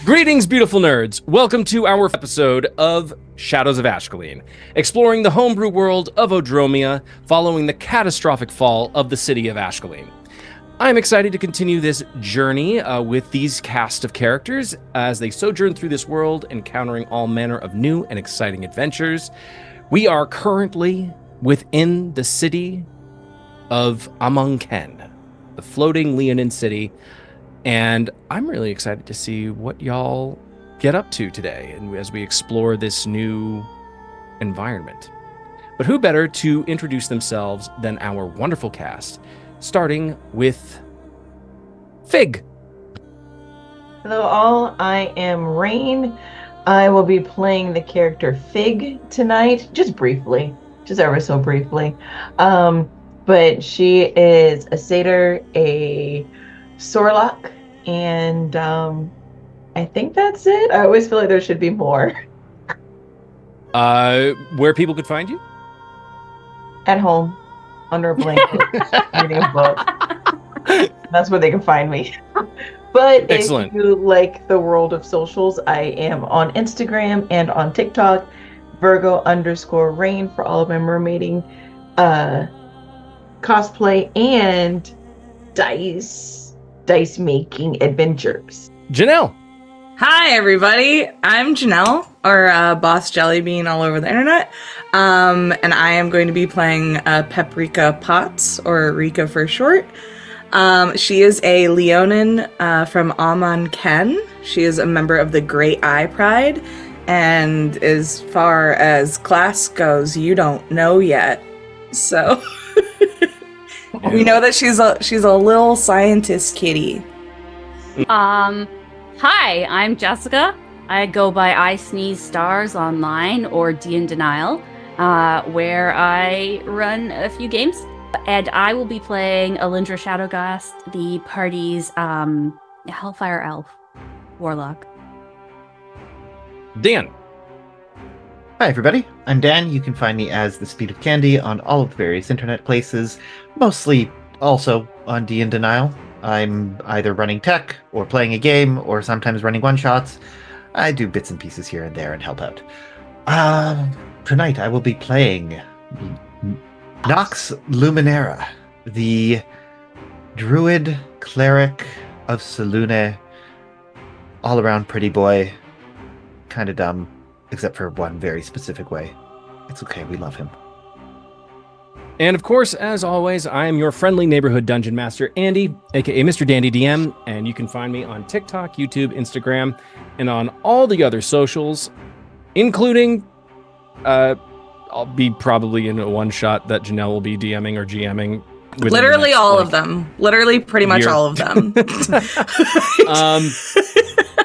Greetings, beautiful nerds. Welcome to our episode of Shadows of Ashcaleen, exploring the homebrew world of Odromia following the catastrophic fall of the city of Ashcaleen. I'm excited to continue this journey with these cast of characters as they sojourn through this world, encountering all manner of new and exciting adventures. We are currently within the city of Amon Keng, the floating Leonin city, and I'm really excited to see what y'all get up to today and as we explore this new environment. But who better to introduce themselves than our wonderful cast, starting with Fig. Hello all, I am Rain. I will be playing the character Fig tonight, just briefly, just ever so briefly. But she is a satyr, a Sorlock, and I think that's it. I always feel like there should be more. Where people could find you? At home, under a blanket, reading a book. That's where they can find me. But Excellent. If you like the world of socials, I am on Instagram and on TikTok, Virgo_Rain for all of my mermaiding cosplay and dice making adventures. Janelle. Hi everybody, I'm Janelle, or Boss Jellybean all over the internet, and I am going to be playing Paprika Potts, or Rika for short. She is a Leonin from Amon Keng. She is a member of the Great Eye Pride, and as far as class goes, you don't know yet. So we know that she's a little scientist kitty. Hi, I'm Jessica. I go by I Sneeze Stars online or D in Denial, where I run a few games. And I will be playing Elindra Shadowgast, the party's Hellfire Elf Warlock. Dan. Hi everybody, I'm Dan. You can find me as the Speed of Candy on all of the various internet places, mostly also on D in Denial. I'm either running tech or playing a game or sometimes running one-shots. I do bits and pieces here and there and help out. Tonight I will be playing Nox Luminera, the druid cleric of Selune, all-around pretty boy, kind of dumb, except for one very specific way. It's okay, we love him. And of course, as always, I am your friendly neighborhood dungeon master, Andy, aka Mr.DanDyDM, and you can find me on TikTok, YouTube, Instagram, and on all the other socials, including, I'll be probably in a one-shot that Janelle will be DMing or GMing. Literally all of them. Literally pretty much all of them.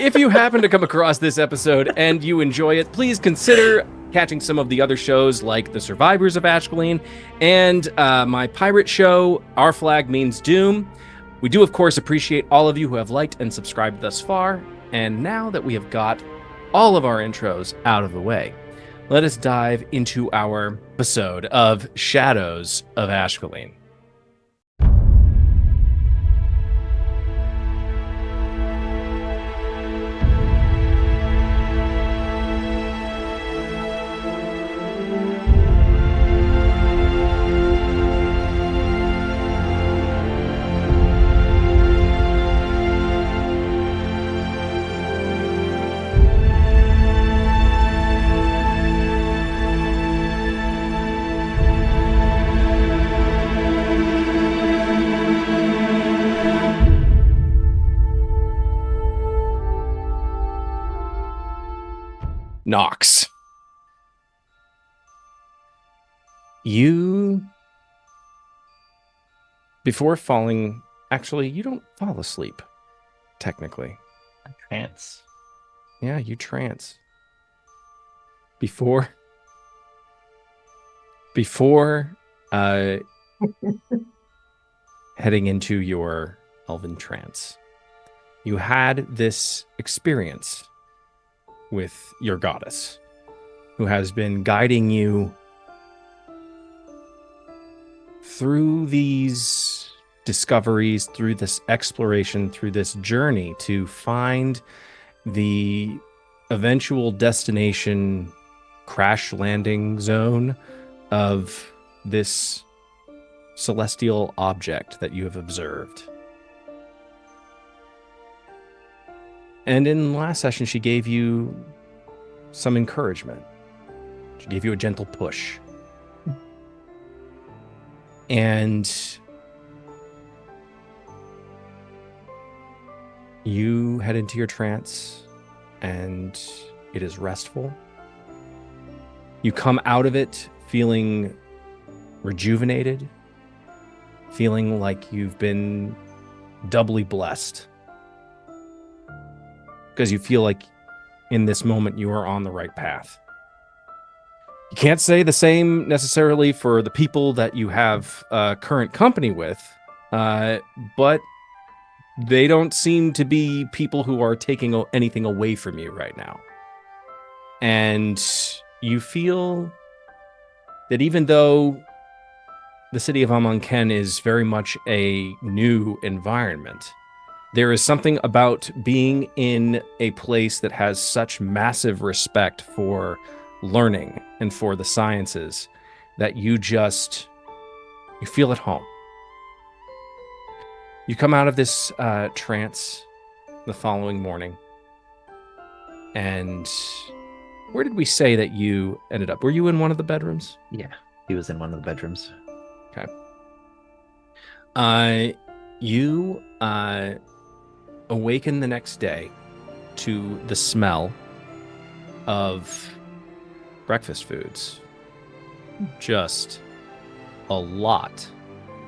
If you happen to come across this episode and you enjoy it, please consider catching some of the other shows like The Survivors of Ashcaleen and my pirate show, Our Flag Means Doom. We do, of course, appreciate all of you who have liked and subscribed thus far. And now that we have got all of our intros out of the way, let us dive into our episode of Shadows of Ashcaleen. Nox. You, before falling, actually, you don't fall asleep, technically. Trance. Yeah, you trance. Before heading into your elven trance, you had this experience with your goddess, who has been guiding you through these discoveries, through this exploration, through this journey to find the eventual destination crash landing zone of this celestial object that you have observed. And in the last session, she gave you some encouragement. She gave you a gentle push. And you head into your trance, and it is restful. You come out of it feeling rejuvenated, feeling like you've been doubly blessed. Because you feel like in this moment you are on the right path. You can't say the same necessarily for the people that you have current company with, but they don't seem to be people who are taking anything away from you right now. And you feel that even though the city of Amon Keng is very much a new environment, there is something about being in a place that has such massive respect for learning and for the sciences that you feel at home. You come out of this trance the following morning, and where did we say that you ended up? Were you in one of the bedrooms? Yeah, he was in one of the bedrooms. Okay. You awaken the next day to the smell of breakfast foods. Just a lot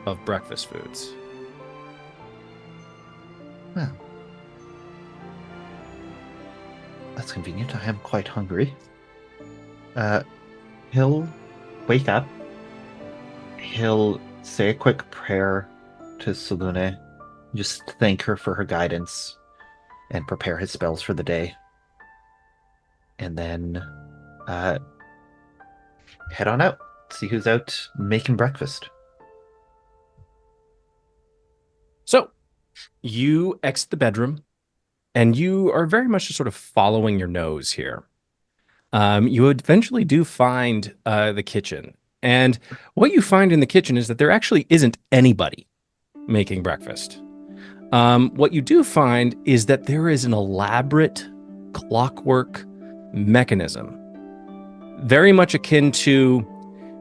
of breakfast foods. Well, that's convenient. I am quite hungry. He'll wake up. He'll say a quick prayer to Salune, just thank her for her guidance, and prepare his spells for the day. And then head on out, see who's out making breakfast. So, you exit the bedroom, and you are very much just sort of following your nose here. You eventually do find the kitchen. And what you find in the kitchen is that there actually isn't anybody making breakfast. What you do find is that there is an elaborate clockwork mechanism, very much akin to,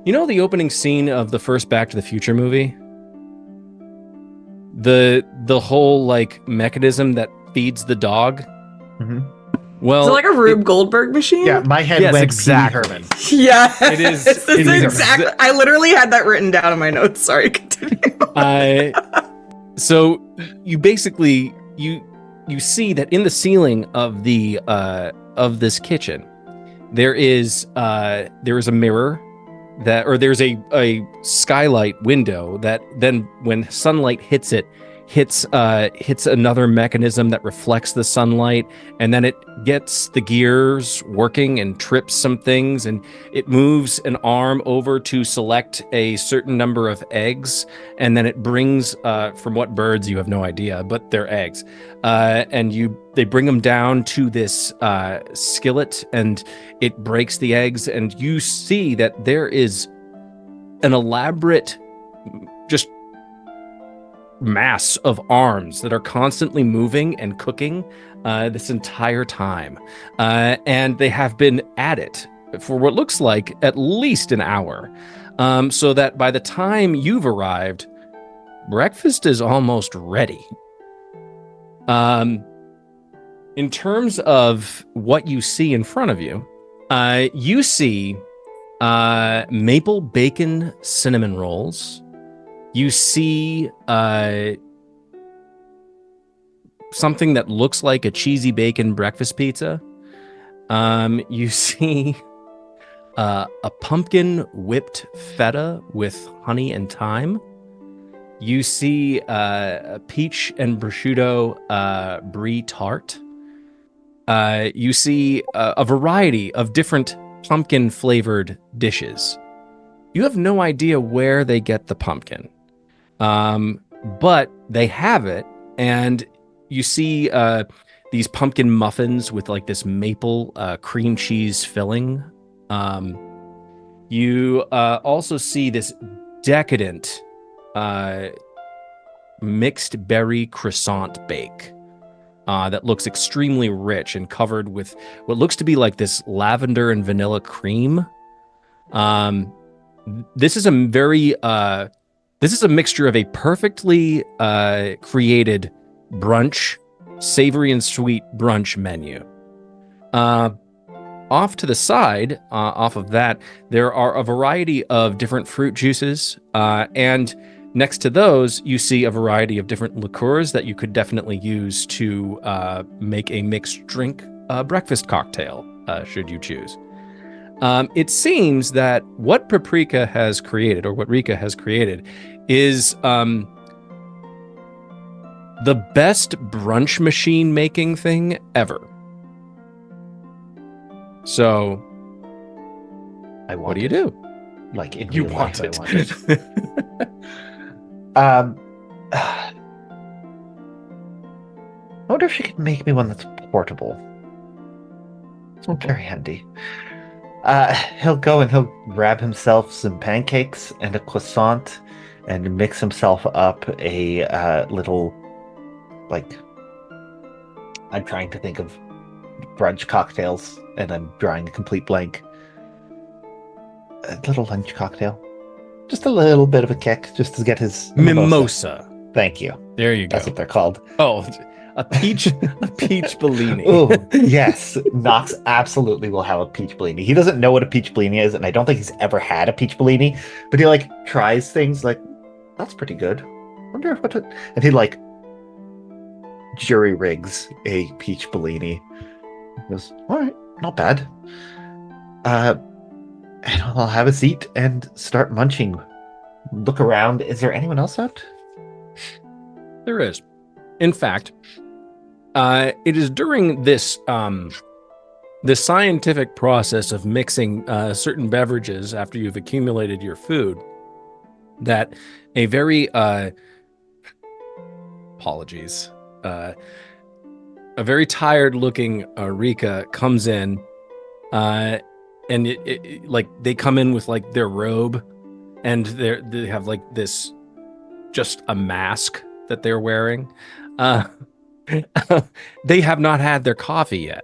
the opening scene of the first Back to the Future movie? The whole mechanism that feeds the dog. Mm-hmm. Well, is it like a Rube Goldberg machine? Yeah, my head went exactly. Herman. Yeah, It is. Exactly. I literally had that written down in my notes. Sorry, continue. So you basically you see that in the ceiling of the of this kitchen, there is a mirror there's a skylight window that then when sunlight hits it, hits another mechanism that reflects the sunlight, and then it gets the gears working and trips some things, and it moves an arm over to select a certain number of eggs, and then it brings from what birds you have no idea, but they're eggs, and they bring them down to this skillet, and it breaks the eggs, and you see that there is an elaborate just mass of arms that are constantly moving and cooking this entire time. And they have been at it for what looks like at least an hour. So that by the time you've arrived, breakfast is almost ready. In terms of what you see in front of you, you see maple bacon cinnamon rolls. You see something that looks like a cheesy bacon breakfast pizza. You see a pumpkin whipped feta with honey and thyme. You see a peach and prosciutto brie tart. You see a variety of different pumpkin flavored dishes. You have no idea where they get the pumpkin. But they have it, and you see these pumpkin muffins with like this maple cream cheese filling. You also see this decadent mixed berry croissant bake that looks extremely rich and covered with what looks to be like this lavender and vanilla cream. This is a mixture of a perfectly created brunch, savory and sweet brunch menu. Off to the side, off of that, there are a variety of different fruit juices, and next to those, you see a variety of different liqueurs that you could definitely use to make a mixed drink breakfast cocktail, should you choose. It seems that what Paprika has created, or what Rika has created, is the best brunch machine making thing ever. So, what do you do? Like in You real want life, it. I wonder if she could make me one that's portable. It's very handy. He'll go and he'll grab himself some pancakes and a croissant and mix himself up a little, like, I'm trying to think of brunch cocktails and I'm drawing a complete blank. A little lunch cocktail. Just a little bit of a kick, just to get his Mimosa. Thank you. There you go. That's what they're called. Oh, a peach Bellini. Oh, yes. Knox absolutely will have a peach Bellini. He doesn't know what a peach Bellini is, and I don't think he's ever had a peach Bellini, but he like tries things like, that's pretty good. Wonder if and he like jury rigs a peach Bellini. He goes, all right, not bad. And I'll have a seat and start munching. Look around. Is there anyone else out? There is. In fact, it is during this this scientific process of mixing certain beverages after you've accumulated your food that a very apologies, a very tired-looking Rika comes in, and it like they come in with like their robe, and they have like this just a mask that they're wearing. They have not had their coffee yet.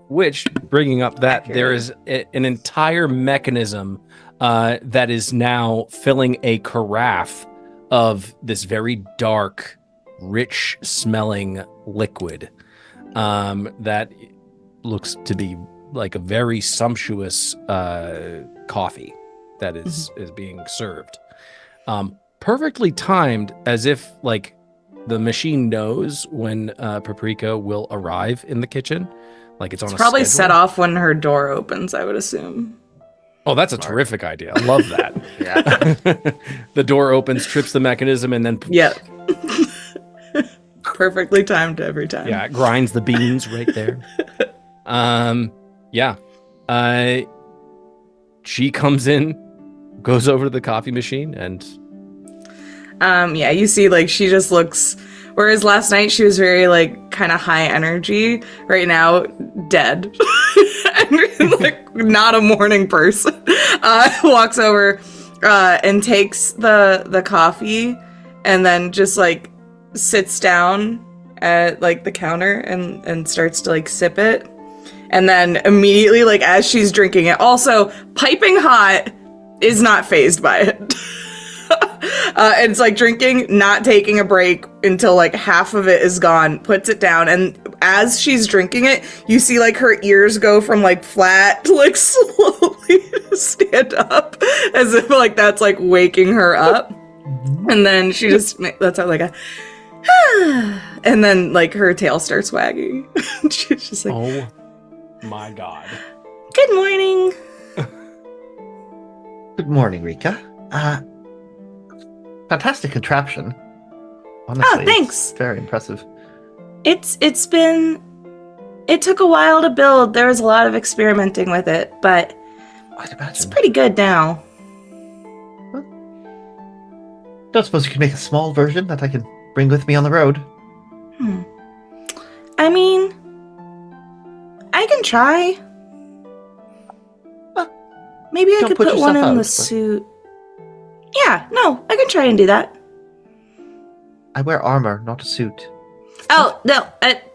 Which, bringing up that, there is an entire mechanism that is now filling a carafe of this very dark, rich-smelling liquid that looks to be like a very sumptuous coffee that is being served. Perfectly timed, as if like the machine knows when Paprika will arrive in the kitchen. Like it's probably schedule. set off when her door opens, I would assume. Oh, that's a terrific idea. I love that. Yeah. The door opens, trips the mechanism, and then Yep. Perfectly timed every time. yeah, it grinds the beans right there. Yeah. She comes in, goes over to the coffee machine, and Yeah, you see, like, she just looks, whereas last night she was very, like, kind of high energy, right now, dead. And, like, not a morning person. Walks over and takes the coffee and then just, like, sits down at, like, the counter and starts to, like, sip it. And then immediately, like, as she's drinking it, also, piping hot, is not fazed by it. And it's like drinking, not taking a break until like half of it is gone, puts it down, and as she's drinking it, you see like her ears go from like flat to like slowly stand up, as if like that's like waking her up. And then she just lets out like a and then like her tail starts wagging. She's just like, oh my god. Good morning. Good morning, Rika. Fantastic contraption. Honestly, thanks. It's very impressive. It took a while to build. There was a lot of experimenting with it, but I'd imagine. it's pretty good now. Don't suppose you could make a small version that I can bring with me on the road? I mean, I can try. Maybe I don't could put put one yourself in the out, but- suit. Yeah, no, I can try and do that. I wear armor, not a suit. Oh, no,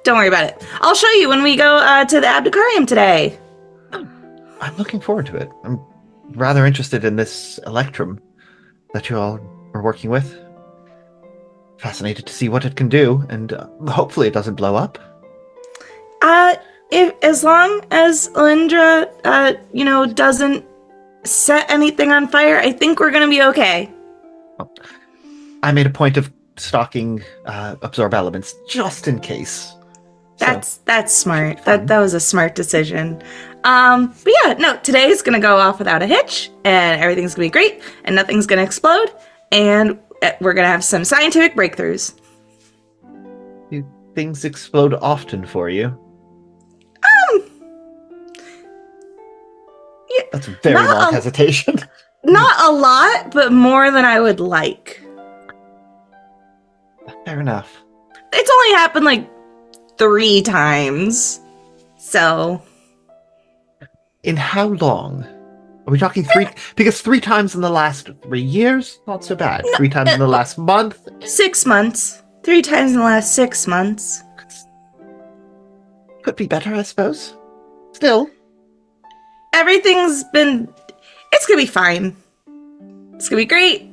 don't worry about it. I'll show you when we go to the Abdicarium today. I'm looking forward to it. I'm rather interested in this Electrum that you all are working with. Fascinated to see what it can do, and hopefully it doesn't blow up. If as long as Elindra, doesn't set anything on fire, I think we're gonna be okay. I made a point of stocking absorb elements just in case. That's smart. fun. That was a smart decision. But yeah, no, today's gonna go off without a hitch, and everything's gonna be great, and nothing's gonna explode, and we're gonna have some scientific breakthroughs. Do things explode often for you? Yeah, That's a very not long a- hesitation. not a lot, but more than I would like. Fair enough. It's only happened like 3 times, so In how long? Are we talking 3? Because 3 times in the last 3 years? Not so bad. 3 times in the last month? 6 months. 3 times in the last 6 months. Could be better, I suppose. Still. Everything's been. It's gonna be fine. It's gonna be great.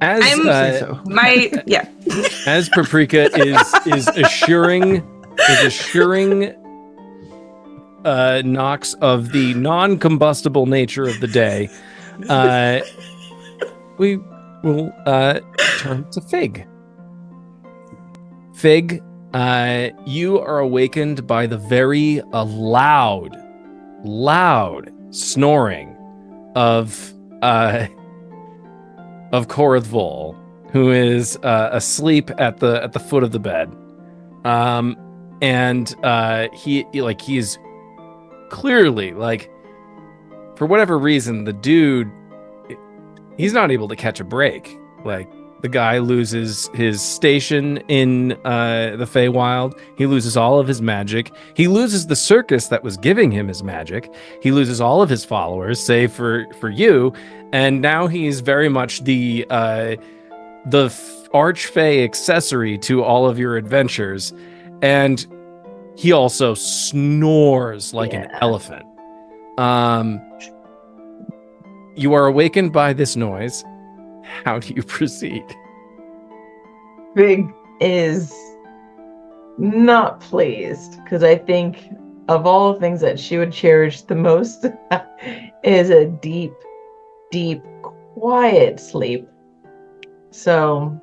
As I'm- Say so. Yeah. as Paprika is assuring Nox of the non-combustible nature of the day, we will turn to Fig. Fig, you are awakened by the very loud snoring of Korrith Vol, who is asleep at the foot of the bed, and he's clearly, like, for whatever reason, the dude, he's not able to catch a break. Like, the guy loses his station in the Feywild. He loses all of his magic. He loses the circus that was giving him his magic. He loses all of his followers, save for you. And now he's very much the archfey accessory to all of your adventures. And he also snores like an elephant. You are awakened by this noise. How do you proceed? Fig is not pleased because I think of all the things that she would cherish the most is a deep, quiet sleep. So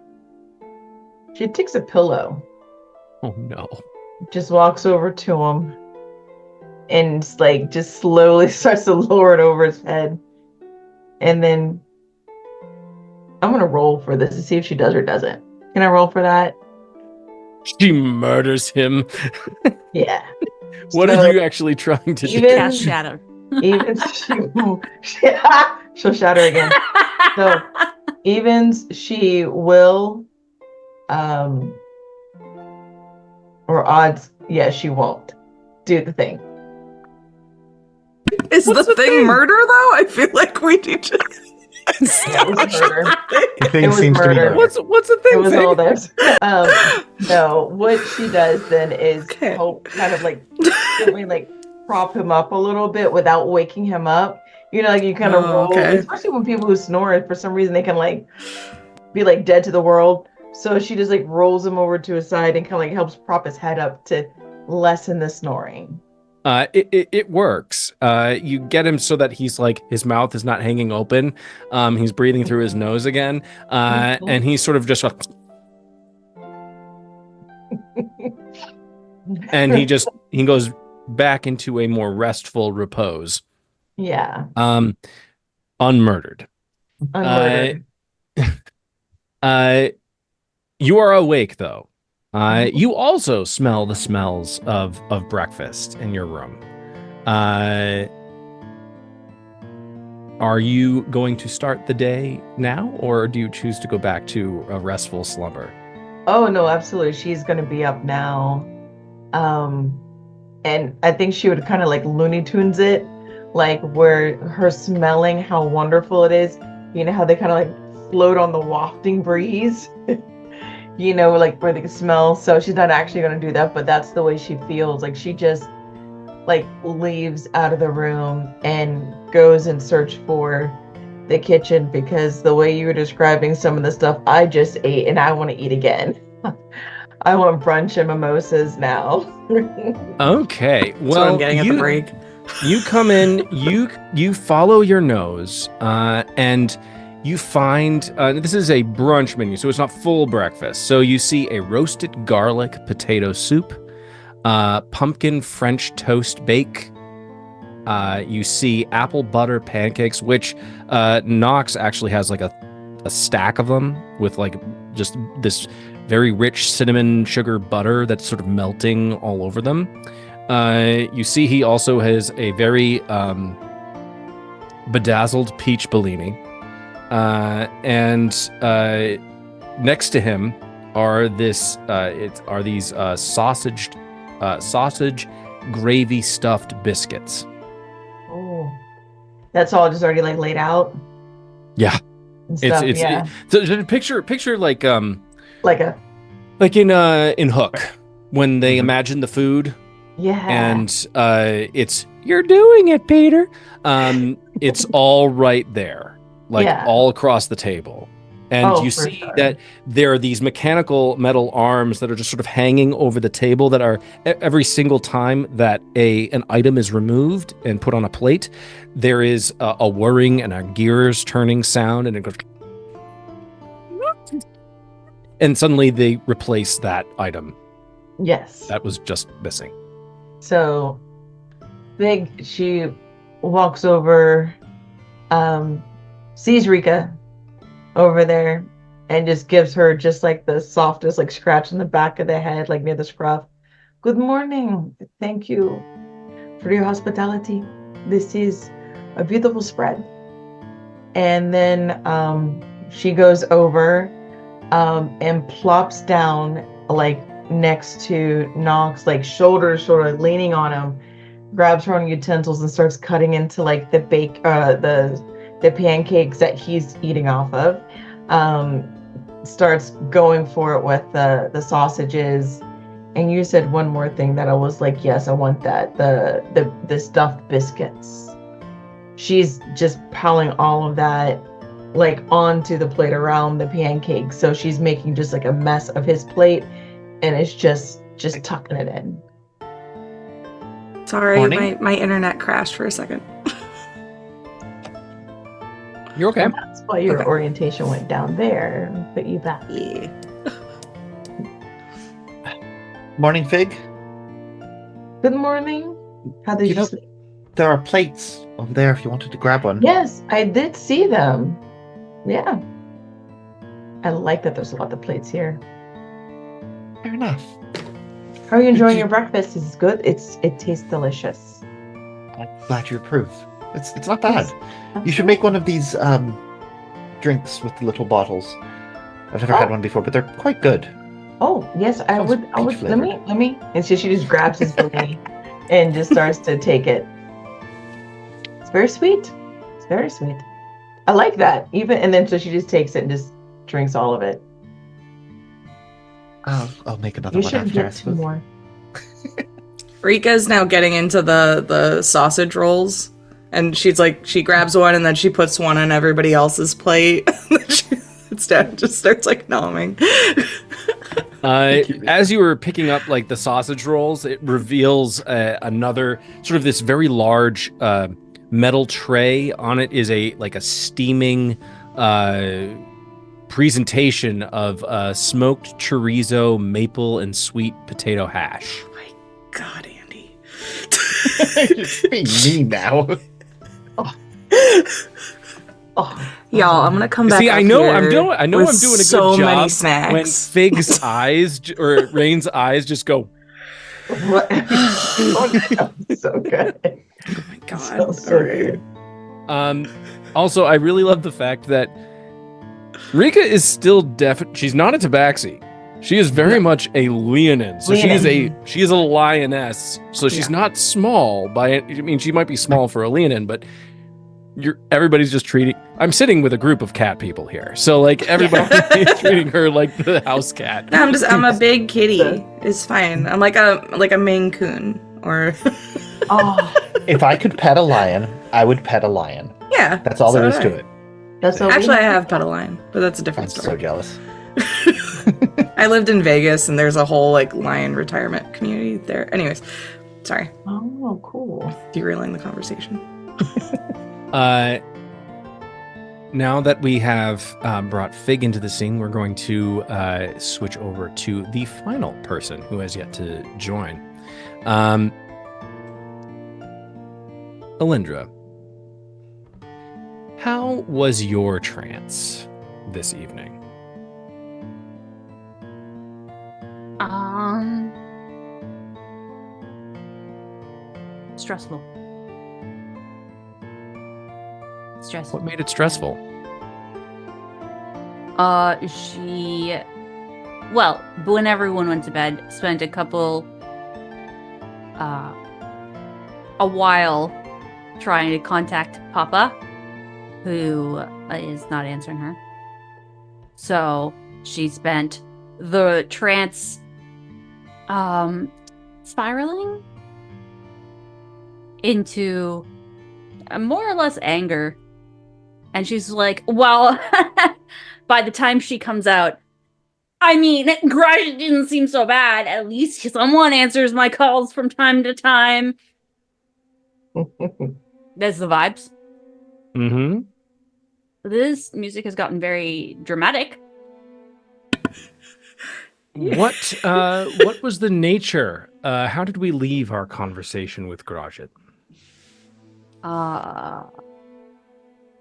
she takes a pillow, Oh no. just walks over to him, and just slowly starts to lower it over his head. And then I'm gonna roll for this to see if she does or doesn't. Can I roll for that? She murders him. Yeah. What So are you actually trying to do? even- Cast shadow. Even she'll shatter again. So evens she will, or odds, yeah, she won't do the thing. Is What's the the thing thing? murder though? I feel like we need to. Yeah, it was murder. The thing It was seems to be murder. murder. What's the It thing, was Fig? all theirs. No, what she does then is Okay. kind of gently prop him up a little bit without waking him up. You know, you kind of Oh, roll, okay. especially when people who snore, for some reason they can be dead to the world. So she just rolls him over to his side and kind of helps prop his head up to lessen the snoring. It works. You get him so that he's his mouth is not hanging open. He's breathing through his nose again. And he's sort of just and he goes back into a more restful repose. Yeah, Unmurdered. unmurdered. You are awake though. You also smell the smells of breakfast in your room. Are you going to start the day now, or do you choose to go back to a restful slumber? Oh no, absolutely. She's gonna be up now. And I think she would kind of like Looney Tunes it, like where her smelling how wonderful it is. You know how they kind of like float on the wafting breeze, like where they can smell. So she's not actually going to do that, but that's the way she feels. Like she just like leaves out of the room and goes in search for the kitchen because the way you were describing some of the stuff I just ate and I want to eat again. I want brunch and mimosas now. Okay. That's Well, what I'm getting at the break. You come in, you follow your nose, and you find this is a brunch menu, so it's not full breakfast. So you see a roasted garlic potato soup, pumpkin French toast bake. You see apple butter pancakes, which Knox actually has like a stack of them with like just this very rich cinnamon sugar butter that's sort of melting all over them. You see he also has a very bedazzled peach Bellini. And next to him are these sausage gravy stuffed biscuits. Oh, that's all just already like laid out. Yeah. And stuff, So picture like like in Hook when they imagine the food. yeah. And it's you're doing it, Peter. It's all right there, like all across the table. And you see that there are these mechanical metal arms that are just sort of hanging over the table that are every single time that an item is removed and put on a plate, there is a whirring and a gears turning sound, and it goes. And suddenly they replace that item. Yes. That was just missing. So, she walks over, sees Rika over there, and just gives her just like the softest like scratch in the back of the head, like near the scruff. Good morning. Thank you for your hospitality. This is a beautiful spread. And then she goes over and plops down like next to Knox, like shoulders sort of leaning on him, grabs her own utensils and starts cutting into like the pancakes that he's eating off of. Starts going for it with the sausages. And you said one more thing that I was like, yes, I want that. The stuffed biscuits. She's just piling all of that like onto the plate around the pancakes. So she's making just like a mess of his plate, and it's just tucking it in. Sorry, my internet crashed for a second. You're okay. And that's why your orientation went down there and put you back. Yeah. Morning, Fig. Good morning. How did you sleep? There are plates over there if you wanted to grab one. Yes, I did see them. Yeah. I like that there's a lot of plates here. Fair enough. How are you enjoying your breakfast? Is it good? It tastes delicious. I'm glad you approve. It's not bad. You should make one of these drinks with the little bottles. I've never had one before, but they're quite good. Oh yes, I would. Let me. And so she just grabs his booty and just starts to take it. It's very sweet. It's very sweet. I like that. And then so she just takes it and just drinks all of it. I'll make another You one should after. get 2 more. Rika's now getting into the sausage rolls, and she grabs one and then she puts one on everybody else's plate. Instead, just starts like nomming. As you were picking up like the sausage rolls, it reveals another sort of this very large metal tray. On it is a steaming presentation of smoked chorizo, maple, and sweet potato hash. Oh my God, Andy! Just being mean now. Y'all, I'm gonna come back. See, I know I'm doing a good so job many snacks. when Fig's eyes or Rain's eyes just go. What? Oh, so good. Oh my God! So good. Also, I really love the fact that Rika is still she's not a tabaxi. She is very much a leonin. So she is a lioness. So she's Yeah. not small she might be small for a leonin, but everybody's just treating. I'm sitting with a group of cat people here, so like everybody is treating her like the house cat. No, I'm a big kitty. It's fine. I'm like a Maine Coon or. Oh, If I could pet a lion, I would pet a lion. Yeah. That's all so there is would to I. it. that's what Actually, I have pet a lion, but that's a I'm different so story. jealous. I lived in Vegas, and there's a whole like lion retirement community there. Anyways, sorry, Oh, cool. derailing the conversation. Now that we have brought Fig into the scene, we're going to switch over to the final person who has yet to join. Elindra, how was your trance this evening? Stressful. What made it stressful? When everyone went to bed, spent a while trying to contact Papa, who is not answering her. So she spent the trance spiraling into more or less anger. And she's like, well, by the time she comes out, I mean, Grudge didn't seem so bad. At least someone answers my calls from time to time. That's the vibes. Mm-hmm. This music has gotten very dramatic. What was the nature? How did we leave our conversation with Grajit?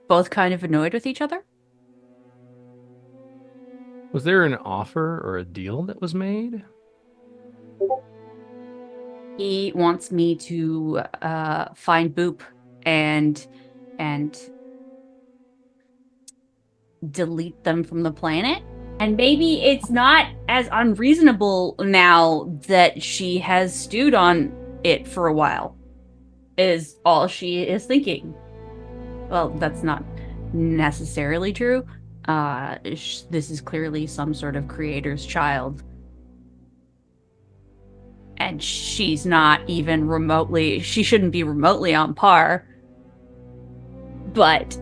Both kind of annoyed with each other. Was there an offer or a deal that was made? He wants me to find Boop and delete them from the planet. And maybe it's not as unreasonable now that she has stewed on it for a while, is all she is thinking. Well, that's not necessarily true. This is clearly some sort of creator's child. And she's not even remotely, she shouldn't be remotely on par. But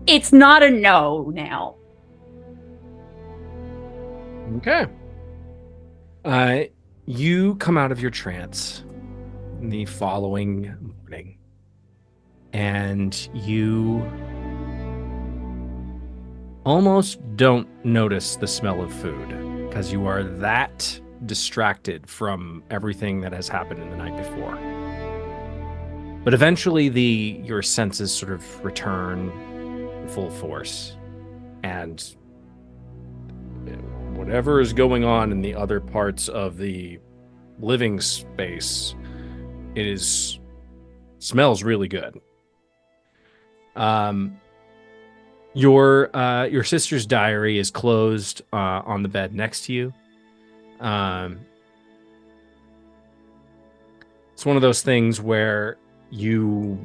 it's not a no now. Okay. You come out of your trance the following morning, and you almost don't notice the smell of food because you are that distracted from everything that has happened in the night before. But eventually your senses sort of return in full force, and whatever is going on in the other parts of the living space, smells really good. Your sister's diary is closed on the bed next to you. It's one of those things where the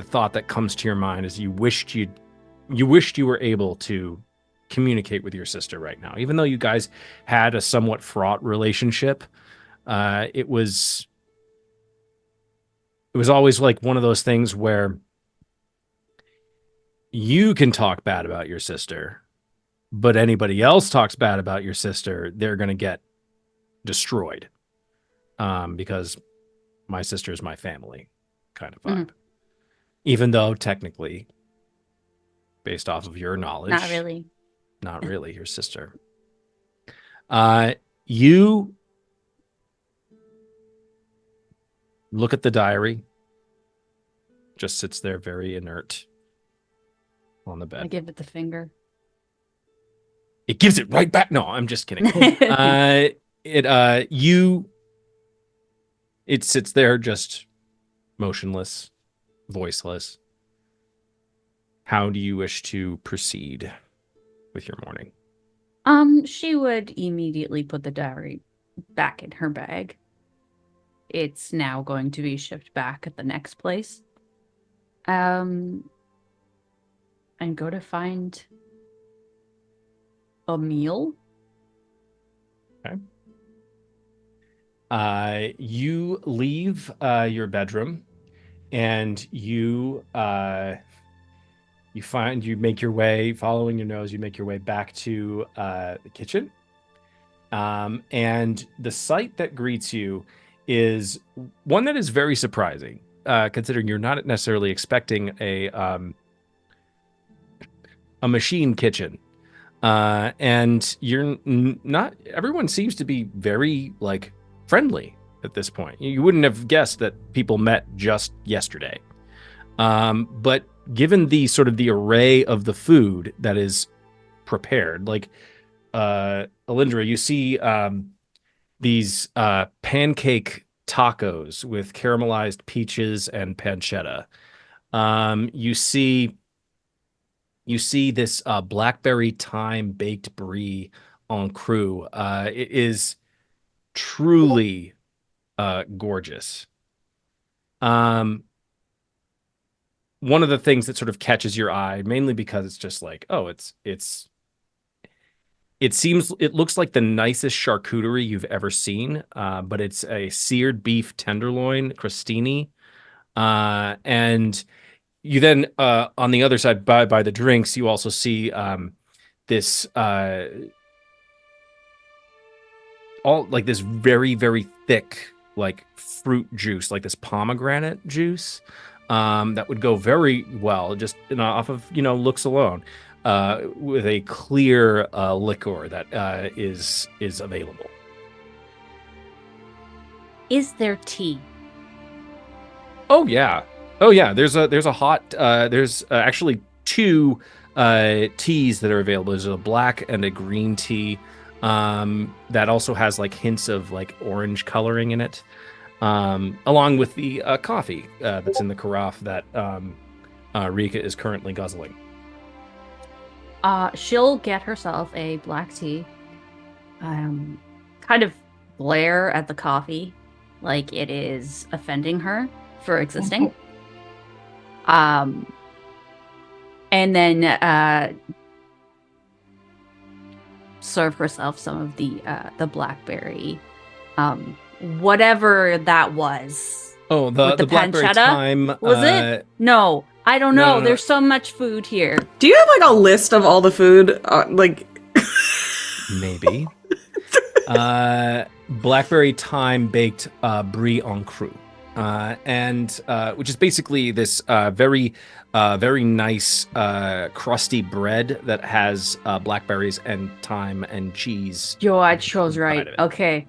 thought that comes to your mind is you wished you were able to communicate with your sister right now, even though you guys had a somewhat fraught relationship. It was always like one of those things where you can talk bad about your sister, but anybody else talks bad about your sister, they're going to get destroyed. Because my sister is my family kind of vibe. Mm-hmm. Even though technically, based off of your knowledge, Not really. your sister. You look at the diary, just sits there very inert on the bed. I give it the finger. It gives it right back. No, I'm just kidding. It sits there just motionless, voiceless. How do you wish to proceed with your morning? She would immediately put the diary back in her bag. It's now going to be shipped back at the next place. And go to find a meal. Okay. You leave your bedroom, and you make your way, following your nose, you make your way back to the kitchen. And the sight that greets you is one that is very surprising, considering you're not necessarily expecting a machine kitchen. And you're not, everyone seems to be very friendly at this point. You wouldn't have guessed that people met just yesterday. But given the sort of the array of the food that is prepared, Elindra, you see these pancake tacos with caramelized peaches and pancetta. You see this blackberry thyme baked brie en cru. It is truly gorgeous. One of the things that sort of catches your eye, mainly because it's just it looks like the nicest charcuterie you've ever seen, but it's a seared beef tenderloin crostini. And you then, on the other side, by the drinks, you also see this this very, very thick fruit juice, like this pomegranate juice, that would go very well just off of looks alone, with a clear liquor that is available. Is there tea? Oh yeah. There's a hot. There's actually two teas that are available. There's a black and a green tea that also has hints of orange coloring in it, along with the coffee that's in the carafe that Rika is currently guzzling. She'll get herself a black tea. Kind of glare at the coffee like it is offending her for existing. And then serve herself some of the blackberry, whatever that was. Oh, the blackberry pancetta? thyme Was it? No, I don't know. No. There's so much food here. Do you have a list of all the food? Maybe. Blackberry thyme baked brie en cru. And which is basically this very nice crusty bread that has blackberries and thyme and cheese. George was right. Okay.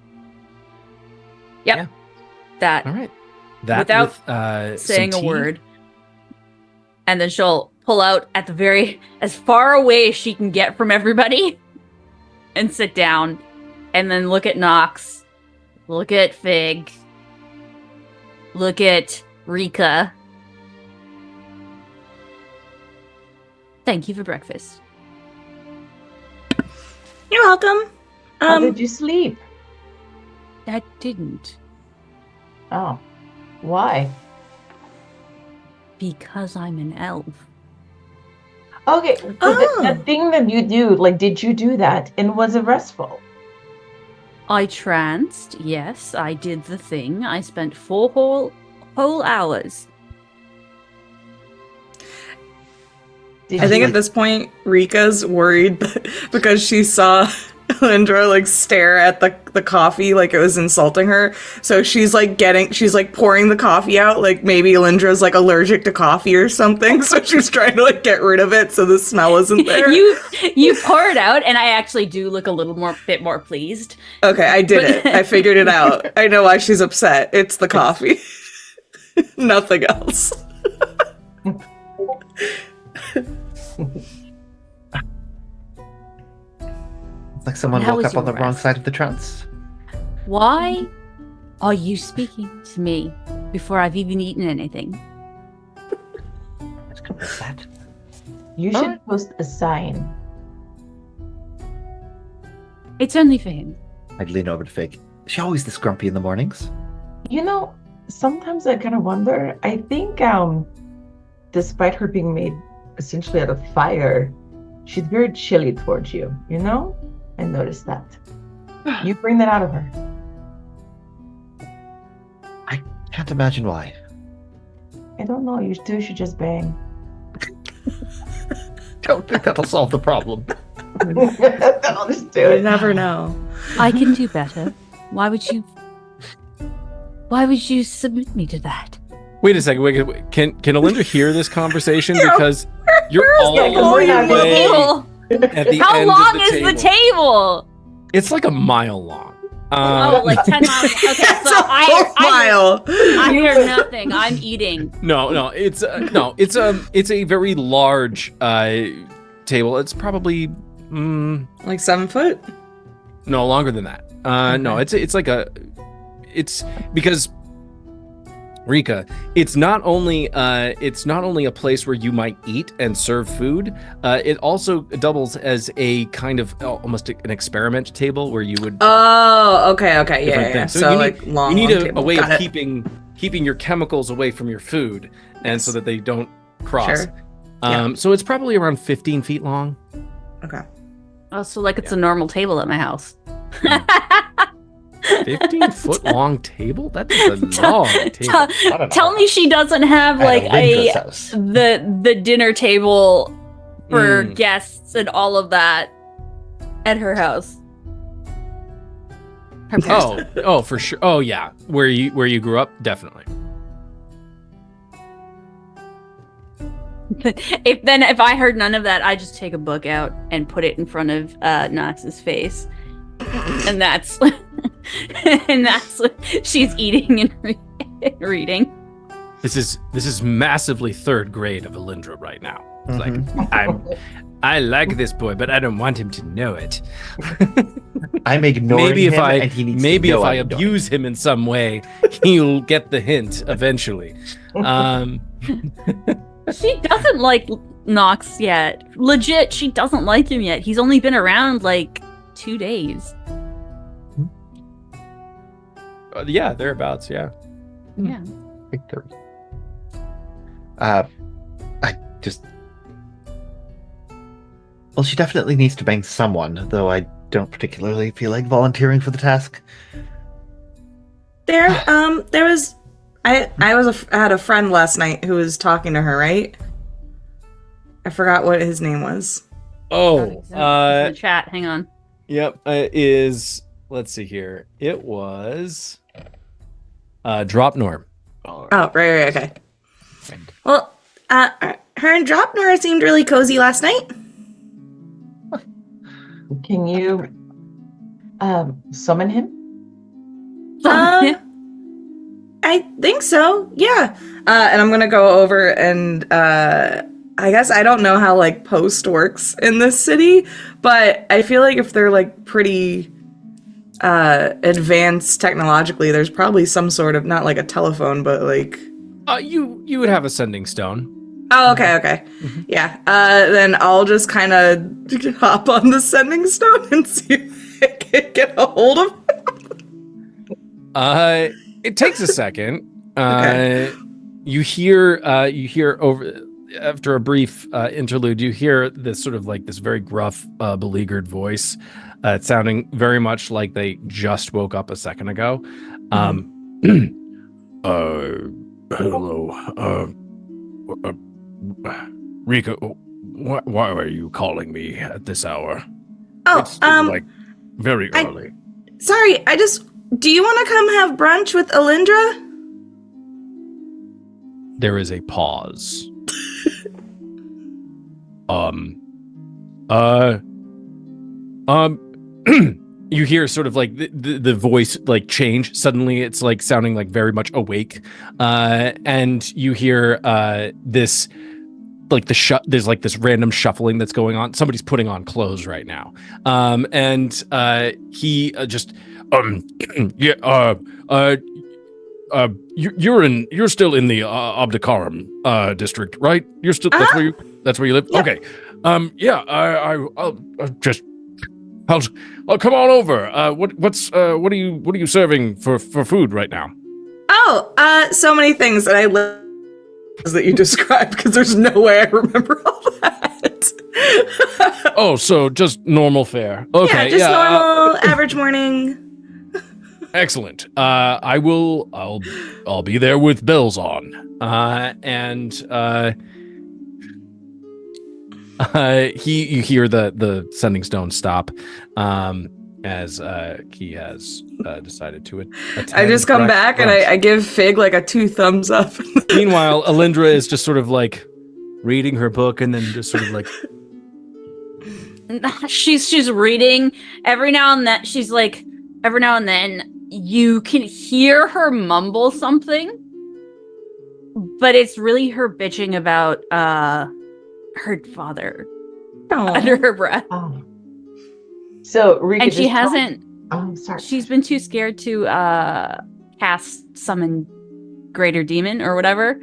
Yep. Yeah. That. All right. That without with, saying some a tea. word. And then she'll pull out at as far away as she can get from everybody and sit down and then look at Nox, look at Fig, look at Rika. Thank you for breakfast. You're welcome. How did you sleep? I didn't. Oh, why? Because I'm an elf. Okay, so the thing that you do, did you do that and was it restful? I tranced, yes, I did the thing. I spent 4 whole hours. I think at this point, Rika's worried because she saw Elindra stare at the coffee like it was insulting her. So she's pouring the coffee out like maybe Elindra's allergic to coffee or something. So she's trying to get rid of it so the smell isn't there. You pour it out, and I actually do look a little bit more pleased. Okay, I did it. I figured it out. I know why she's upset. It's the coffee. Nothing else. It's like someone How woke was up on the your wrong rest? side of the trance. Why are you speaking to me before I've even eaten anything? Let's go with that. You should post a sign. It's only for him. I'd lean over to Fig. Is she always this grumpy in the mornings? Sometimes I kind of wonder. I think, despite her being made essentially out of fire, she's very chilly towards you, I noticed that. You bring that out of her. I can't imagine why. I don't know. You two should just bang. Don't think that'll solve the problem. I'll just do You it. never know. I can do better. Why would you submit me to that? Wait a second. Wait. Can Elindra hear this conversation? Because you're all Yeah, 'cause the we're not way Table. at the How end long of is the table? It's like a mile long. Oh, like 10 miles. Okay, so That's a whole mile. I hear nothing. I'm eating. No. It's a very large table. It's probably Like 7 foot? no longer than that. No, it's because Rika, it's not only a place where you might eat and serve food. It also doubles as a kind of almost an experiment table where you would. Oh, okay, different yeah. things. So you like need, long. you need long a table. way Got of it. keeping your chemicals away from your food, and so that they don't cross. Sure. Yeah. So it's probably around 15 feet long. Okay. Oh, so like it's a normal table at my house. 15-foot long table? That is a long table. Tell me she doesn't have like Elindra's house. the dinner table for Mm. guests and all of that at her house. Her parents. Oh, for sure. Oh, yeah. Where you grew up, definitely. If I heard none of that, I just take a book out and put it in front of Nox's face, and that's what she's eating and reading. This is massively third grade of Elindra right now. It's Mhm. like I like this boy, but I don't want him to know it. I'm ignoring Maybe if him, I and he needs maybe to if know I I'm ignoring abuse him in some way, he'll get the hint eventually. She doesn't like Nox yet. Legit, she doesn't like him yet. He's only been around like 2 days. Yeah, thereabouts. Yeah. Yeah. Big 30. I just. Well, she definitely needs to bang someone, though I don't particularly feel like volunteering for the task. There was. I had a friend last night who was talking to her, right? I forgot what his name was. Oh, It's in the chat. Hang on. yep. Is let's see here. It was Dropnor. Oh, right, okay. Well, her and Dropnor seemed really cozy last night. Can you summon him? I think so. Yeah. And I'm gonna go over and I guess I don't know how like post works in this city, but I feel like if they're like pretty advanced technologically, there's probably some sort of not like a telephone, but like You would have a sending stone. oh, okay. Yeah. Then I'll just kind of hop on the sending stone and see if I can get a hold of him. It takes a second. Okay. You hear over after a brief interlude, you hear this sort of like this very gruff, beleaguered voice. It's sounding very much like they just woke up a second ago. Hello. Rika, why are you calling me at this hour? Oh, It's like very I- early. Sorry, do you want to come have brunch with Elindra? There is a pause. You hear sort of like the voice like change. Suddenly it's like sounding like very much awake. And you hear this like there's like this random shuffling that's going on. Somebody's putting on clothes right now. And he just you're still in the Abdikaram district, right? You're still that's where you live. Yep. Okay. I'll just I'll come on over. What are you serving for food right now? Oh, so many things that I love that you described because there's no way I remember all that. Oh, so just normal fare. Okay, yeah, just normal, average morning. Excellent. I'll be there with bells on. You hear the sending stone stop, as he has decided to attend. I just come back and I give Fig like a 2 thumbs up. Meanwhile, Elindra is just sort of like reading her book and then just sort of like she's reading every now and then. She's like every now and then you can hear her mumble something, but it's really her bitching about her father under her breath. Oh. So Rika, and she hasn't. Oh, sorry. She's been too scared to cast summon greater demon or whatever,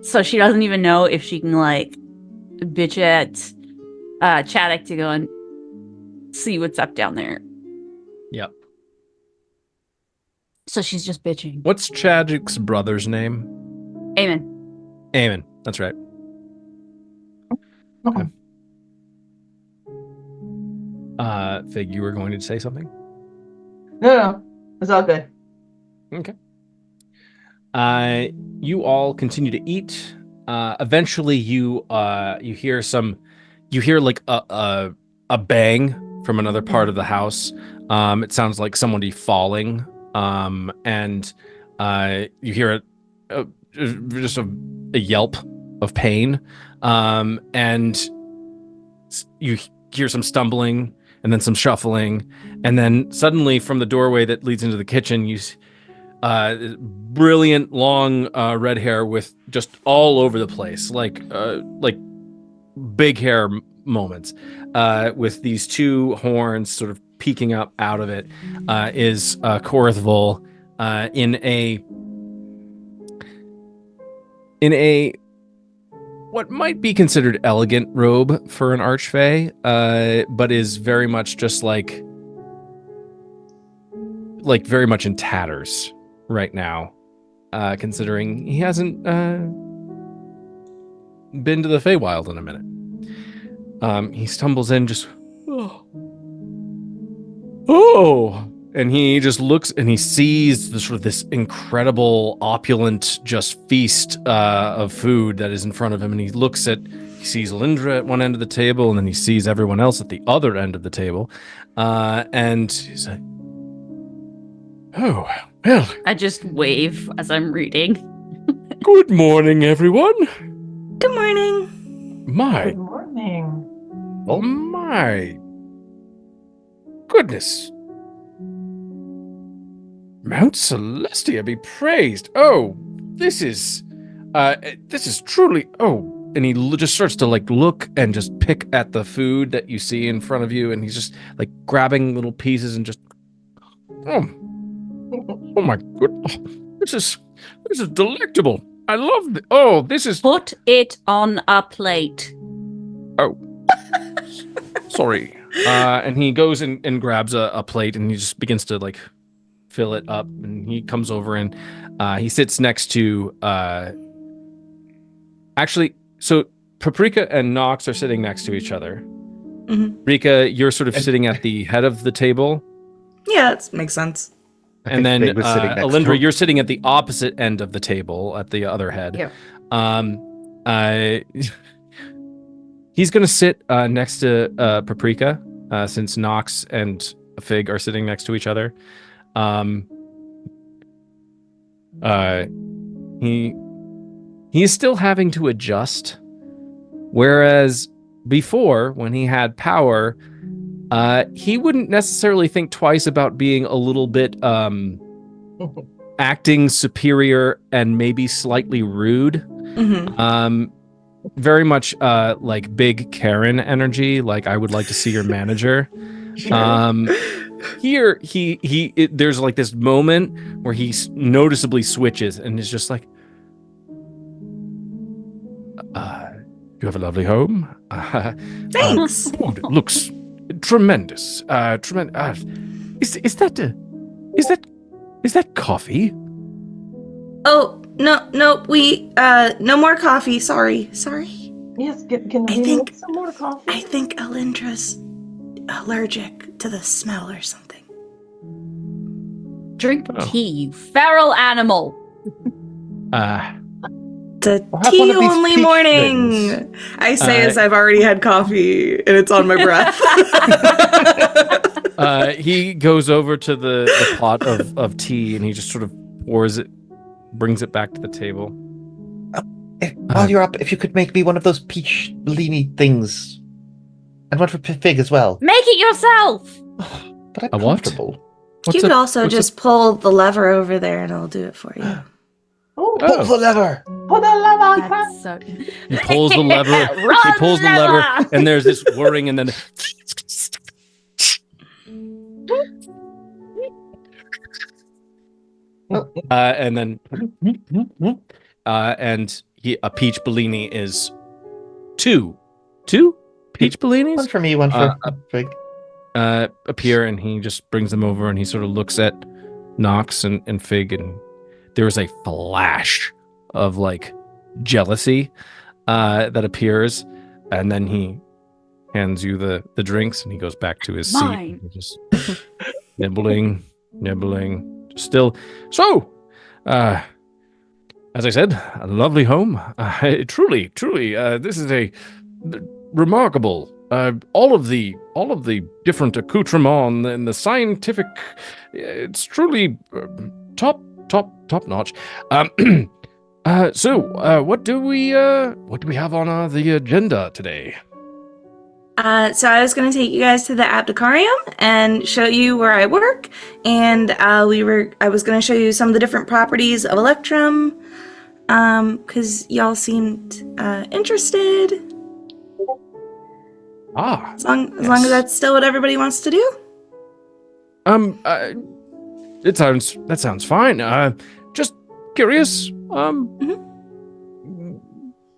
so she doesn't even know if she can like bitch at Chaddock to go and see what's up down there. Yep. So she's just bitching. What's Chaddock's brother's name? Amon. That's right. Okay. Fig, you were going to say something? No, it's all good. Okay. You all continue to eat. Eventually, you hear like a bang from another part of the house. It sounds like somebody falling. And you hear just a yelp of pain. And you hear some stumbling and then some shuffling. And then suddenly from the doorway that leads into the kitchen, you brilliant long red hair with just all over the place, like big hair moments, with these 2 horns sort of peeking up out of it, is Korrith in a what might be considered elegant robe for an archfey, but is very much just like very much in tatters right now, considering he hasn't been to the Feywild in a minute. He stumbles in just, oh, and he just looks and he sees this incredible opulent just feast of food that is in front of him, and he sees Elindra at one end of the table, and then he sees everyone else at the other end of the table, and he's like, oh, well. I just wave as I'm reading. Good morning, everyone. Good morning. Good morning. Oh my goodness. Mount Celestia be praised. Oh, this is truly, oh, and he just starts to like look and just pick at the food that you see in front of you, and he's just like grabbing little pieces and just, oh my goodness, this is delectable. I love this is. Put it on a plate. Oh, sorry. And he goes and grabs a plate, and he just begins to like fill it up, and he comes over and he sits next to actually, so Paprika and Nox are sitting next to each other. Mm-hmm. Rika, you're sort of sitting at the head of the table. Yeah, that makes sense. And then Elindra, you're sitting at the opposite end of the table at the other head. Yeah. He's going to sit next to Paprika, since Nox and Fig are sitting next to each other. He's still having to adjust, whereas before, when he had power, he wouldn't necessarily think twice about being a little bit acting superior and maybe slightly rude. Mm-hmm. Very much like big Karen energy, like I would like to see your manager. Here there's like this moment where he noticeably switches and is just like, you have a lovely home. Thanks. Food looks Tremendous. Tremendous. Is that coffee? Oh, no, we, no more coffee. Sorry. Yes, can I we think- make some more coffee? I think Elindra's allergic to the smell or something. Drink Oh. tea, you feral animal. It's a I'll have one of these tea-only peach morning. things. I say as I've already had coffee and it's on my breath. He goes over to the pot of tea and he just sort of pours it, brings it back to the table. While you're up, if you could make me one of those peach blini things. And one for Fig as well. Make it yourself. But I'm A what? comfortable. You could also just pull the lever over there and I'll do it for you. Oh, Pull the lever! pull the lever. That's so. He pulls the lever. Run, He pulls the lever, lever! and there's this whirring, and then and then and a peach bellini is two peach bellinis One for me, one for Fig. appear, and he just brings them over, and he sort of looks at Nox and Fig, and there is a flash of like jealousy that appears, and then he hands you the drinks, and he goes back to his Mine. seat, and just nibbling, still. So, as I said, a lovely home. Truly, this is a remarkable. All of the different accoutrements and the scientific, it's truly top notch. So, what do we have on the agenda today? So I was going to take you guys to the Abdicarium and show you where I work, and I was going to show you some of the different properties of Electrum, because y'all seemed interested. As long as that's still what everybody wants to do. That sounds fine. Just curious.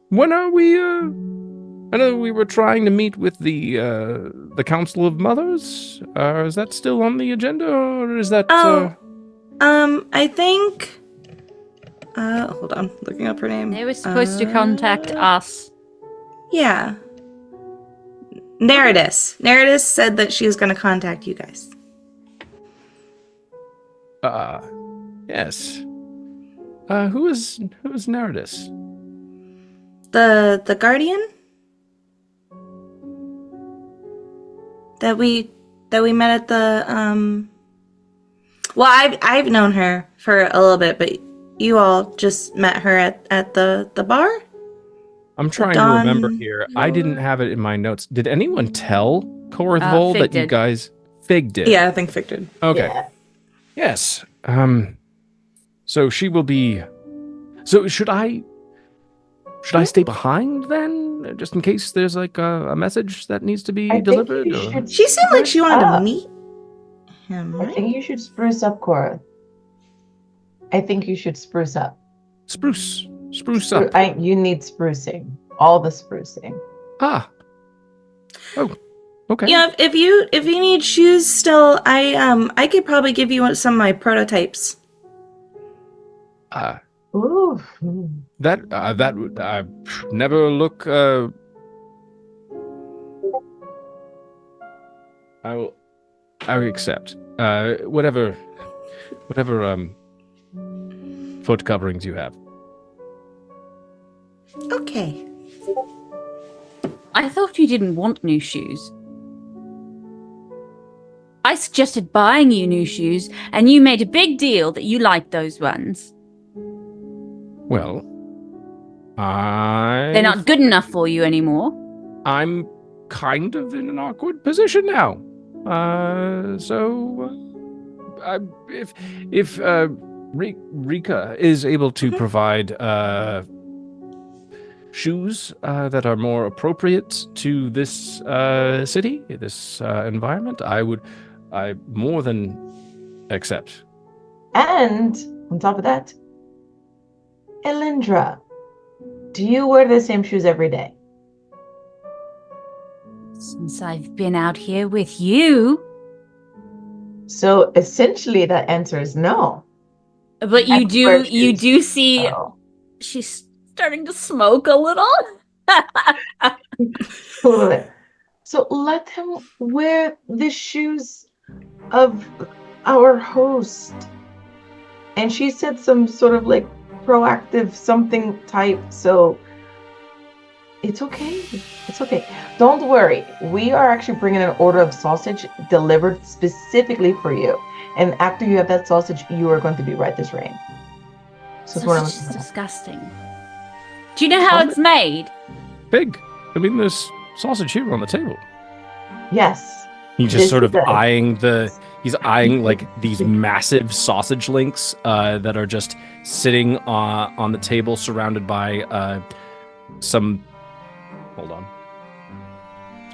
When are we? I know we were trying to meet with the Council of Mothers. Is that still on the agenda, or is that? I think. Hold on, looking up her name. They were supposed to contact us. Yeah. Neridus said that she was going to contact you guys. Yes. Who is Neridus? The Guardian that we met at the well, I've known her for a little bit, but you all just met her at the bar? I'm trying to remember here. I didn't have it in my notes. Did anyone tell Korrith Fig that you did. guys Fig did? Yeah, I think Fig did. Okay. Yeah. Yes. So she will be. So should I stay behind then, just in case there's like a message that needs to be I think delivered? you or- should She seemed like she wanted to up. meet him. I think you should spruce up, Cora. I think you should spruce up. Spruce up. You need sprucing. All the sprucing. Oh, okay. Yeah, if you need shoes still, I could probably give you some of my prototypes. Ooh. That would never look. I will accept. Whatever foot coverings you have. Okay. I thought you didn't want new shoes. I suggested buying you new shoes, and you made a big deal that you liked those ones. Well, They're not good enough for you anymore. I'm kind of in an awkward position now. If Rika is able to provide shoes that are more appropriate to this city, this environment, I more than accept. And on top of that, Elindra, do you wear the same shoes every day? since I've been out here with you. So essentially, that answer is no. But you That's where you she's- do see Oh. she's starting to smoke a little. Totally. So let him wear the shoes of our host. And she said some sort of like proactive something type, so it's okay. It's okay. Don't worry. We are actually bringing an order of sausage delivered specifically for you. And after you have that sausage, you are going to be right this rain. So it's what Sausage is disgusting. Do you know how it's made? Pig. I mean, there's sausage here on the table. Yes. He's This just sort is of a- he's eyeing like these massive sausage links that are just sitting on the table surrounded by some, hold on.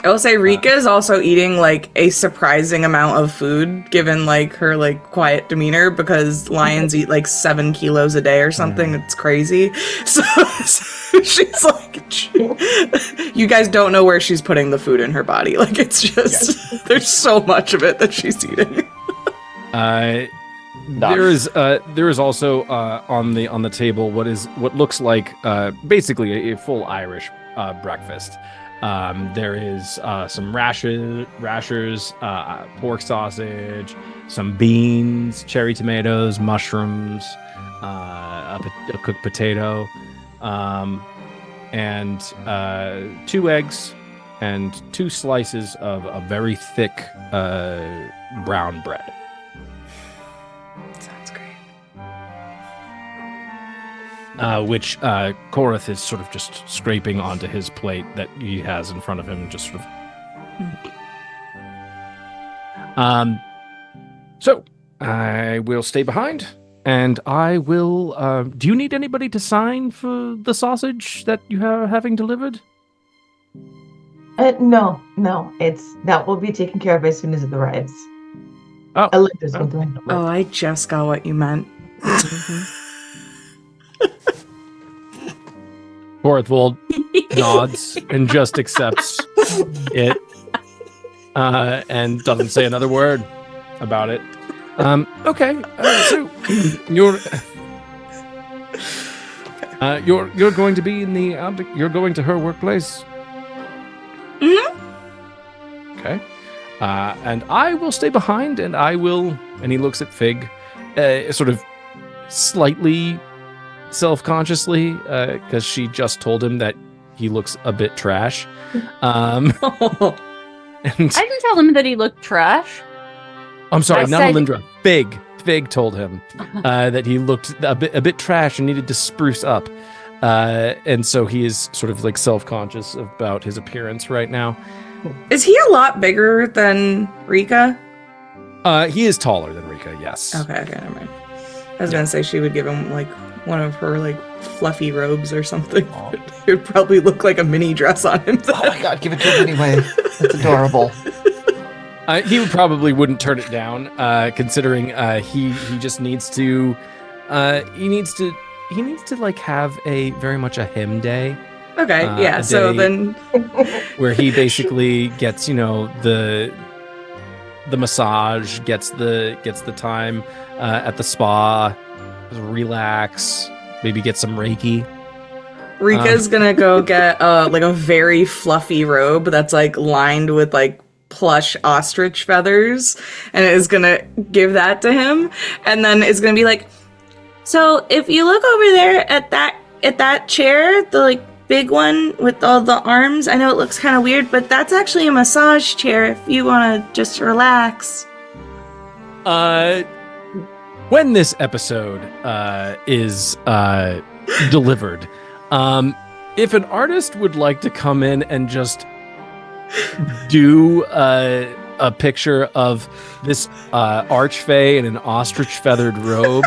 I will say Rika is also eating like a surprising amount of food given like her like quiet demeanor because lions eat like 7 kilos a day or something. It's crazy. So she's like, you guys don't know where she's putting the food in her body. Like it's just, there's so much of it that she's eating. There is also on the table what looks like basically a full Irish breakfast. There is some rashers, pork sausage, some beans, cherry tomatoes, mushrooms, a cooked potato, and 2 eggs and 2 slices of a very thick brown bread. Sounds great. Which Korrith is sort of just scraping onto his plate that he has in front of him, just sort of. So I will stay behind, and I will. Do you need anybody to sign for the sausage that you are having delivered? No. That will be taken care of as soon as it arrives. Oh, Elindra's going to handle it. Oh, I just got what you meant. Korrith will nods and just accepts it, and doesn't say another word about it. Okay, so you're going to be in the you're going to her workplace. Mm-hmm. Okay, and I will stay behind, and I will. And he looks at Fig, sort of slightly self-consciously, because she just told him that he looks a bit trash. And I didn't tell him that he looked trash. I'm sorry, I not said- Elindra. Fig told him that he looked a bit trash and needed to spruce up. And so he is sort of like self-conscious about his appearance right now. Is he a lot bigger than Rika? He is taller than Rika, yes. Okay, never mind. I was gonna say she would give him like one of her like fluffy robes or something. Aw. It would probably look like a mini dress on him. Oh my god, give it to him anyway. That's adorable. He wouldn't turn it down, considering he just needs to he needs to like have a very much a him day. Okay, yeah. a So day- then, where he basically gets, the massage, gets the time at the spa, relax, maybe get some Reiki. Rika's gonna go get like a very fluffy robe that's like lined with like plush ostrich feathers, and is gonna give that to him, and then it's gonna be like, so if you look over there at that chair, the like big one with all the arms, I know it looks kind of weird, but that's actually a massage chair if you want to just relax. When this episode is delivered, if an artist would like to come in and just do a picture of this archfey in an ostrich feathered robe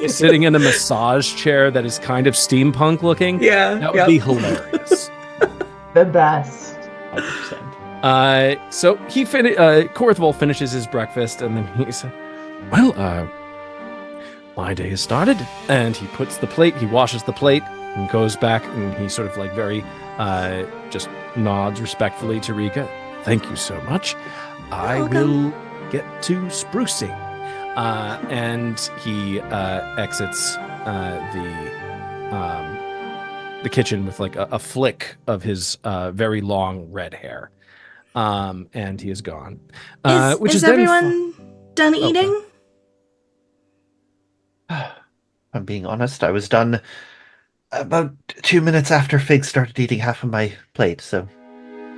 sitting in a massage chair that is kind of steampunk looking, Yeah, that would be hilarious. The best. 100%. So Korrith finishes his breakfast, and then he said, well, my day has started. And he washes the plate and goes back, and he sort of like very just nods respectfully to Rika. Thank you so much. I welcome. will get to sprucing. And he exits the kitchen with like a flick of his very long red hair. And he is gone. Which is then everyone done eating? If I'm being honest, I was done about 2 minutes after Fig started eating half of my plate, so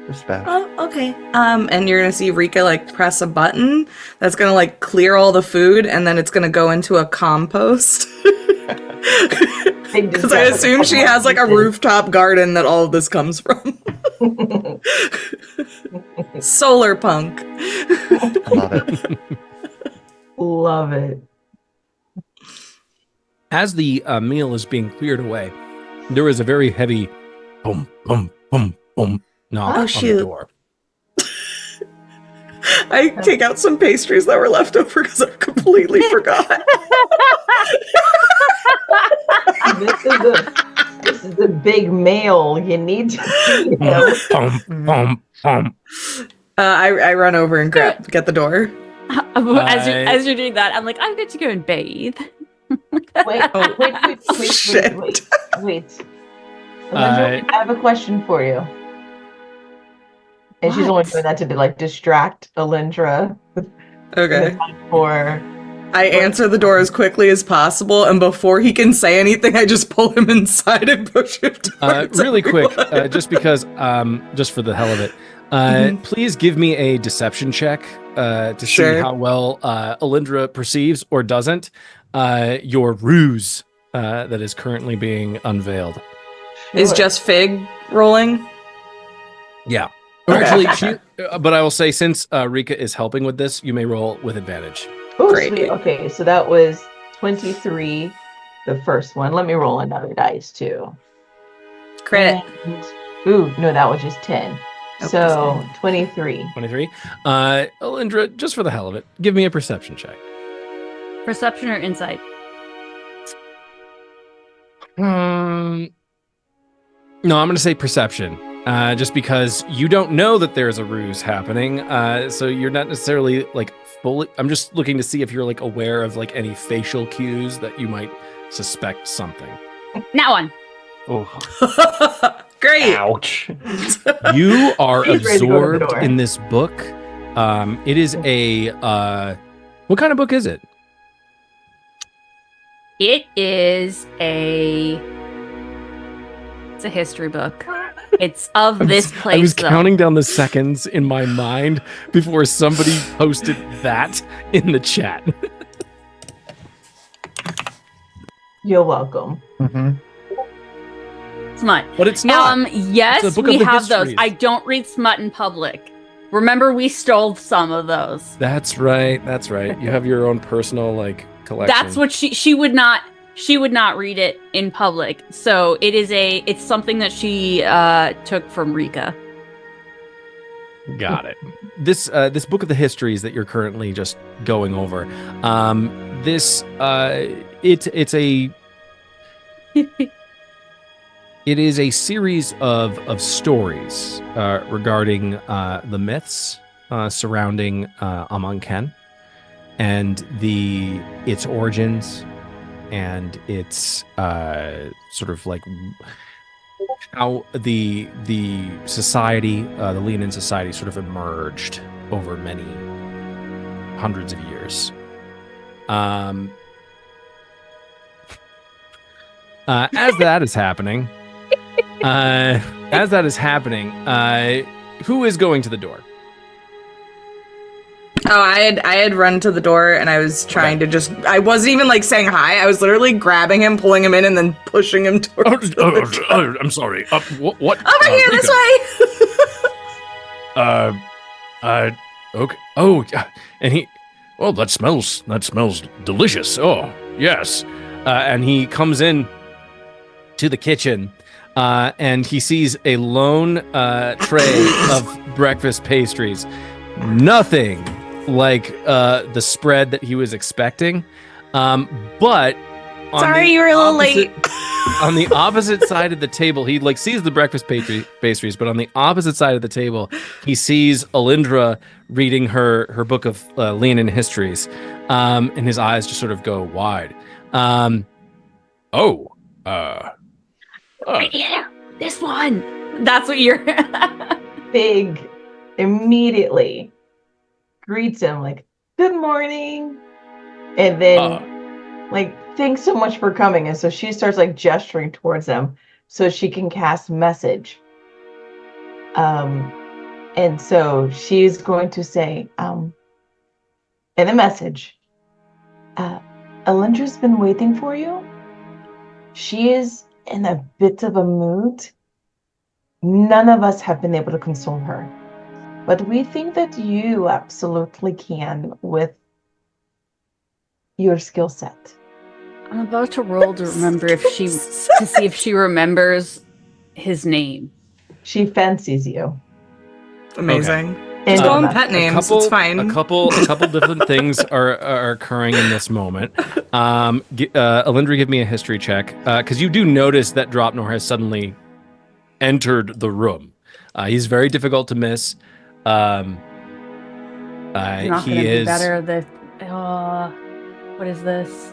just about. Oh, okay. And you're gonna see Rika like press a button that's gonna like clear all the food, and then it's gonna go into a compost. Because I assume she has like a rooftop garden that all of this comes from. Solar punk. I love it. Love it. As the meal is being cleared away, there is a very heavy boom, boom, boom, boom knock on shoot. the door. I take out some pastries that were left over because I completely forgot. This is a big meal. You need to. Boom, boom, boom. I run over and get the door. As you're doing that, I'm like, I'm good to go and bathe. Wait. Shit. Elindra, I have a question for you. And she's only doing that to like distract Elindra. Okay. For I answer the door as quickly as possible, and before he can say anything, I just pull him inside and push him towards Really quick, everyone. just because, just for the hell of it, please give me a deception check to see how well Elindra perceives or doesn't your ruse that is currently being unveiled. Is just Fig rolling? Yeah. Okay. Actually, but I will say, since Rika is helping with this, you may roll with advantage. oh, Great. sweet. Okay, so that was 23, the first one. Let me roll another dice too. Crit. And, ooh, no, that was just 10. Oh, So 23. 23. Elindra, just for the hell of it, give me a perception check. Perception or insight? No, I'm going to say perception. Just because you don't know that there's a ruse happening, so you're not necessarily like fully. I'm just looking to see if you're like aware of like any facial cues that you might suspect something. Now one. Oh, Great. ouch. You are He's ready to go to the absorbed door. in this book. It is a what kind of book is it? It is it's a history book. It's of this place. I was though. counting down the seconds in my mind before somebody posted that in the chat. You're welcome. Mm-hmm. Smut. But it's not. Yes, It's a book we of the have those. histories. I don't read smut in public. Remember, we stole some of those. That's right. That's right. You have your own personal like collection. That's what she would not read it in public. So it's something that she took from Rika. Got it. This book of the histories that you're currently just going over. It is a series of stories regarding the myths surrounding Amon Keng and its origins and its sort of like how the society, the Leonin society, sort of emerged over many hundreds of years. As that is happening, who is going to the door? Oh, I had run to the door and I was trying to just. I wasn't even like saying hi. I was literally grabbing him, pulling him in, and then pushing him towards. I'm sorry. What? Over here, this way. Okay. Oh, and he. Well, that smells delicious. Oh, yes. And he comes in to the kitchen, and he sees a lone tray of breakfast pastries. Nothing like the spread that he was expecting, but Sorry, you were a little late. On the opposite side of the table, he like sees the breakfast pastries, but on the opposite side of the table, he sees Elindra reading her book of Leonin histories, and his eyes just sort of go wide. Yeah, this one. That's what you're. Fig immediately greets him like, "Good morning," and then like, "Thanks so much for coming." And so she starts like gesturing towards them so she can cast message. And so she's going to say, in a message, Elindra's been waiting for you. She is in a bit of a mood. None of us have been able to console her, but we think that you absolutely can with your skill set. I'm about to roll to remember to see if she remembers his name. She fancies you. Amazing. Okay. Just call them pet names. It's fine. A couple different things are occurring in this moment. Elindra, give me a history check, because you do notice that Dropnor has suddenly entered the room. He's very difficult to miss. Not he is be better than. What is this?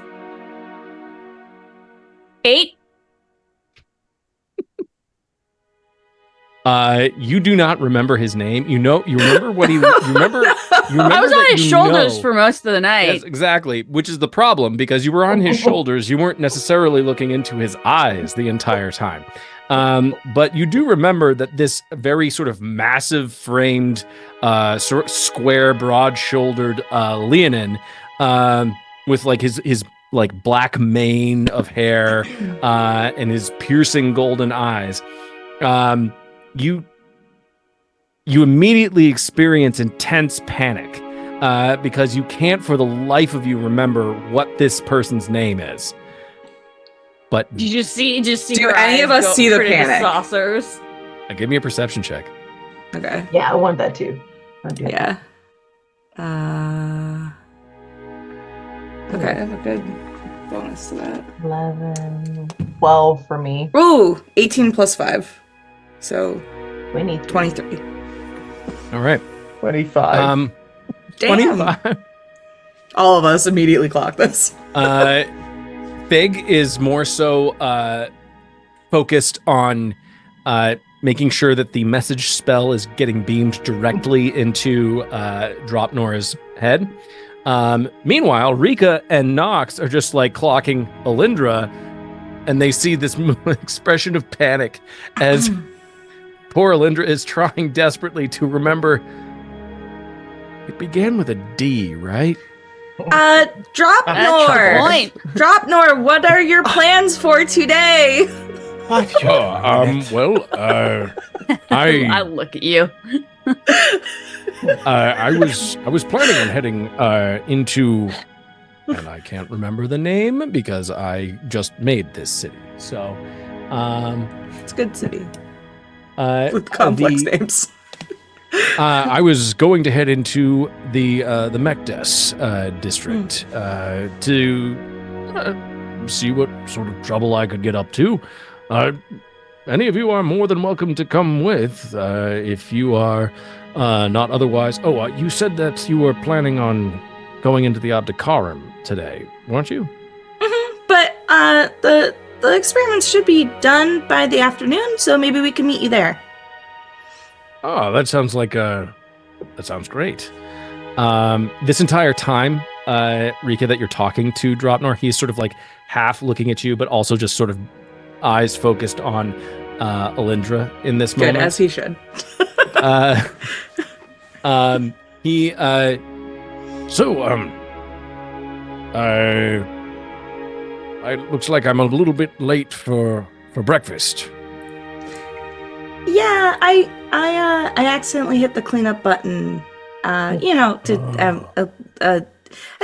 8. You do not remember his name. You remember what he. You remember. I was on his shoulders for most of the night. Yes, exactly. Which is the problem, because you were on his shoulders. You weren't necessarily looking into his eyes the entire time. But you do remember that this very sort of massive framed, square, broad-shouldered Leonin, with like his like black mane of hair, and his piercing golden eyes. You immediately experience intense panic, because you can't for the life of you remember what this person's name is. But do any of us see the panic? Saucers. Give me a perception check. Okay. Yeah, I want that too. Yeah. Okay, I have a good bonus to that. 11, 12 for me. Ooh, 18 plus 5. So 23. All right. 25. Damn. 25. All of us immediately clock this. Fig is more so focused on making sure that the message spell is getting beamed directly into Dropnor's head. Meanwhile, Rika and Nox are just like clocking Elindra, and they see this expression of panic as poor Elindra is trying desperately to remember. It began with a D, right? Dropnor! Dropnor, what are your plans for today? Well, I look at you. I was planning on heading into, and I can't remember the name because I just made this city. So, it's a good city with complex names. I was going to head into the Mekdes district to see what sort of trouble I could get up to. Any of you are more than welcome to come with if you are not otherwise. Oh, you said that you were planning on going into the Abdikarim today, weren't you? Mm-hmm. But the experiments should be done by the afternoon, so maybe we can meet you there. Oh, that sounds great. This entire time, Rika, that you're talking to Dropnor, he's sort of like half looking at you, but also just sort of eyes focused on Elindra in this moment. Good, as he should. It looks like I'm a little bit late for breakfast. Yeah, I accidentally hit the cleanup button. I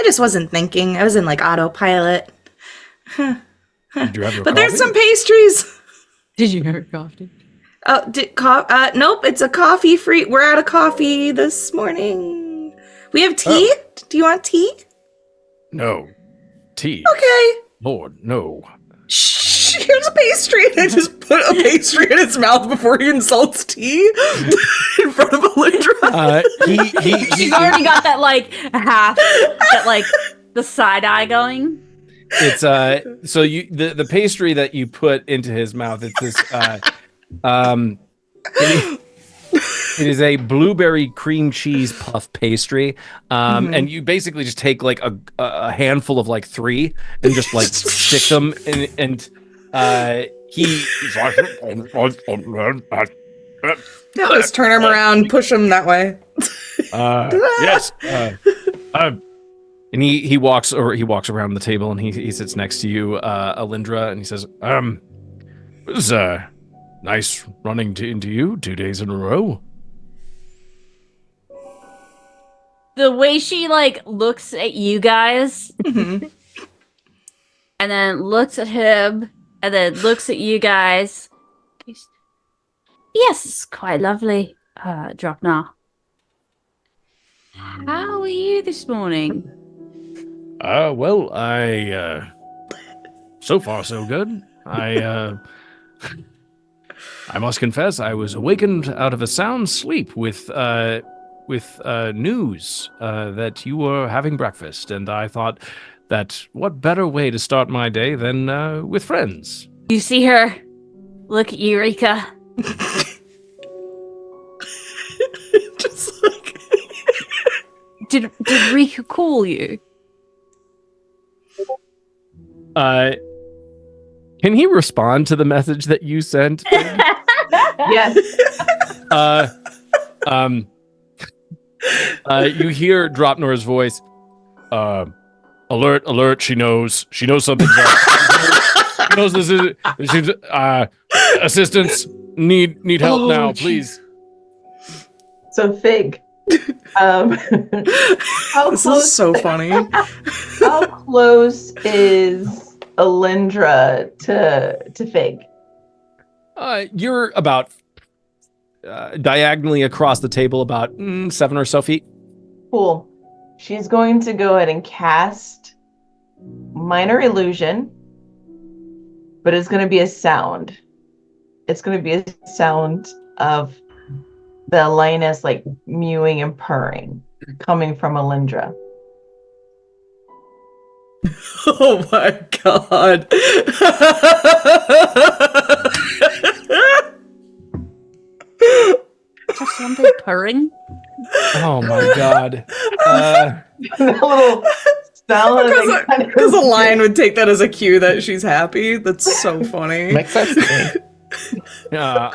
just wasn't thinking. I was in like autopilot. Did you have your but coffee? There's some pastries. Did you have your coffee? Oh, nope, it's a coffee free. We're out of coffee this morning. We have tea. Do you want tea? No. Tea? Okay. Lord, no. Shh, here's a pastry, and I just put a pastry in his mouth before he insults tea in front of Elindra. She's already got that like half, that like the side eye going. It's so you the pastry that you put into his mouth. It's this it is a blueberry cream cheese puff pastry, and you basically just take like a handful of like 3 and just like stick them and he's like, Just turn him around, push him that way. yes, and he walks around the table and he sits next to you, Elindra, and he says, it was nice running into you 2 days in a row. The way she like looks at you guys, and then looks at him, and then looks at you guys. Yes, quite lovely, Dropnor. How are you this morning? Well, so far so good. I must confess, I was awakened out of a sound sleep with news that you were having breakfast, and I thought that what better way to start my day than with friends. You see her look at you, Rika. Just like Did Rika call you? Can he respond to the message that you sent? Yes. You hear Dropnor's voice. Alert! She knows something's up. She knows this is. She's assistance. Need help now, please. So Fig. How this close, is so funny. how close is Elindra to Fig? You're about diagonally across the table, about 7 or so feet. Cool. She's going to go ahead and cast Minor Illusion, but it's going to be a sound. It's going to be a sound of the lioness like mewing and purring coming from Elindra. Oh my god. Just something purring? Oh my god. A little sound. Because a lion would take that as a cue that she's happy. That's so funny. Makes sense to me. Yeah.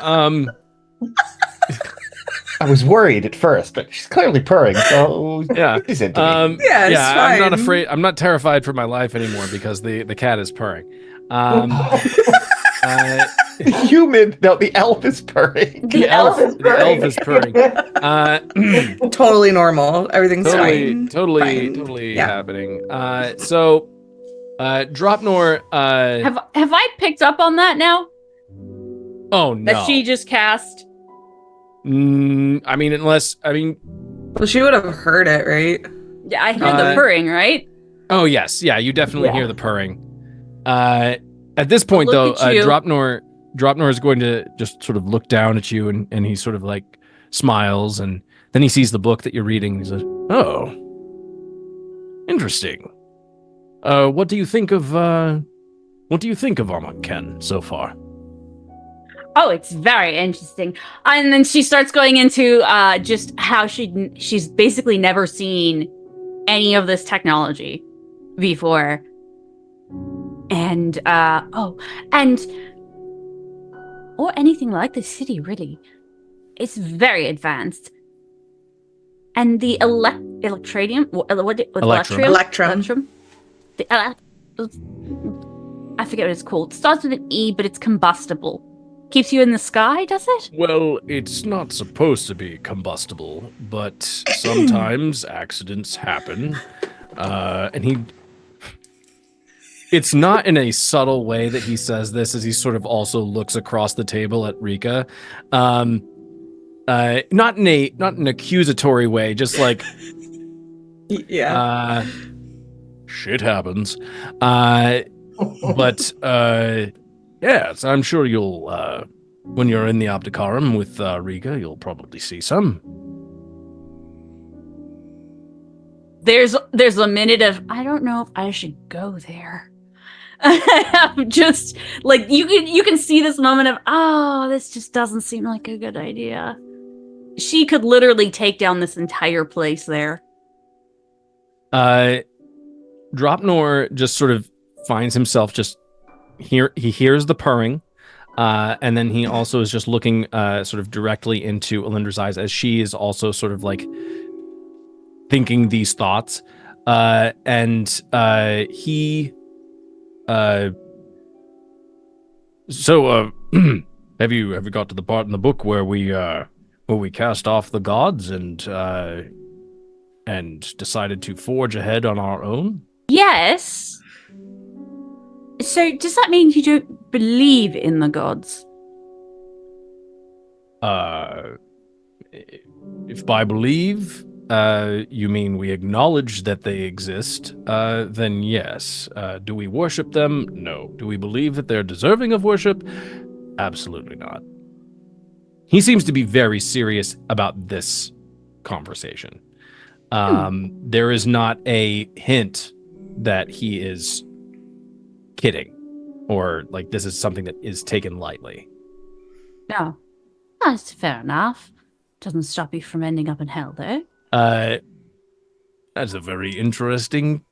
I was worried at first, but she's clearly purring, so Yeah. she's into me. Yeah, it's I'm not fine. afraid. I'm not terrified for my life anymore because the cat is purring. The elf is purring. The elf is purring. Totally normal. Everything's fine. Totally Yeah. happening. So, Dropnor. Have I picked up on that now? Oh no. That she just cast? Well, she would have heard it, right? Yeah, I heard the purring, right? Oh yes, yeah. You definitely Yeah. hear the purring. At this point, though, Look at you. Dropnor is going to just sort of look down at you, and he sort of like smiles, and then he sees the book that you're reading. And he says, "Oh, interesting. What do you think of Amon Keng so far?" Oh, it's very interesting. And then she starts going into just how she's basically never seen any of this technology before. And or anything like the city, really. It's very advanced. And the electradium, Electrum. I forget what it's called. It starts with an E, but it's combustible. Keeps you in the sky, does it? Well, it's not supposed to be combustible, but sometimes accidents happen. It's not in a subtle way that he says this, as he sort of also looks across the table at Rika. Not in an accusatory way, just like Yeah. shit happens. But yes, I'm sure you'll when you're in the Opticarum with Rika, you'll probably see some. There's a minute of I don't know if I should go there. I'm just like you can see this moment of this just doesn't seem like a good idea. She could literally take down this entire place there. Dropnor just sort of finds himself just here. He hears the purring, and then he also is just looking sort of directly into Elindra's eyes as she is also sort of like thinking these thoughts. And he so have you got to the part in the book where we cast off the gods and decided to forge ahead on our own? Yes. So does that mean you don't believe in the gods? If by believe you mean we acknowledge that they exist, then yes. Do we worship them? No. Do we believe that they're deserving of worship? Absolutely not. He seems to be very serious about this conversation. There is not a hint that he is kidding or like this is something that is taken lightly. No. That's fair enough. Doesn't stop you from ending up in hell, though. That's a very interesting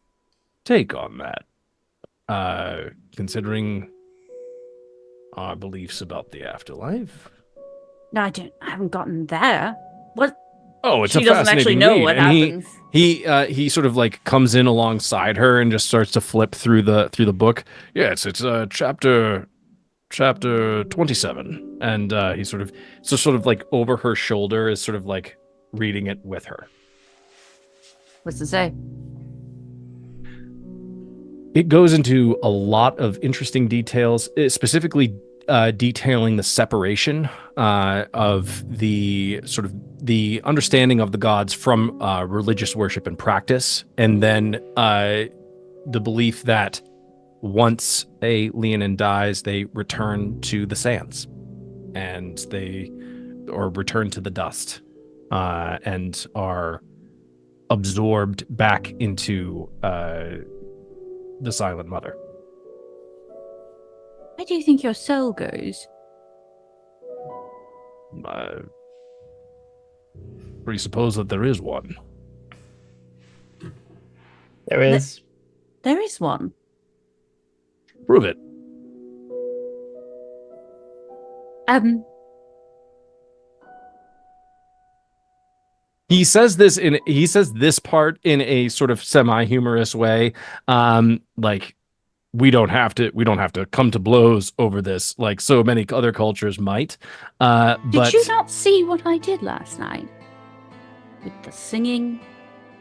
take on that. Considering our beliefs about the afterlife. No, I haven't gotten there. What? Oh, it's she a doesn't actually fascinating know read. what And happens. He sort of like comes in alongside her and just starts to flip through the book. Yes, it's chapter 27, and he sort of like over her shoulder is sort of like reading it with her. What's it say? It goes into a lot of interesting details, specifically detailing the separation of the sort of the understanding of the gods from religious worship and practice, and then the belief that once a Leonin dies, they return to the sands, and or return to the dust, and are absorbed back into the Silent Mother. Where do you think your soul goes? I presuppose that there is one. There is. There is one. Prove it. He says this part in a sort of semi-humorous way. Like we don't have to come to blows over this like so many other cultures might. Did you not see what I did last night? With the singing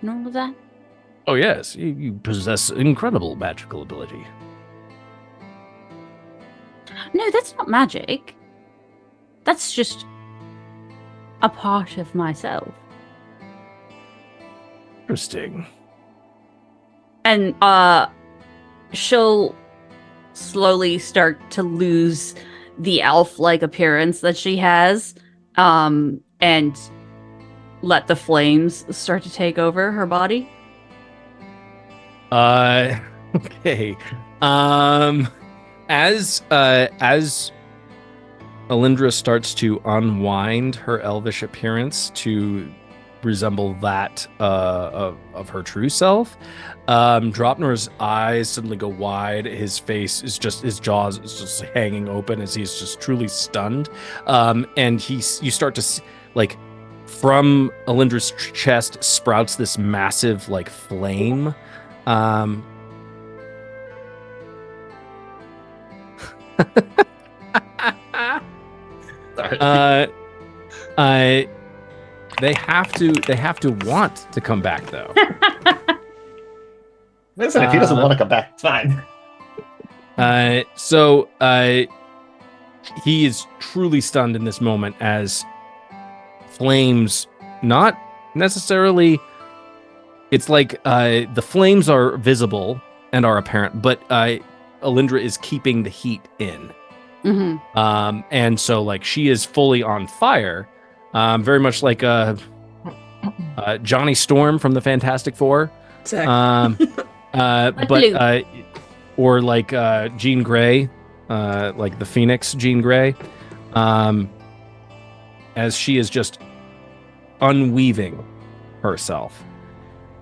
and all of that? Oh yes, you possess incredible magical ability. No, that's not magic. That's just a part of myself. Interesting. And she'll slowly start to lose the elf-like appearance that she has, and let the flames start to take over her body. Okay. As Elindra starts to unwind her elvish appearance to resemble that of her true self, Dropnor's eyes suddenly go wide. His jaws is just hanging open as he's just truly stunned. And you start to see, like, from Elindra's chest sprouts this massive like flame. They have to want to come back though. Listen, if he doesn't want to come back, it's fine. So he is truly stunned in this moment as flames, not necessarily, it's like the flames are visible and are apparent, but Elindra is keeping the heat in. Mm-hmm. And so like she is fully on fire, very much like Johnny Storm from the Fantastic Four. Exactly. Or like Jean Grey, like the Phoenix Jean Grey, as she is just unweaving herself.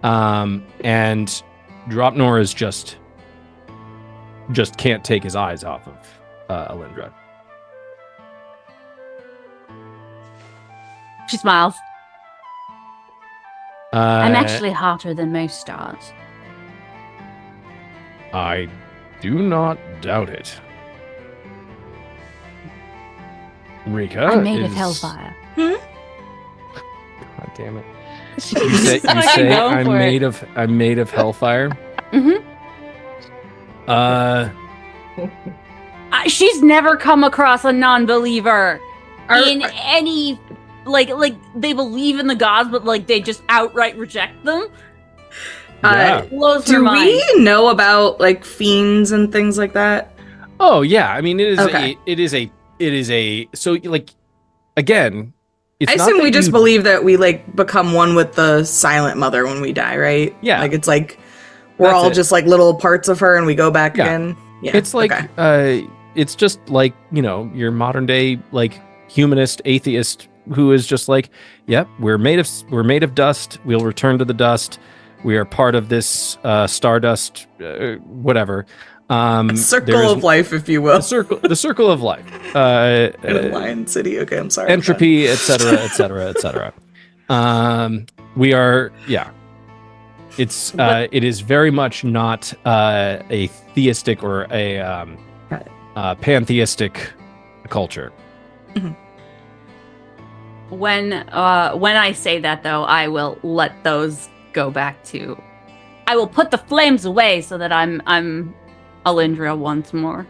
And Dropnor is just can't take his eyes off of Elindra. She smiles. I'm actually hotter than most stars. I do not doubt it. Rika, I'm made of hellfire. God damn it! You say I'm made of hellfire. Mm-hmm. She's never come across a non-believer in any like they believe in the gods, but like they just outright reject them. Blows her mind. Do we know about like fiends and things like that? Oh yeah, I mean it is Okay. it is a so like again. It's I not assume that we just you- believe that we like become one with the Silent Mother when we die, right? Yeah. Like it's like we're That's all it. just like little parts of her and we go back Yeah. again. Yeah. It's like okay. it's just like, you know, your modern day like humanist atheist who is just like, yep, we're made of dust. We'll return to the dust. We are part of this stardust whatever. Circle of life, if you will. The circle of life. In a Lion City. Okay, I'm sorry. Entropy, etc., etc., etc. We are, yeah. It's it is very much not a theistic or a pantheistic culture. When I say that though, I will let those go back to. I will put the flames away so that I'm Elindra once more.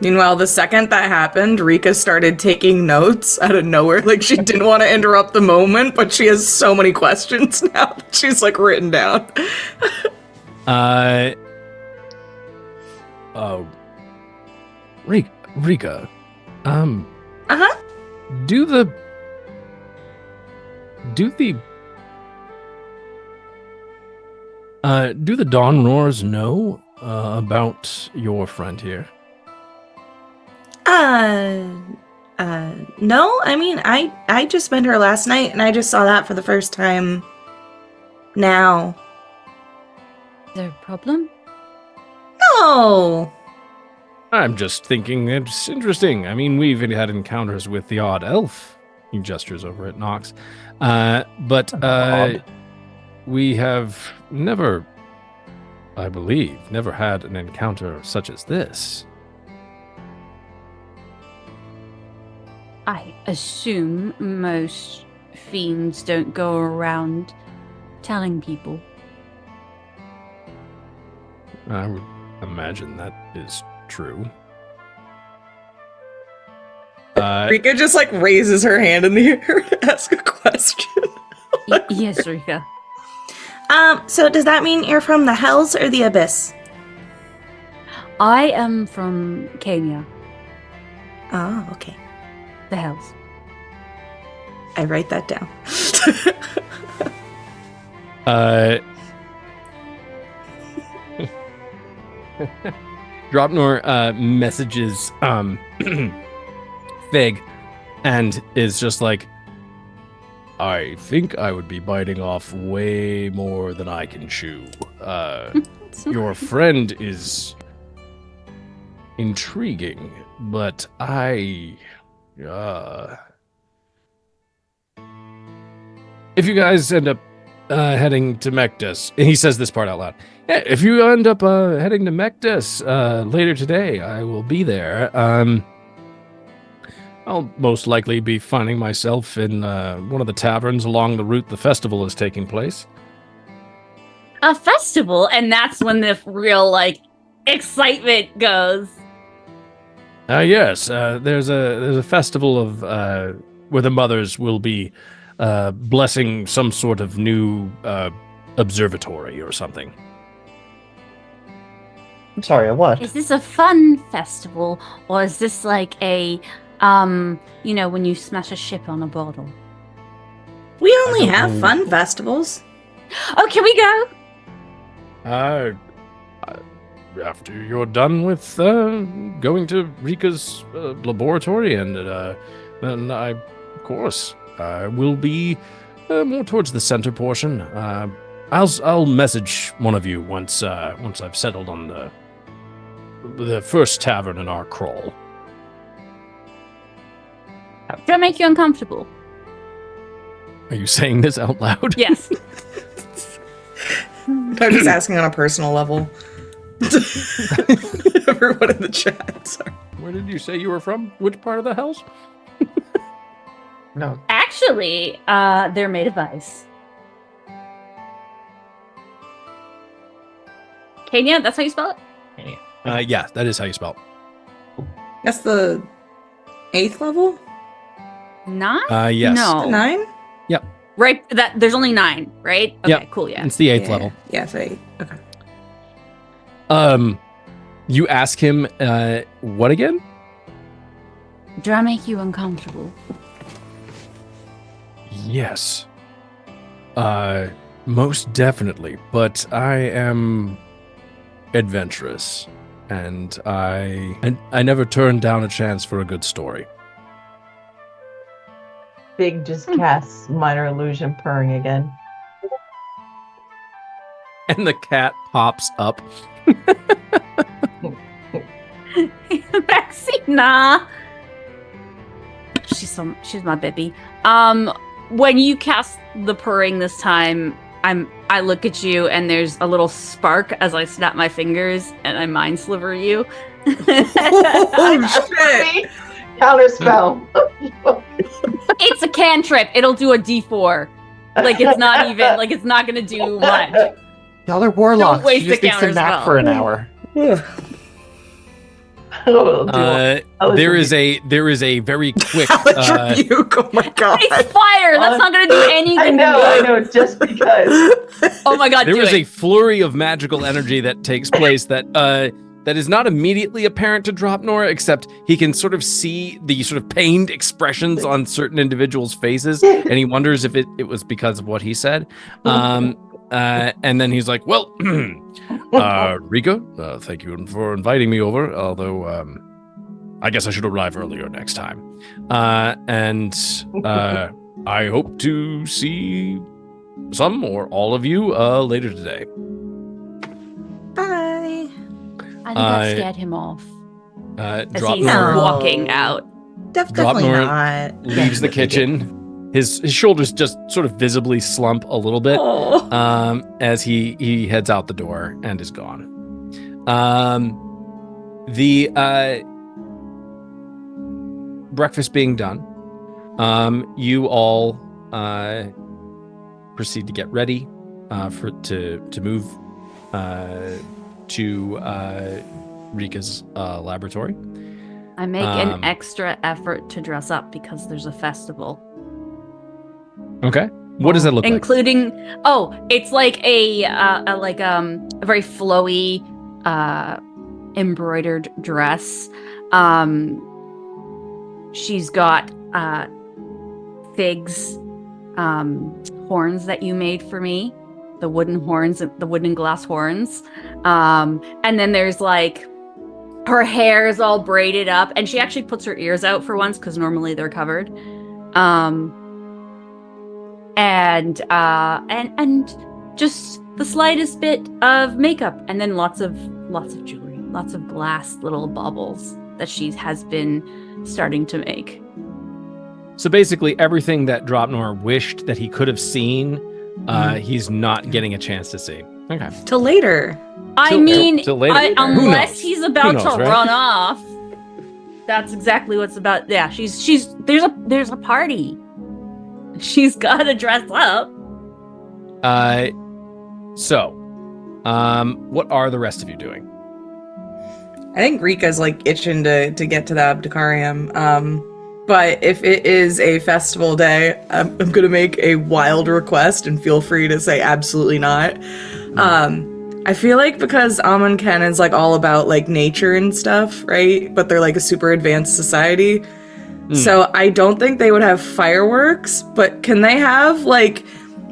Meanwhile, the second that happened, Rika started taking notes out of nowhere. Like, she didn't want to interrupt the moment, but she has so many questions now that she's, like, written down. Rika, Uh-huh. do the Dawn know about your friend here? No, I mean, I just met her last night, and I just saw that for the first time now. Is there a problem? No! I'm just thinking it's interesting. I mean, we've had encounters with the odd elf. He gestures over at Nox. But we have never, I believe, never had an encounter such as this. I assume most fiends don't go around telling people. I would imagine that is true. Rika just, like, raises her hand in the air to ask a question. Yes, Rika. So does that mean you're from the Hells or the Abyss? I am from Kenya, Oh, okay. the Hells. I write that down. Dropnor messages Fig and is just like, I think I would be biting off way more than I can chew. Your friend is intriguing, but if you guys end up heading to Mekdes, and he says this part out loud. Yeah, if you end up heading to Mekdes later today, I will be there. I'll most likely be finding myself in one of the taverns along the route the festival is taking place. A festival, and that's when the real like excitement goes. Yes, there's a festival of where the mothers will be blessing some sort of new observatory or something. I'm sorry, a what? Is this a fun festival, or is this like a, when you smash a ship on a bottle? We only don't have know. fun festivals. Oh, can we go? After you're done with going to Rika's laboratory, and then I, of course, will be more towards the center portion. I'll message one of you once I've settled on the first tavern in our crawl. Do I make you uncomfortable? Are you saying this out loud? Yes. I'm just asking on a personal level. Everyone in the chat. Sorry. Where did you say you were from? Which part of the house? No. Actually, they're made of ice. Kenya, that's how you spell it? Yeah, that is how you spell it. That's the 8th level? 9? Yes. No. 9? Right, there's only 9, right? Okay, Yep. cool, yeah. It's the 8th level. Yeah, it's 8. Okay. You ask him, what again? Do I make you uncomfortable? Yes. Most definitely. But I am adventurous, and I never turn down a chance for a good story. Big just casts minor illusion purring again. And the cat pops up. Maxina! She's my baby. When you cast the purring this time, I look at you and there's a little spark as I snap my fingers and I mind sliver you. Oh, shit! Counterspell. It's a cantrip. It'll do a D4. Like it's not even like it's not gonna do much. Y'all are warlocks. Don't waste You just the need to nap counterspell. for an hour. There is a very quick. Hellish rebuke. Oh my god. It's fire. That's not gonna do anything. I know, just because. Oh my god, There do is it. a flurry of magical energy that takes place that is not immediately apparent to Dropnor, except he can sort of see the sort of pained expressions on certain individuals' faces, and he wonders if it was because of what he said. And then he's like, well, Rika, thank you for inviting me over, although I guess I should arrive earlier next time. And I hope to see some or all of you later today. Bye. I think I scared him off as he's Dropnor walking out. Definitely Dropnor not. leaves the kitchen. His shoulders just sort of visibly slump a little bit Oh. as he heads out the door and is gone. The breakfast being done, you all proceed to get ready to move to Rika's laboratory. I make an extra effort to dress up because there's a festival. Okay. What does that look like? Including it's like a very flowy embroidered dress. She's got Fig's horns that you made for me, the wooden horns, the wooden glass horns, and then there's like her hair is all braided up, and she actually puts her ears out for once because normally they're covered. And just the slightest bit of makeup, and then lots of jewelry, lots of glass little baubles that she has been starting to make. So basically, everything that Dropnor wished that he could have seen, he's not getting a chance to see. Okay. Till later. Till later. Who Unless knows? he's about Who knows, to right? run off. That's exactly what's about. Yeah, there's a party. She's got to dress up. So, what are the rest of you doing? I think Rika's like itching to get to the Abdicarium. But if it is a festival day, I'm gonna make a wild request and feel free to say absolutely not. I feel like because Amon Keng is like all about like nature and stuff, right? But they're like a super advanced society. So I don't think they would have fireworks, but can they have like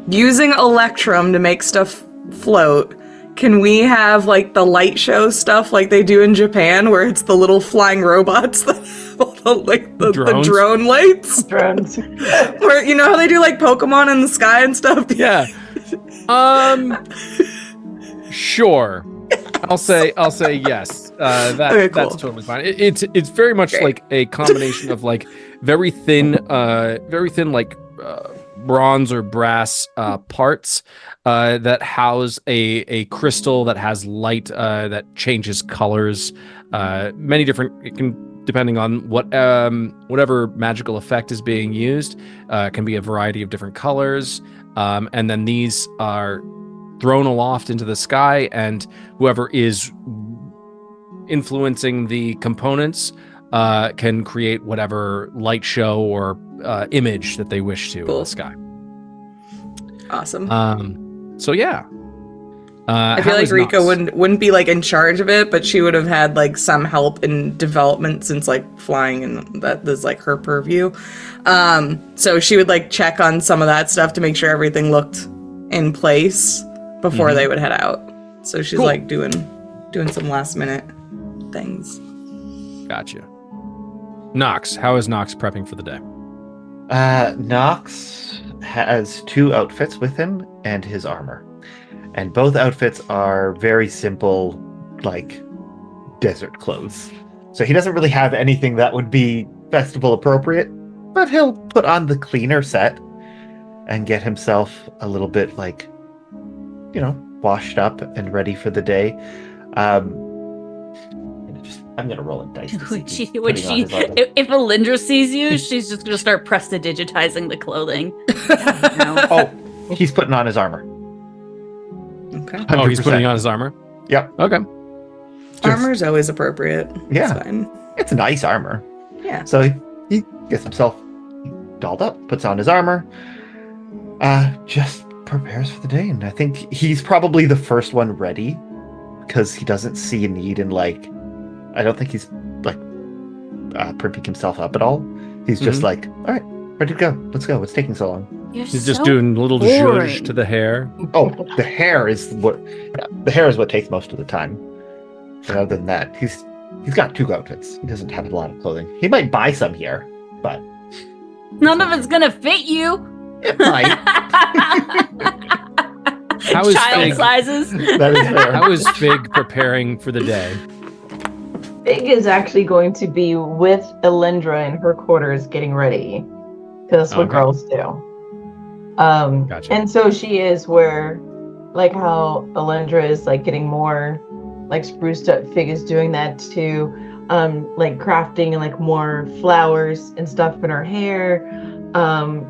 using Electrum to make stuff float? Can we have like the light show stuff like they do in Japan where it's the little flying robots that have all the drone lights? Drones. Where you know how they do like Pokemon in the sky and stuff? Yeah. Sure. I'll say yes. Okay, cool. That's totally fine. It's very much Great. like a combination of like very thin like bronze or brass parts that house a crystal that has light that changes colors. Many different. It can, depending on whatever magical effect is being used, can be a variety of different colors. And then these are thrown aloft into the sky, and whoever is influencing the components can create whatever light show or image that they wish to in the sky. Awesome. So yeah. I feel like Rika wouldn't be like in charge of it, but she would have had like some help in development since like flying and that is like her purview. So she would like check on some of that stuff to make sure everything looked in place before they would head out. So she's like doing some last minute things. Gotcha. Nox, how is Nox prepping for the day? Nox has 2 outfits with him and his armor. And both outfits are very simple, like desert clothes. So he doesn't really have anything that would be festival appropriate, but he'll put on the cleaner set and get himself a little bit like, washed up and ready for the day. I'm gonna roll a dice. If Elindra sees you, she's just gonna start prestidigitizing the clothing. Oh, he's putting on his armor. Okay. 100%. Oh, he's putting on his armor? Yep. Okay. Armor's always appropriate. Yeah. It's fine. It's nice armor. Yeah. So he gets himself dolled up, puts on his armor, just prepares for the day. And I think he's probably the first one ready because he doesn't see a need in I don't think he's primping himself up at all. He's just like, all right, ready to go. Let's go. What's taking so long? He's just doing a little zhuzh to the hair. Oh, the hair is what takes most of the time. But other than that, he's got 2 outfits. He doesn't have a lot of clothing. He might buy some here, but none of it's gonna fit you. it might. How is Child Fig, sizes. That is fair. how is Fig preparing for the day? Fig is actually going to be with Elindra in her quarters getting ready. Because that's what girls do. Gotcha. And so she is where, like how Elindra is like getting more like spruced up, Fig is doing that too. Like crafting and like more flowers and stuff in her hair.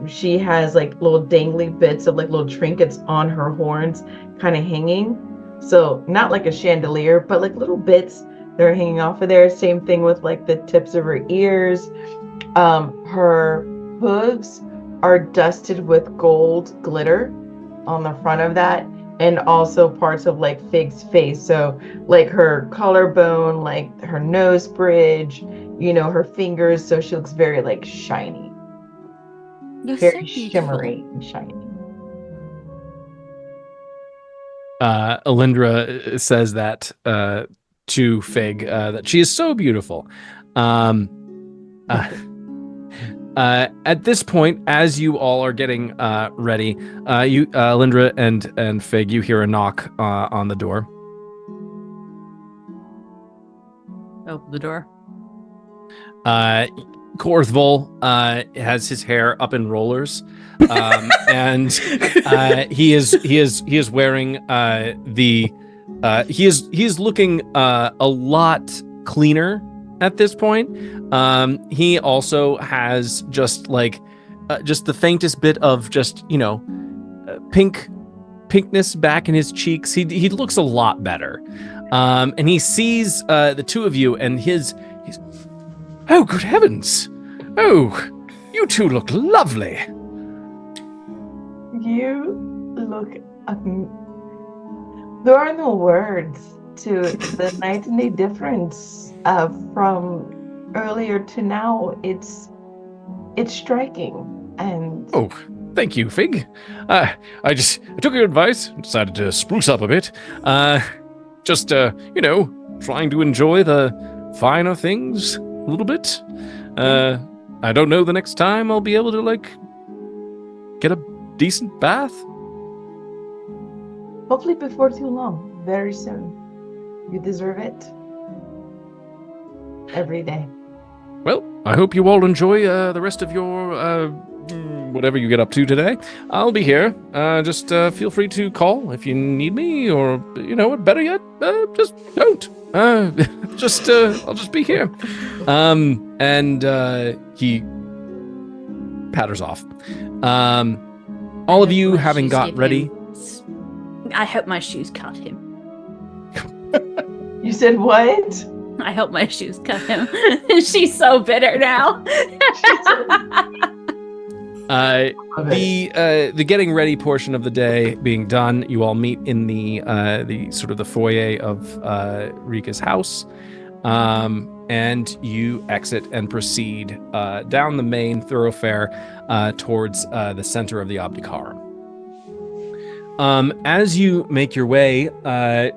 She has like little dangly bits of like little trinkets on her horns kind of hanging. So not like a chandelier, but like little bits that are hanging off of there. Same thing with like the tips of her ears. Her hooves are dusted with gold glitter on the front of that, and also parts of like Fig's face. So like her collarbone, like her nose bridge, her fingers. So she looks very like shiny. You're Very so shimmery and shiny. Elindra says that to Fig that she is so beautiful. At this point, as you all are getting ready, Elindra and Fig, you hear a knock on the door. Open the door. Korrith has his hair up in rollers, and he is wearing he is looking a lot cleaner at this point. He also has just the faintest bit of pinkness back in his cheeks. He looks a lot better, and he sees the 2 of you, and he's. Oh, good heavens! Oh, you 2 look lovely. You look There are no words to the night and day difference from earlier to now. It's striking, and Oh, thank you, Fig. I took your advice and decided to spruce up a bit. Trying to enjoy the finer things a little bit. I don't know the next time I'll be able to, get a decent bath. hopefully before too long, very soon. You deserve it. Every day. Well, I hope you all enjoy the rest of your whatever you get up to today. I'll be here. Just feel free to call if you need me, or better yet, just don't. I'll just be here. And he patters off. All of you having got ready. I hope my shoes cut him. You said what? I hope my shoes cut him. She's so bitter now. The getting ready portion of the day being done, you all meet in the sort of the foyer of Rika's house, and you exit and proceed down the main thoroughfare towards the center of the Abdikarim. As you make your way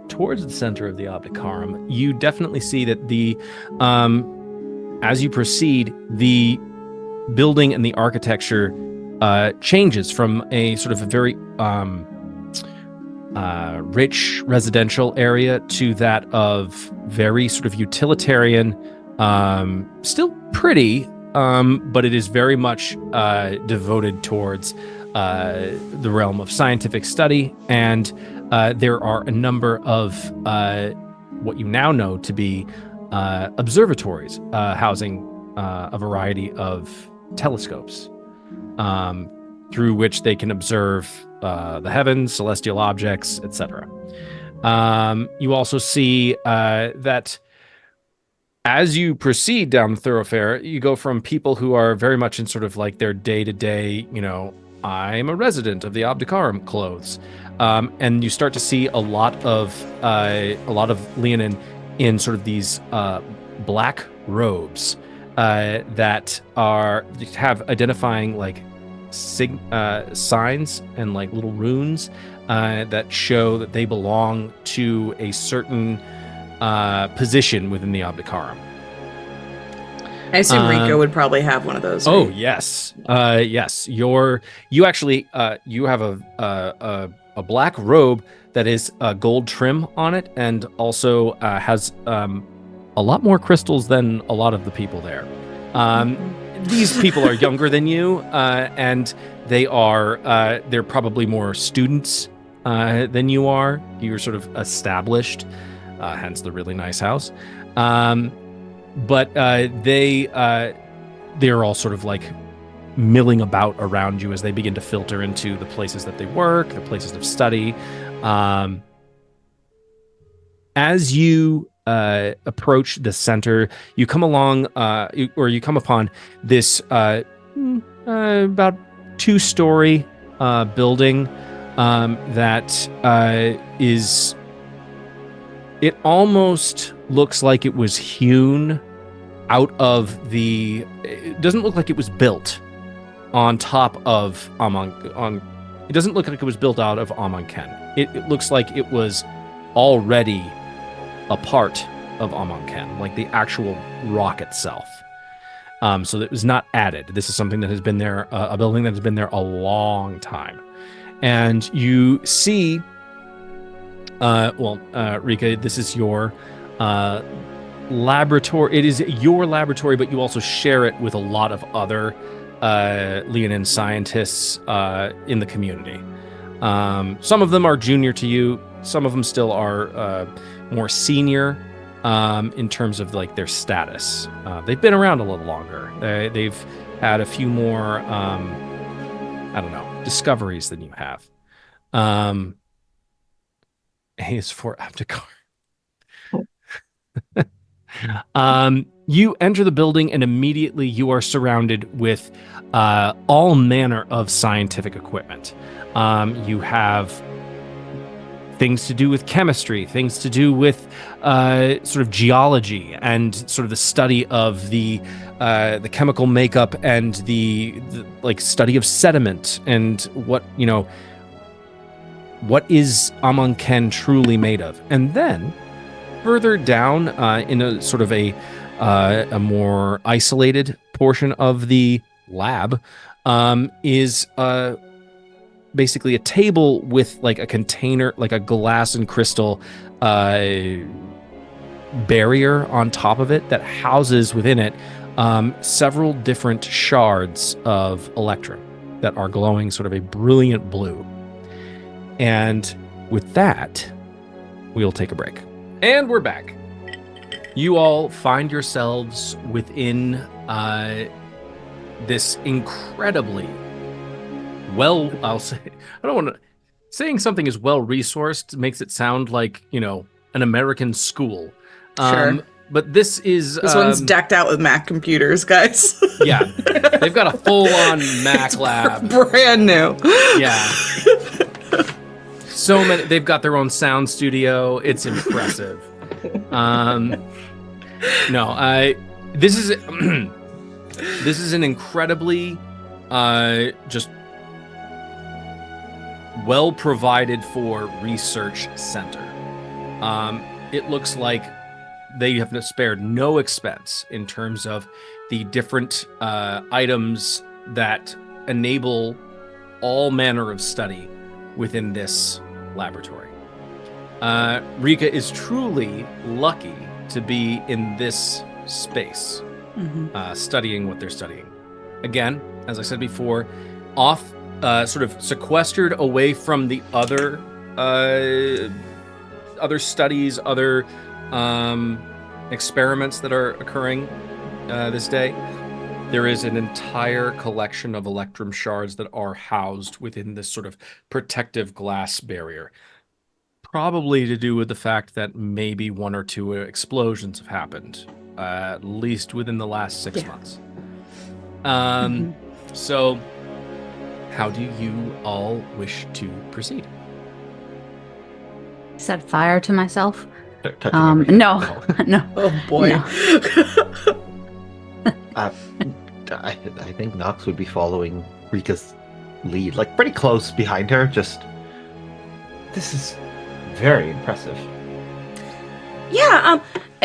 towards the center of the Abdikarim, you definitely see that as you proceed, the building and the architecture changes from a sort of a very rich residential area to that of very sort of utilitarian, still pretty, but it is very much devoted towards the realm of scientific study, and there are a number of what you now know to be observatories housing a variety of telescopes through which they can observe the heavens, celestial objects, etc. You also see that as you proceed down the thoroughfare, you go from people who are very much in sort of like their day-to-day, I'm a resident of the Abdikarim clothes, and you start to see a lot of Leonin in sort of these black robes that have identifying signs and like little runes that show that they belong to a certain position within the Abdikarim. I assume Rika would probably have one of those. Right? Oh yes, yes. You have a black robe that is gold trim on it, and also has a lot more crystals than a lot of the people there. These people are younger than you, and they're probably more students than you are. You're sort of established, hence the really nice house. But they're all sort of like milling about around you as they begin to filter into the places that they work, the places of study. As you approach the center, you come along, you come upon this about 2-story building that is. It almost looks like it was hewn out of it doesn't look like it was built on top of it doesn't look like it was built out of Amon Keng. It looks like it was already a part of Amon Keng, like the actual rock itself. So it was not added. This is something that has been there, a building that has been there a long time. And you see, Rika, this is your laboratory. It is your laboratory, but you also share it with a lot of other Leonin scientists in the community. Some of them are junior to you. Some of them still are more senior in terms of like their status. They've been around a little longer. They've had a few more, discoveries than you have. A is for Abdikar. You enter the building and immediately you are surrounded with all manner of scientific equipment. You have things to do with chemistry, things to do with sort of geology and sort of the study of the chemical makeup and the like study of sediment and what is Amon Keng truly made of. And then further down in a sort of a more isolated portion of the lab is basically a table with like a container, like a glass and crystal barrier on top of it that houses within it several different shards of Electrum that are glowing sort of a brilliant blue. And with that, we'll take a break. And we're back. You all find yourselves within this incredibly I'll say, I don't want to, saying something is well-resourced makes it sound like, an American school. Sure. But this one's decked out with Mac computers, guys. Yeah. They've got a full-on Mac lab. Brand new. Yeah. So many, they've got their own sound studio. It's impressive. This is an incredibly just well provided for research center. It looks like they have spared no expense in terms of the different items that enable all manner of study within this laboratory. Rika is truly lucky to be in this space, studying what they're studying. Again, as I said before, off, sort of sequestered away from the other studies, other experiments that are occurring this day. There is an entire collection of Electrum shards that are housed within this sort of protective glass barrier. Probably to do with the fact that maybe 1 or 2 explosions have happened, at least within the last 6 months. So, how do you all wish to proceed? Set fire to myself? No. No. Oh boy. No. I think Nox would be following Rika's lead, like pretty close behind her. This is very impressive. Yeah,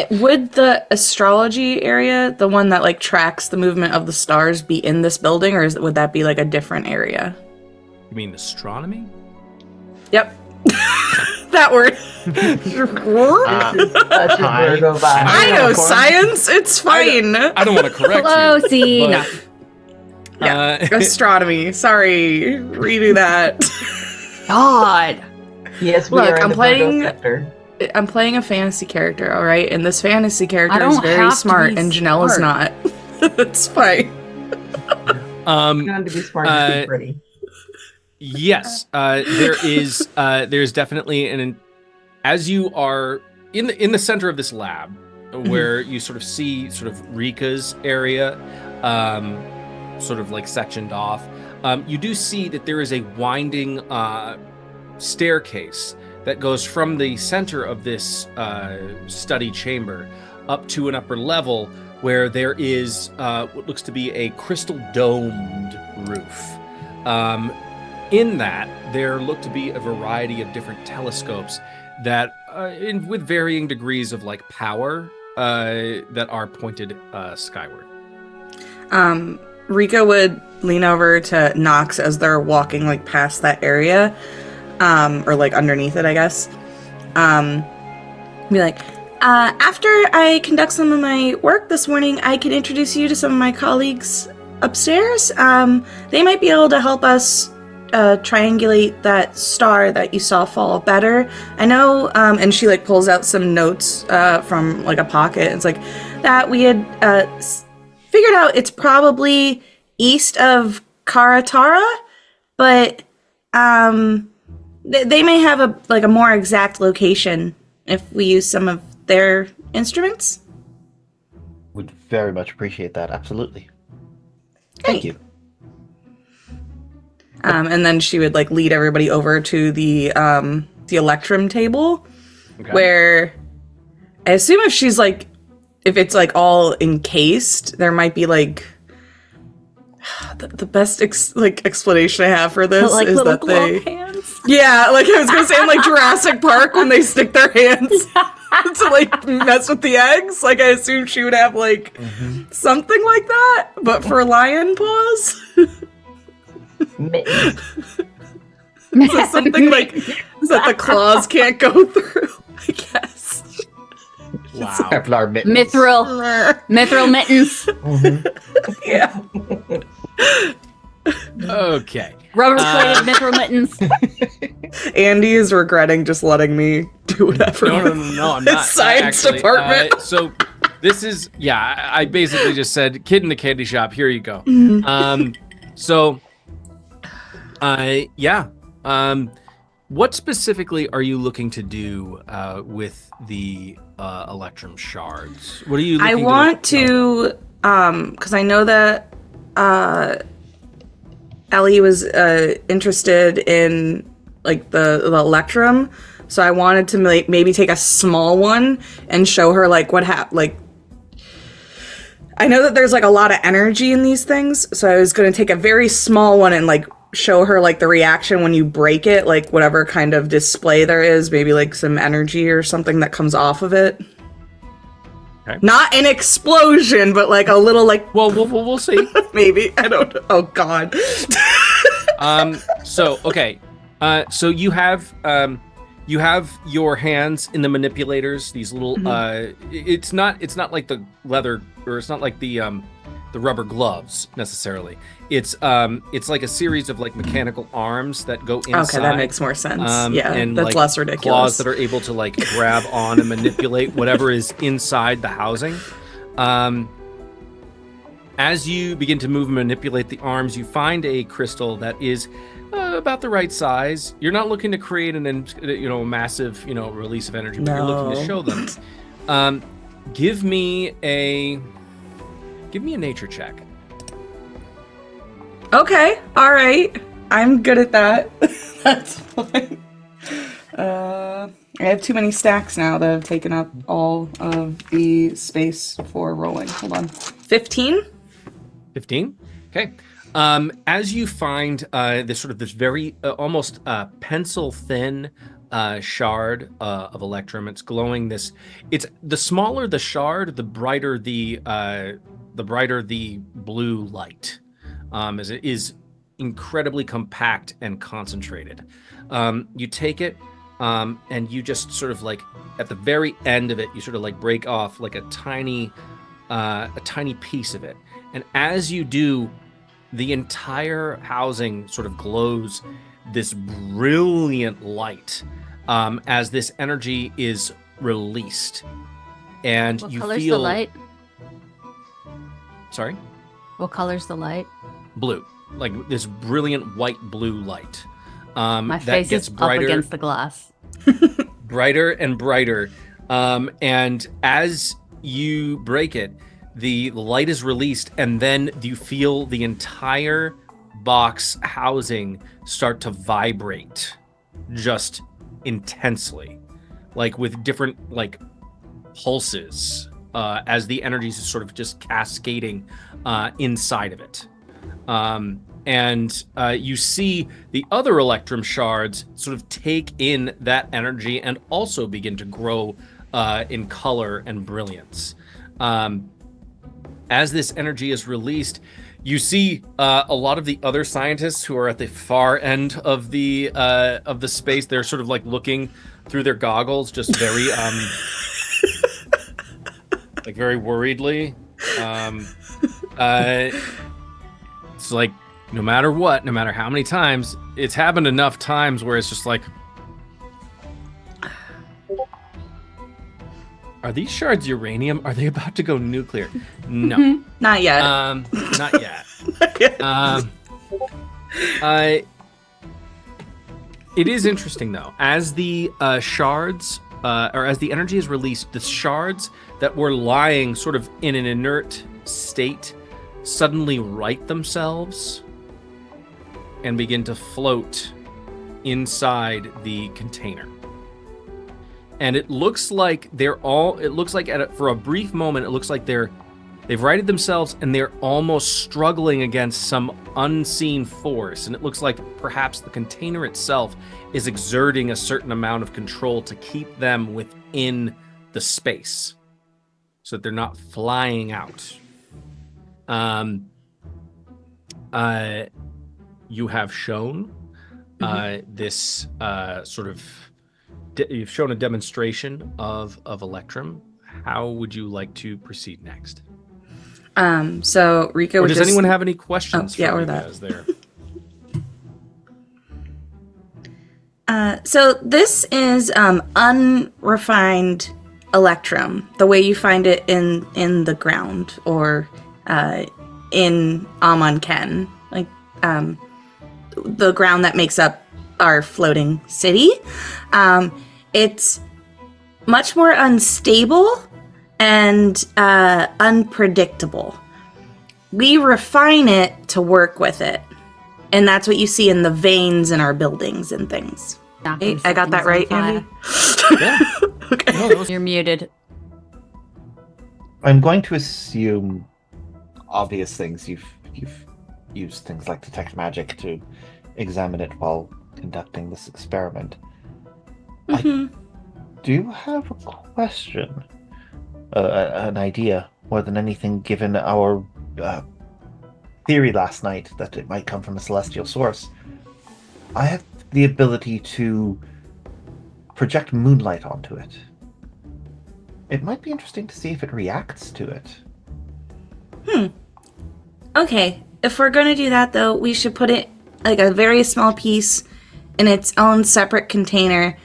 would the astrology area, the one that like tracks the movement of the stars, be in this building, or would that be like a different area? You mean astronomy? Yep. That word. I know science. It's fine. I don't want to correct Close you. enough. Yeah, astronomy. Sorry, redo that. God. Yes, we Look, are in I'm the playing- Virgo sector. I'm playing a fantasy character, all right, and this fantasy character I is don't very have to smart, be and Janelle is smart. not. It's fine. Trying to be smart and be pretty. Yes, there's definitely as you are in the center of this lab, where you sort of see sort of Rika's area, sort of like sectioned off. You do see that there is a winding staircase that goes from the center of this study chamber up to an upper level where there is what looks to be a crystal domed roof. In that, there look to be a variety of different telescopes that, with varying degrees of like power, that are pointed skyward. Rika would lean over to Nox as they're walking like past that area, or like underneath it, I guess. Be like, after I conduct some of my work this morning, I can introduce you to some of my colleagues upstairs. They might be able to help us triangulate that star that you saw fall better. I know, and she like pulls out some notes from like a pocket. It's like that we had figured out it's probably east of Karatara, but they may have a more exact location if we use some of their instruments. Would very much appreciate that. Absolutely. Thank you. And then she would like lead everybody over to the the Electrum table, Okay. where I assume if it's like all encased, there might be like the best explanation I have for this like is little that they glove hands. yeah, like I was gonna say in like Jurassic Park when they stick their hands to like mess with the eggs. Like I assume she would have like something like that, but for lion paws. Mittens. So something like that the claws can't go through, I guess. Wow. Kevlar mittens. Mithril mittens. Yeah. Okay. Rubber plated mithril mittens. Andy is regretting just letting me do whatever. No, I'm not. Science Actually, department. So this is, I basically just said, kid in the candy shop, here you go. What specifically are you looking to do with the Electrum shards? What are you looking I want to, because I know that Ellie was interested in like the Electrum, so I wanted to maybe take a small one and show her like what happened. Like, I know that there's like a lot of energy in these things, so I was going to take a very small one and like show her like the reaction when you break it, like whatever kind of display there is, maybe like some energy or something that comes off of it. Okay. Not an explosion, but like a little like we'll see. maybe. I don't know. Oh god. So you have your hands in the manipulators, these little it's not like the leather, or it's not like the rubber gloves necessarily. It's like a series of like mechanical arms that go inside. Okay, that makes more sense. Yeah, and that's like less ridiculous. Claws that are able to like grab on and manipulate whatever is inside the housing. As you begin to move and manipulate the arms, you find a crystal that is about the right size. You're not looking to create a massive release of energy, but you're looking to show them. Give me a nature check. Okay, all right. I'm good at that. That's fine. I have too many stacks now that have taken up all of the space for rolling. Hold on. 15? 15? Okay. As you find this very almost pencil thin shard of Electrum, it's glowing. It's the smaller the shard, the brighter the blue light, as it is incredibly compact and concentrated. You take it, and you just sort of like at the very end of it, you sort of like break off like a tiny piece of it. And as you do, the entire housing sort of glows this brilliant light as this energy is released. And What you color's feel the light? Sorry? What color's the light? Blue. Like this brilliant white blue light. My that face gets is brighter, up against the glass. brighter and brighter. And as you break it, the light is released, and then you feel the entire box housing start to vibrate just intensely, like with different like pulses as the energy is sort of just cascading inside of it. And you see the other Electrum shards sort of take in that energy and also begin to grow in color and brilliance. As this energy is released, you see a lot of the other scientists who are at the far end of the space. They're sort of like looking through their goggles, just very like very worriedly. It's like no matter what, no matter how many times, it's happened enough times where it's just like, are these shards uranium? Are they about to go nuclear? No. Not yet. Not yet. It is interesting though, as the shards, or as the energy is released, the shards that were lying sort of in an inert state suddenly right themselves and begin to float inside the container. and it looks like for a brief moment, it looks like they've righted themselves and they're almost struggling against some unseen force. And it looks like perhaps the container itself is exerting a certain amount of control to keep them within the space so that they're not flying out. You have shown this sort of you've shown a demonstration of Electrum. How would you like to proceed next? So Rika Or would does just... anyone have any questions for yeah, you or that. guys there? So this is unrefined Electrum, the way you find it in the ground or in Amon Keng, like the ground that makes up our floating city. It's much more unstable and unpredictable. We refine it to work with it. And that's what you see in the veins in our buildings and things. Hey, I got that right, Andy? Yeah. Okay. No, You're muted. I'm going to assume obvious things. You've used things like detect magic to examine it while conducting this experiment. I do have a question, an idea, more than anything, given our theory last night that it might come from a celestial source. I have the ability to project moonlight onto it. It might be interesting to see if it reacts to it. Okay, if we're gonna do that though, we should put it like a very small piece in its own separate container.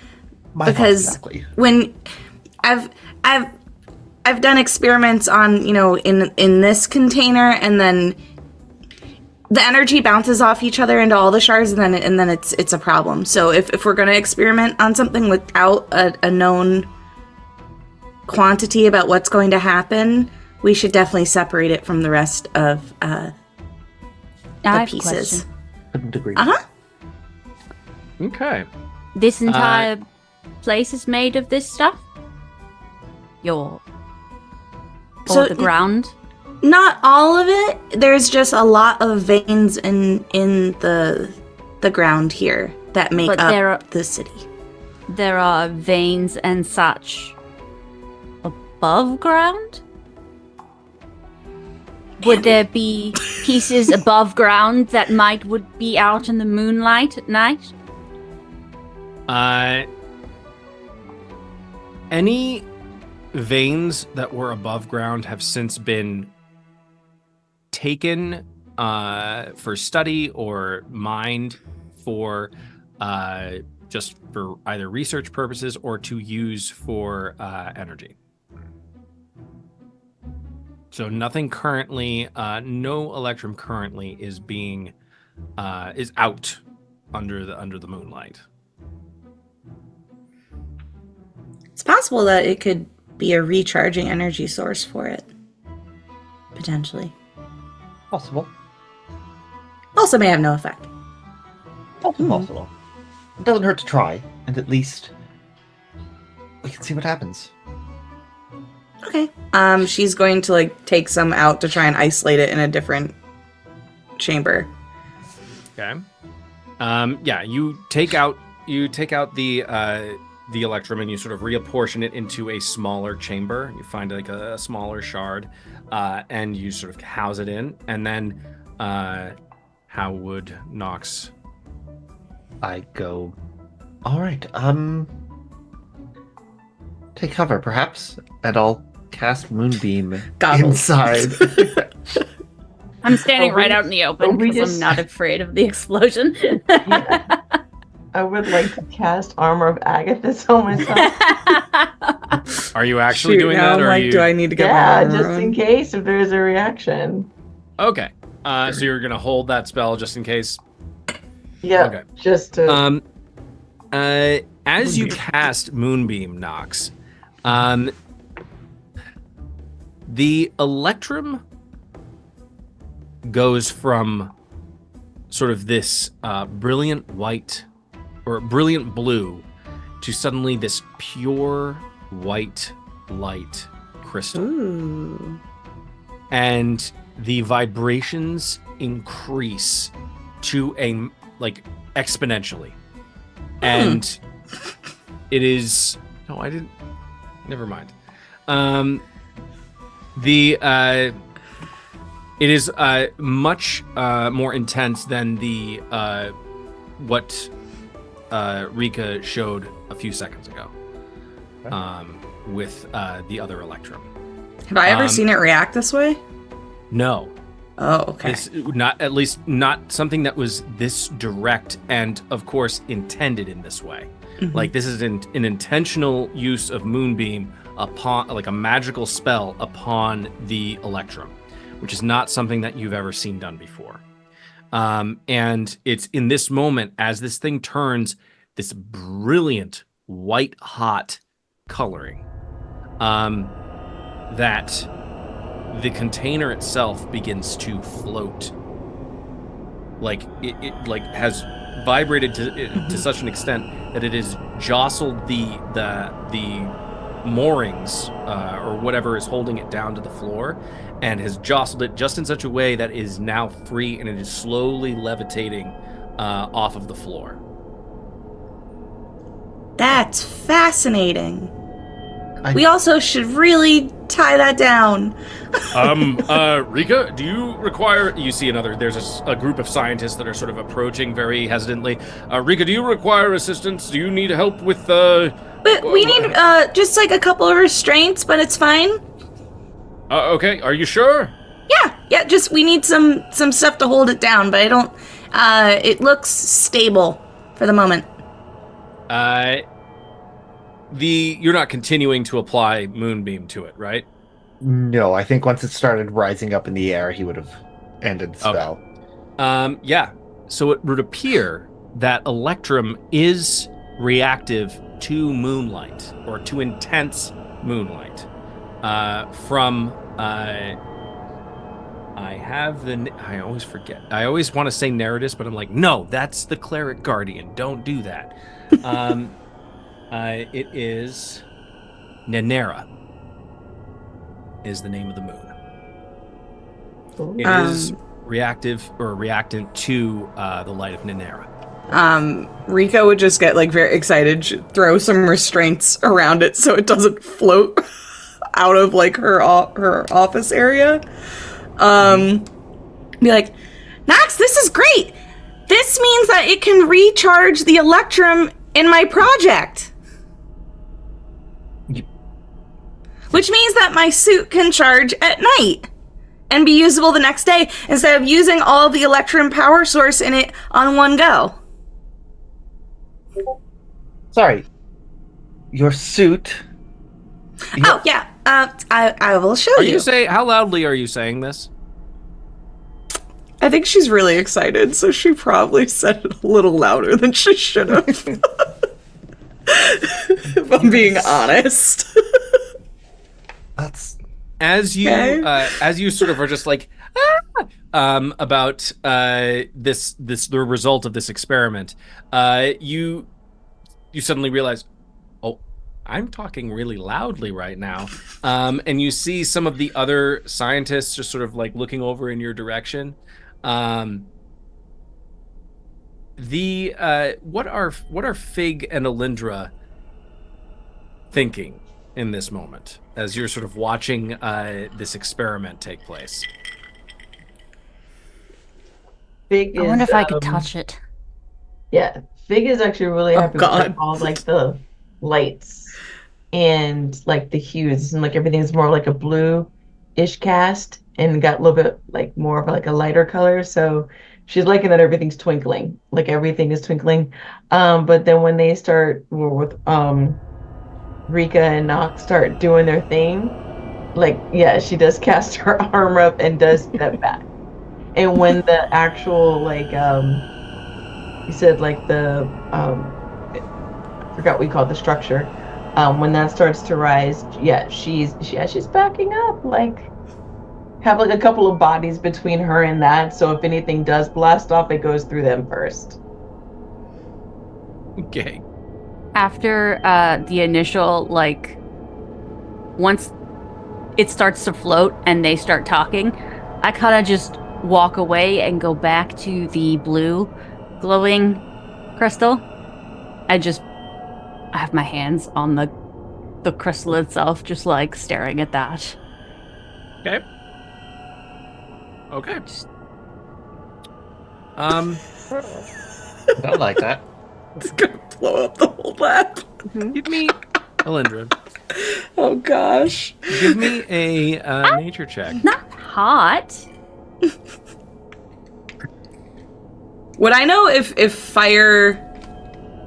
Because exactly. when I've done experiments on, in this container, and then the energy bounces off each other into all the shards, and then it's a problem. So if we're gonna experiment on something without a known quantity about what's going to happen, we should definitely separate it from the rest of the pieces. Couldn't agree. Okay. This entire place is made of this stuff? Or the ground? Not all of it. There's just a lot of veins in the ground here that make up the city. There are veins and such above ground? Would there be pieces above ground that would be out in the moonlight at night? Any veins that were above ground have since been taken for study or mined for just for either research purposes or to use for energy. So nothing currently, no Electrum currently is being is out under the moonlight. It's possible that it could be a recharging energy source for it. Potentially. Possible. Also may have no effect. Also possible. It doesn't hurt to try, and at least we can see what happens. Okay. She's going to take some out to try and isolate it in a different chamber. Okay. Yeah, you take out the Electrum and you sort of reapportion it into a smaller chamber. You find a smaller shard, and you sort of house it in. And then, how would Nox? I go, all right, take cover, perhaps, and I'll cast Moonbeam Goggles. inside. I'm standing right out in the open because I'm not afraid of the explosion. Yeah. I would like to cast Armor of Agathis on myself. Are you actually doing that, or are you? Do I need to get my Yeah, armor just on? in case if there's a reaction. Okay. So you're gonna hold that spell just in case. Yeah, Okay. just to... As you cast Moonbeam, Nox, the Electrum goes from sort of this brilliant white or brilliant blue to suddenly this pure white light crystal. Ooh. And the vibrations increase to exponentially. And it is never mind. It is much more intense than the what Rika showed a few seconds ago. With the other Electrum. Have I ever seen it react this way? No. Oh, okay. It's not something that was this direct and, of course, intended in this way. Mm-hmm. Like, this is an intentional use of Moonbeam upon, like, a magical spell upon the Electrum, which is not something that you've ever seen done before. And it's in this moment, as this thing turns this brilliant, white-hot coloring, that the container itself begins to float. Like it like has vibrated to such an extent that it has jostled the moorings or whatever is holding it down to the floor, and has jostled it just in such a way that it is now free, and it is slowly levitating off of the floor. That's fascinating. We also should really tie that down. Rika, do you require... You see there's a group of scientists that are sort of approaching very hesitantly. Rika, do you require assistance? Do you need help with, But we need, just like a couple of restraints, but it's fine. Okay, are you sure? Yeah, just we need some stuff to hold it down, but I don't, it looks stable for the moment. You're not continuing to apply Moonbeam to it, right? No, I think once it started rising up in the air, he would have ended the spell. Okay. Yeah. So it would appear that Electrum is reactive to moonlight, or to intense moonlight. From I always forget. I always want to say Neridus, but I'm like, no, that's the Cleric Guardian. Don't do that. It is Nenera is the name of the moon. It is reactive or reactant to the light of Nenera. Rika would just get like very excited, she'd throw some restraints around it so it doesn't float out of like her office area. Be like, Nox, this is great. This means that it can recharge the Electrum in my project. Which means that my suit can charge at night and be usable the next day instead of using all of the Electrum power source in it on one go. Sorry. Your suit... Oh, yeah. I will show you. How loudly are you saying this? I think she's really excited, so she probably said it a little louder than she should have. If I'm being honest. That's... As you sort of are just like about the result of this experiment, you suddenly realize, oh, I'm talking really loudly right now, and you see some of the other scientists just sort of like looking over in your direction. What are Fig and Elindra thinking in this moment as you're sort of watching this experiment take place? Fig I wonder if I could touch it. Yeah, Fig is actually really happy with all like the lights and like the hues, and like everything's more like a blue-ish cast and got a little bit like more of like a lighter color. So she's liking that everything's twinkling, like everything is twinkling. But then when they start with Rika and Nox start doing their thing, like, yeah, she does cast her arm up and does step back. And when the actual like you said like the I forgot what we called the structure, when that starts to rise, yeah, she's backing up, like have like a couple of bodies between her and that, so if anything does blast off, it goes through them first. Okay. After the initial, like, once it starts to float and they start talking, I kind of just walk away and go back to the blue glowing crystal. I have my hands on the crystal itself, just like staring at that. Okay. Okay. Don't like that. It's gonna blow up the whole lab. Give me, Elindra, Oh gosh. give me a nature check. Not hot. Would I know if fire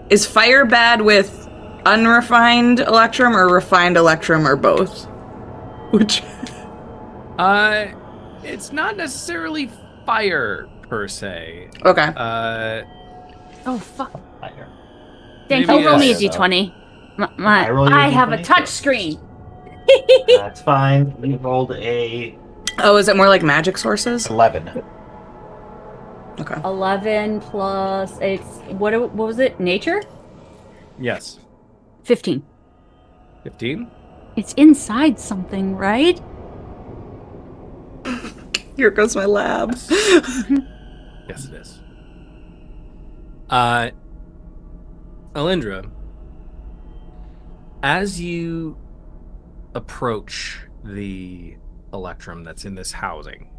is fire bad with unrefined electrum or refined electrum or both? Which It's not necessarily fire per se. okay. Oh, fuck. Fire. Thank Maybe you. Roll me a a- d20. I roll you a I have a D20? touch screen. That's fine. You rolled a Oh, is it more like magic sources? 11. Okay. 11 plus it's what was it? Nature? Yes. 15. 15? It's inside something, right? Here goes my lab. Yes, it is. Elindra, as you approach the Electrum that's in this housing,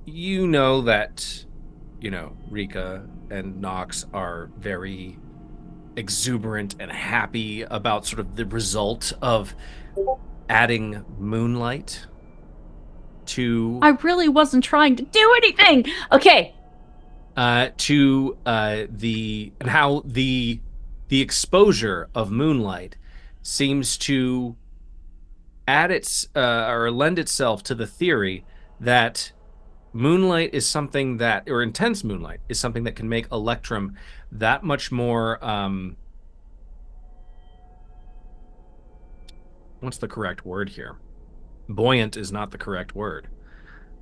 you know that, Rika and Nox are very exuberant and happy about sort of the result of adding moonlight to I really wasn't trying to do anything. Okay. to the and how the exposure of moonlight seems to add its or lend itself to the theory that moonlight is something that, or intense moonlight is something that can make Electrum that much more what's the correct word here? Buoyant is not the correct word.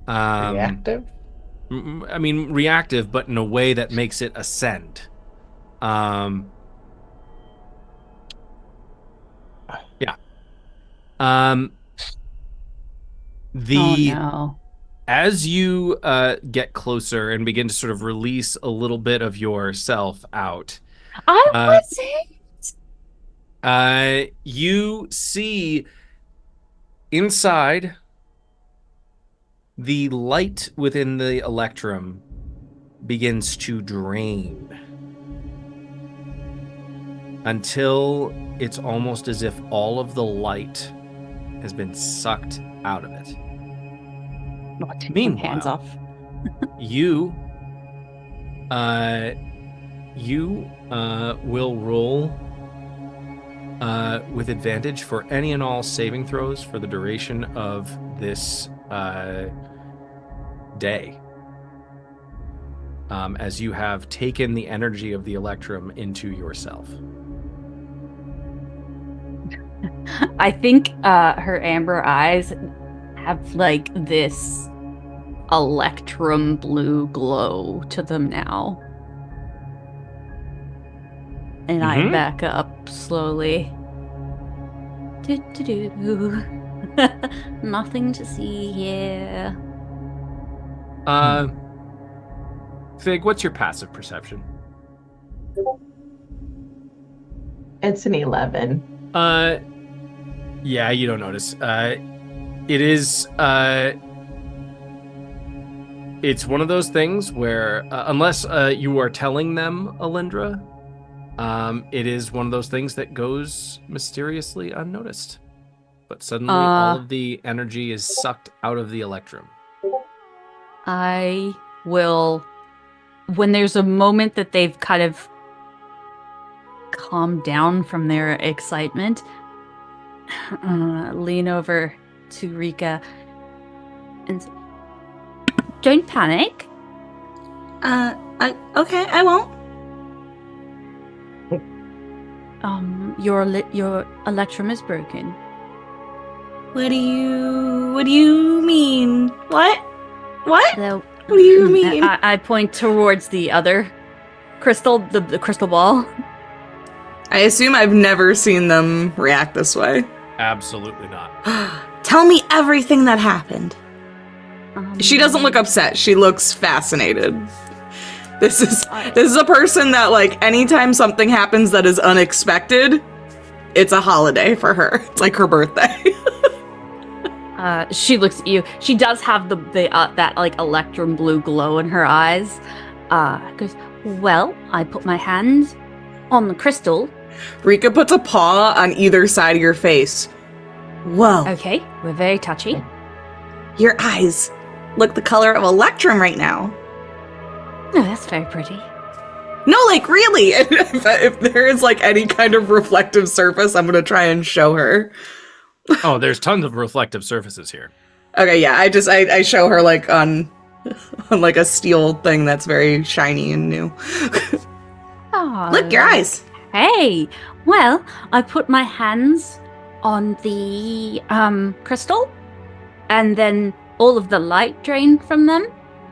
Reactive? I mean, reactive, but in a way that makes it ascend. Yeah. Oh no. As you get closer and begin to sort of release a little bit of yourself out, I wasn't. you see inside the light within the Electrum begins to drain until it's almost as if all of the light has been sucked out of it. Meanwhile, Hands off. you will roll with advantage for any and all saving throws for the duration of this day, as you have taken the energy of the Electrum into yourself. I think her amber eyes have like this electrum blue glow to them now. And I Mhm. back up slowly. Do-do-do. Nothing to see here. Fig, what's your passive perception? It's an 11. Yeah, you don't notice. It is, it's one of those things where, unless you are telling them, Elindra, it is one of those things that goes mysteriously unnoticed. But suddenly all of the energy is sucked out of the Electrum. I will, when there's a moment that they've kind of calmed down from their excitement, lean over to Rika and say, "Don't panic. Okay, I won't. Your Electrum is broken." What do you mean? What? The What do you mean? I point towards the other crystal, the crystal ball. I assume I've never seen them react this way. Absolutely not. Tell me everything that happened. She doesn't look upset. She looks fascinated. This is a person that, like, anytime something happens that is unexpected, it's a holiday for her. It's like her birthday. She looks at you. She does have the that like electrum blue glow in her eyes. Goes, well, I put my hand on the crystal. Rika puts a paw on either side of your face. Whoa. Okay, we're very touchy. Your eyes look the color of Electrum right now. Oh, that's very pretty. No, like, really. If there is, like, any kind of reflective surface, I'm going to try and show her. Oh, there's tons of reflective surfaces here. Okay, yeah, I show her, like, on like, a steel thing that's very shiny and new. Oh, Look, your eyes. Hey, well, I put my hands on the crystal, and then all of the light drained from them,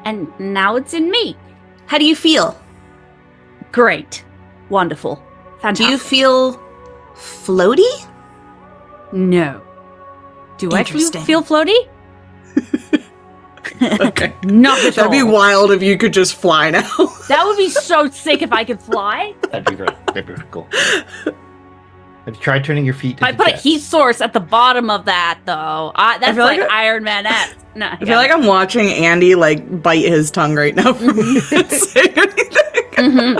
and now it's in me. How do you feel? Great. Wonderful. Fantastic. Do you feel floaty? No. Do I Interesting. feel floaty? Okay. Not at That'd be all. wild if you could just fly now. That would be so sick if I could fly. That'd be great. That'd be cool. Have you tried turning your feet into I put a jets? heat source at the bottom of that, though. That's feel like like Iron Man-esque. No, I feel like I'm watching Andy, like, bite his tongue right now for me to say anything.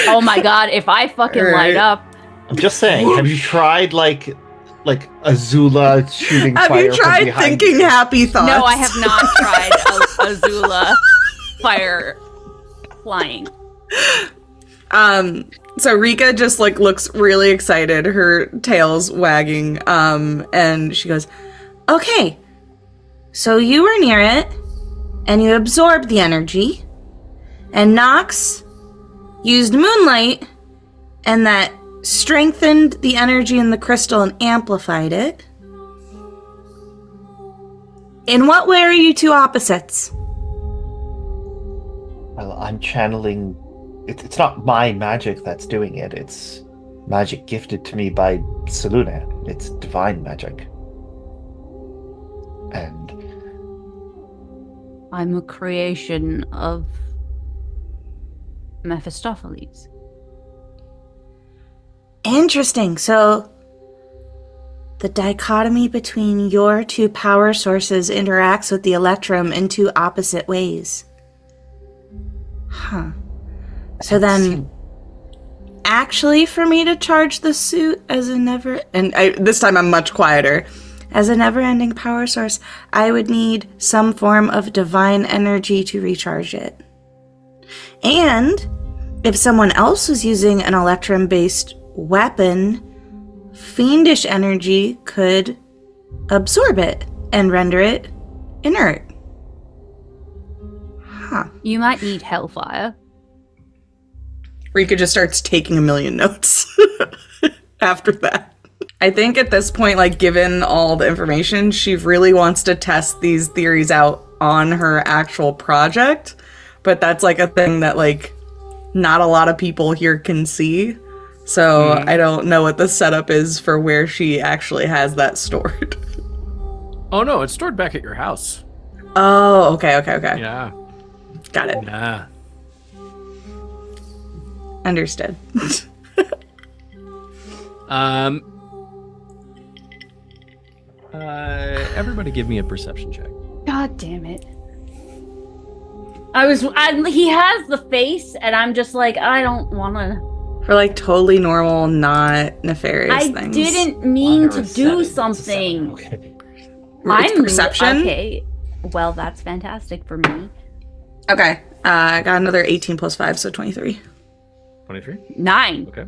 Oh my god, if I fucking Right. light up. I'm just saying. Have you tried like Azula shooting Have fire you tried from behind thinking you? happy thoughts? No, I have not tried Azula fire flying. So Rika just, like, looks really excited, her tail's wagging, and she goes, okay, so you were near it, and you absorbed the energy, and Nox used moonlight, and that strengthened the energy in the crystal and amplified it. In what way are you two opposites? Well, I'm channeling. It's not my magic that's doing it. It's magic gifted to me by Seluna. It's divine magic. And I'm a creation of Mephistopheles. Interesting. So the dichotomy between your two power sources interacts with the Electrum in two opposite ways. Huh. So then, actually, for me to charge the suit as a this time I'm much quieter. As a never-ending power source, I would need some form of divine energy to recharge it. And if someone else was using an Electrum-based weapon, fiendish energy could absorb it and render it inert. Huh. You might need hellfire. Rika just starts taking a million notes after that. I think at this point, like, given all the information, she really wants to test these theories out on her actual project. But that's, like, a thing that, like, not a lot of people here can see. So I don't know what the setup is for where she actually has that stored. Oh no, it's stored back at your house. Oh, okay. Yeah. Got it. Yeah. Understood. Everybody give me a perception check. God damn it. He has the face, and I'm just like, I don't want to. For, like, totally normal, not nefarious I things. didn't mean Under to a do 7. It's a 7. something. Okay. It's perception? Okay. Well, that's fantastic for me. Okay. I got another 18 plus 5, so 23. 23? 9. Okay.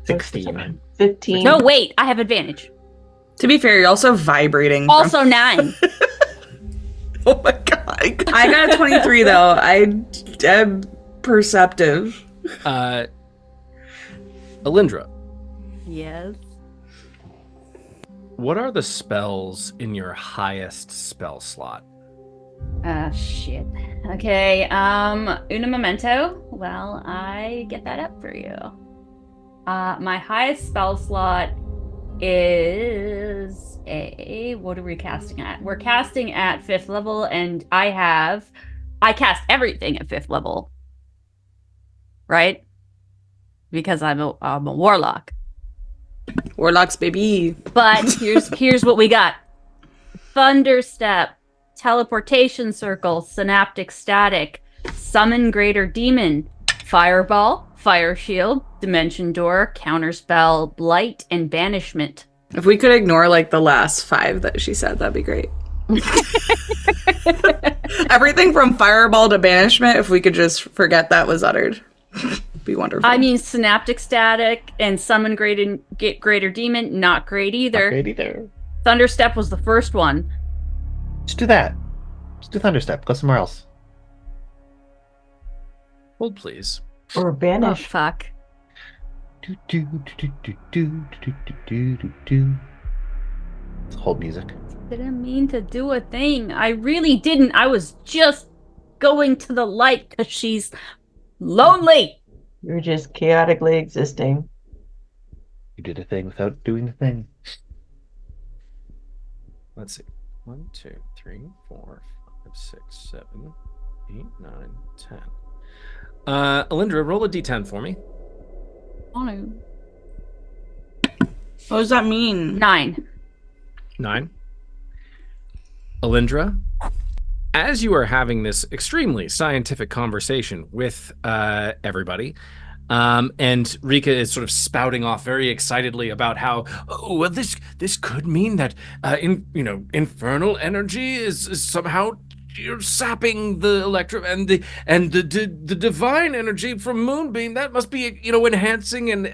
16. 15. No, wait, I have advantage. To be fair, you're also vibrating. Also 9. Oh my god. I got a 23, though. I am perceptive. Elindra, Yes. what are the spells in your highest spell slot? Shit. Okay, una momento. Well, I get that up for you. My highest spell slot is what are we casting at? We're casting at 5th level, and I cast everything at 5th level. Right? Because I'm a warlock. Warlocks, baby. But here's what we got. Thunderstep, teleportation circle, synaptic static, summon greater demon, fireball, fire shield, dimension door, counterspell, blight, and banishment. If we could ignore like the last 5 that she said, that'd be great. Everything from fireball to banishment, if we could just forget that was uttered, be wonderful. I mean, synaptic static and summon greater demon, not great either. Not great either. Thunderstep was the first one. Just do that. Just do Thunderstep. Go somewhere else. Hold, please. Or Oh, banish. fuck. Do, do, do, do, do, do, do, do, do, do. It's hold music. Didn't mean to do a thing. I really didn't. I was just going to the light because she's lonely. You're just chaotically existing. You did a thing without doing the thing. Let's see. 1, 2, 3, 4, 5, 6, 7, 8, 9, 10. Elindra, roll a d10 for me. Oh, no. What does that mean? 9. 9. Elindra, as you are having this extremely scientific conversation with everybody, and Rika is sort of spouting off very excitedly about how, oh, well, this could mean that infernal energy is somehow sapping the Electrum, and the divine energy from Moonbeam that must be enhancing and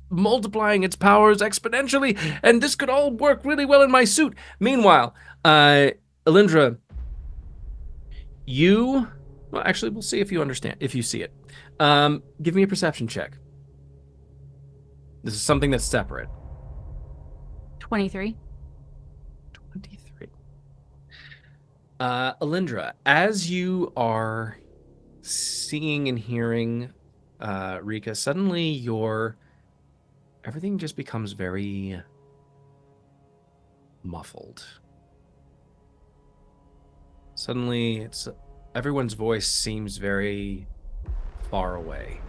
multiplying its powers exponentially, and this could all work really well in my suit. Meanwhile, Elindra, well, actually, we'll see if you understand, if you see it. Give me a perception check. This is something that's separate. 23. 23. Elindra, as you are seeing and hearing Rika, suddenly everything just becomes very muffled. Suddenly, everyone's voice seems very far away.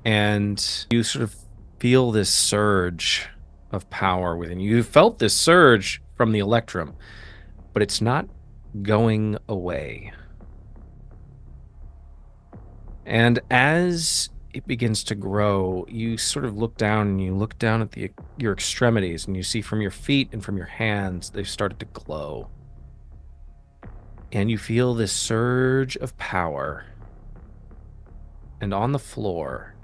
And you sort of feel this surge of power within you. You felt this surge from the Electrum, but it's not going away. And as it begins to grow, you sort of look down, and you look down at your extremities, and you see from your feet and from your hands, they've started to glow. And you feel this surge of power. And on the floor,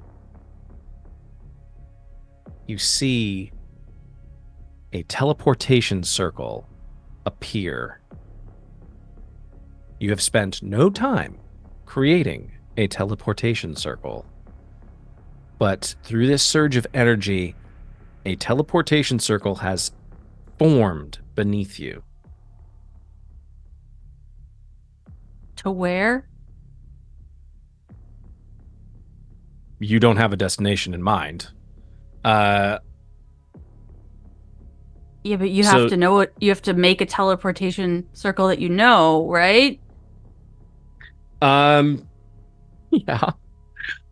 you see a teleportation circle appear. You have spent no time creating a teleportation circle. But through this surge of energy, a teleportation circle has formed beneath you. To where? You don't have a destination in mind. Yeah, but you have to know it. You have to make a teleportation circle that you know, right? Yeah.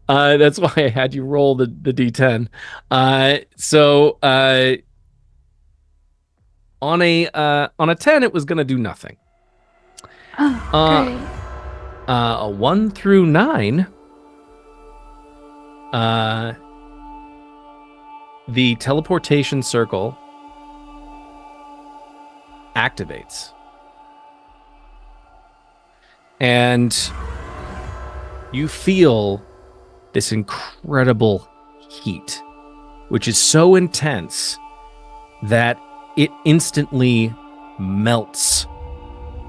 That's why I had you roll the d10. On a 10, it was going to do nothing. Oh, great. A 1 through 9, the teleportation circle activates. And you feel this incredible heat, which is so intense that it instantly melts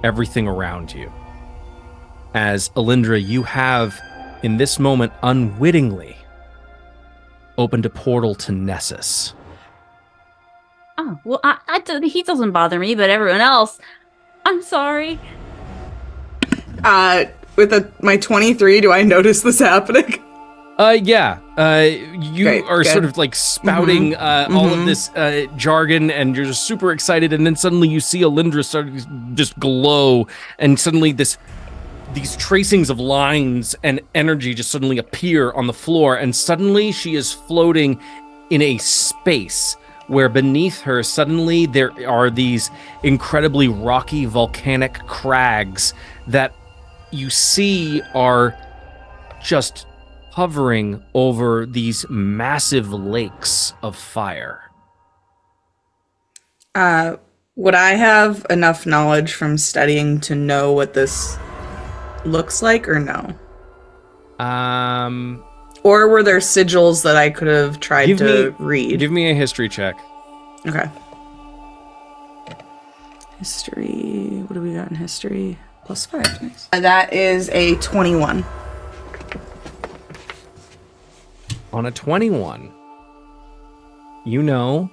everything around you. As Elindra, you have, in this moment, unwittingly opened a portal to Nessus. Oh, well, he doesn't bother me, but everyone else. I'm sorry. With my 23, do I notice this happening? Yeah. You Great, are good. sort of like spouting all of this jargon, and you're just super excited. And then suddenly you see Elindra start to just glow, and suddenly these tracings of lines and energy just suddenly appear on the floor, and suddenly she is floating in a space where beneath her suddenly there are these incredibly rocky volcanic crags that you see are just hovering over these massive lakes of fire. Would I have enough knowledge from studying to know what this looks like, or no? Or were there sigils that I could have tried to read? Give me a history check. Okay. History. What do we got in history? +5. Nice. That is a 21. On a 21, you know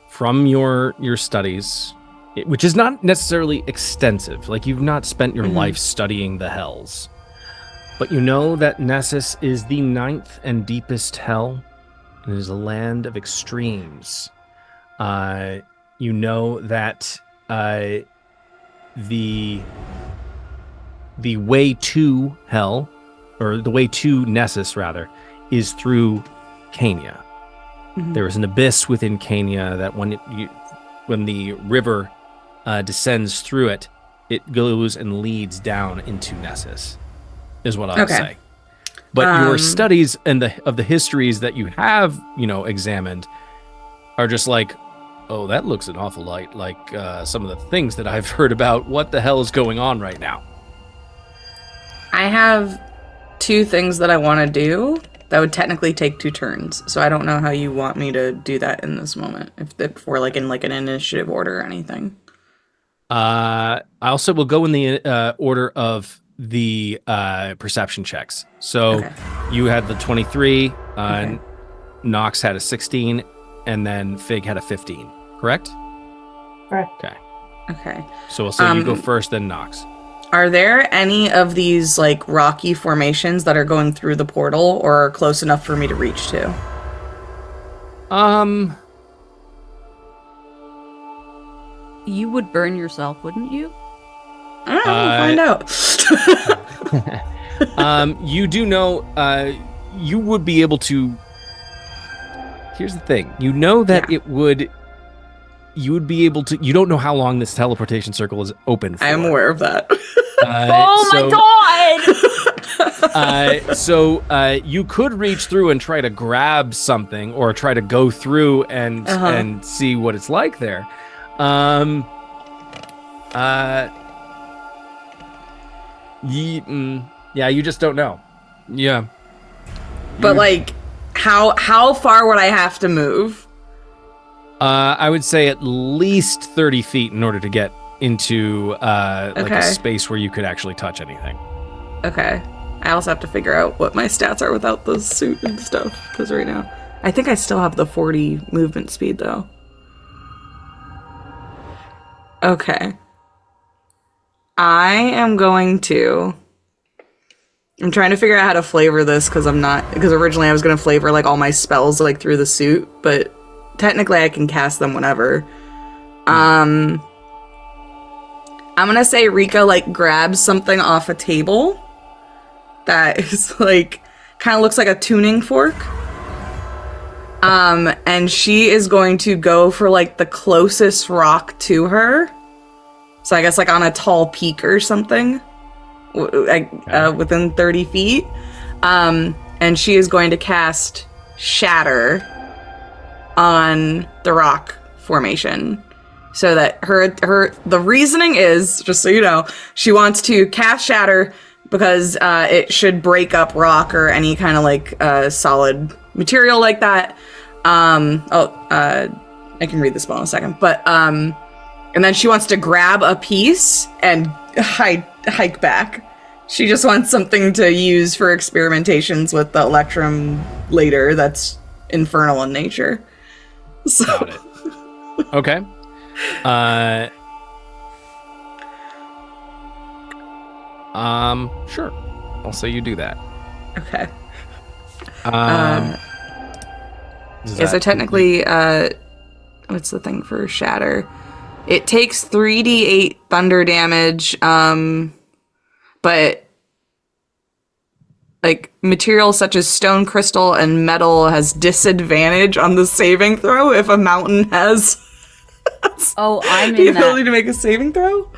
from your studies, which is not necessarily extensive, like you've not spent your life studying the hells, but you know that Nessus is the 9th and deepest hell. It is a land of extremes. You know that the way to hell, or the way to Nessus rather, is through Kenya. There is an abyss within Kenya that when the river descends through it, it goes and leads down into Nessus, is what I'll say. But your studies and of the histories that you have, examined, are just like, oh, that looks an awful lot like some of the things that I've heard about. What the hell is going on right now? I have 2 things that I want to do. That would technically take 2 turns, so I don't know how you want me to do that in this moment. If we're like in like an initiative order or anything. I also will go in the order of the perception checks. So you had the 23, Nox had a 16, and then Fig had a 15. Correct? Correct. Okay. So we'll say you go first, then Nox. Are there any of these like rocky formations that are going through the portal or are close enough for me to reach to? You would burn yourself, wouldn't you? I don't know. We'll find out. You do know you would be able to. Here's the thing. You know that you would be able to. You don't know how long this teleportation circle is open for. I am aware of that. Oh my god! So you could reach through and try to grab something, or try to go through and see what it's like there. You just don't know. Yeah. But like, how far would I have to move? I would say at least 30 feet in order to get into like a space where you could actually touch anything. Okay. I also have to figure out what my stats are without the suit and stuff, because right now I think I still have the 40 movement speed though. Okay. I'm trying to figure out how to flavor this because originally I was going to flavor like all my spells like through the suit, but technically I can cast them whenever. I'm going to say Rika like grabs something off a table that is like kind of looks like a tuning fork. And she is going to go for like the closest rock to her. So I guess like on a tall peak or something, within 30 feet. And she is going to cast Shatter on the rock formation. So that the reasoning is, just so you know, she wants to cast Shatter because it should break up rock or any kind of like solid material like that. I can read the spell in a second, but and then she wants to grab a piece and hike back. She just wants something to use for experimentations with the Electrum later that's infernal in nature. So. Got it. Okay. Sure. I'll say you do that. Okay. Um, So technically, what's the thing for shatter? It takes 3d8 thunder damage, but like materials such as stone, crystal, and metal has disadvantage on the saving throw if a mountain has Oh, I'm the in ability that. to make a saving throw.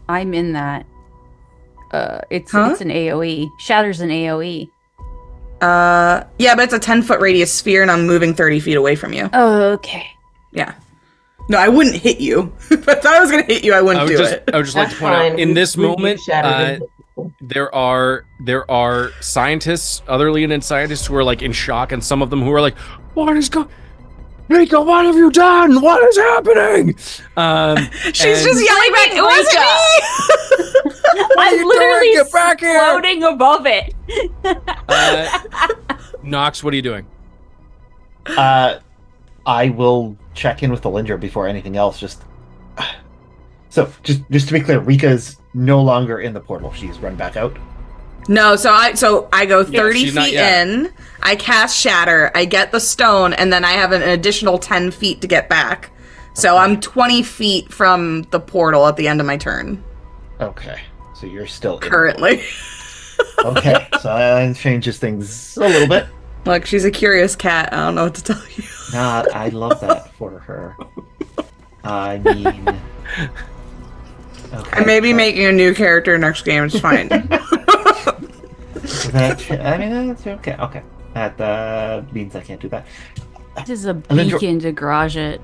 I'm in that. It's Huh? it's an AoE. Shatter's an AoE. Yeah, but it's a 10-foot radius sphere, and I'm moving 30 feet away from you. Oh, okay. Yeah. No, I wouldn't hit you. If I thought I was gonna hit you, I wouldn't do it. I would just like to That's point out fine. in this We do moment, shatter to hit people. there are scientists, other Leonin scientists who are like in shock, and some of them who are like, "What is going? Rika, what have you done? What is happening?" She's just yelling back. It wasn't me. I'm literally Get back here! floating above it. Nox, what are you doing? I will check in with Elindra before anything else. Just to be clear, Rika is no longer in the portal. She's run back out. No, so I go 30 she's not feet yet. in. I cast Shatter. I get the stone, and then I have an additional 10 feet to get back. So I'm 20 feet from the portal at the end of my turn. Okay, so you're still in. Currently. Okay, so that changes things a little bit. Look, she's a curious cat. I don't know what to tell you. Nah, I love that for her. I mean, okay, I may be so making a new character next game. It's fine. that's okay. Okay, that means I can't do that. This is a Elindra- beacon to garage it.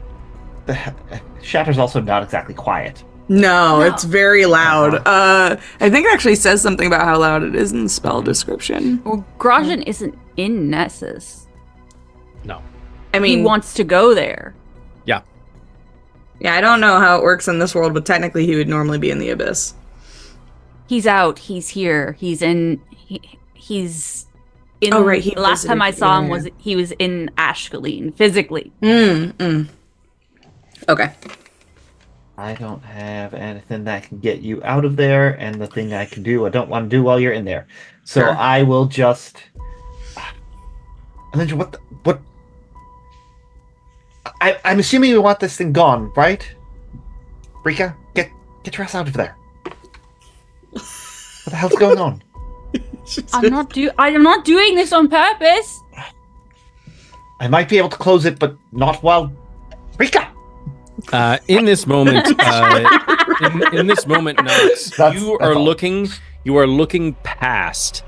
Shatter's also not exactly quiet. No, No. it's very loud. I think it actually says something about how loud it is in the spell description. Well, Grosjean isn't in Nessus. No. I mean, He wants to go there. Yeah. yeah, I don't know how it works in this world, but technically he would normally be in the Abyss. He's out. He's here. He's in. He's in. Oh, right, he last time I visited saw him you. was he was in Ashcaleen physically. Okay. I don't have anything that can get you out of there, and the thing I can do, I don't want to do while you're in there. So Sure. I will just. Elindra, what? I'm assuming you want this thing gone, right? Rika, get your ass out of there. What the hell's going on? I'm not doing this on purpose. I might be able to close it, but not while. Rika! In this moment, in this moment, Nox, That's you are all. looking past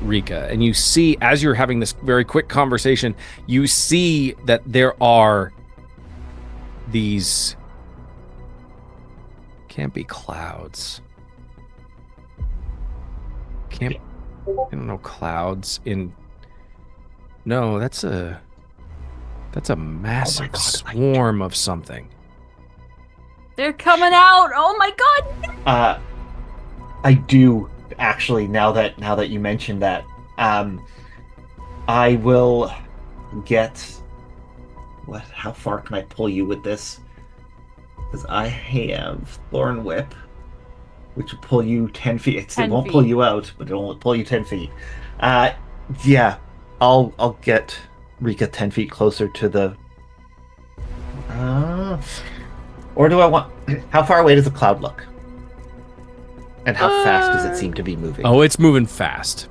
Rika, and you see, as you're having this very quick conversation, you see that there are these can't be clouds. I don't know, clouds in. No, that's a massive God, swarm of something. They're coming out. Oh my god. I do actually. Now that you mentioned that, I will get. What? How far can I pull you with this? Because I have Thorn Whip, which will pull you 10 feet. It 10 won't pull feet. you out, but it'll only pull you 10 feet. Yeah, I'll get Rika 10 feet closer to the. Or do I want? How far away does the cloud look? And how fast does it seem to be moving? Oh, it's moving fast.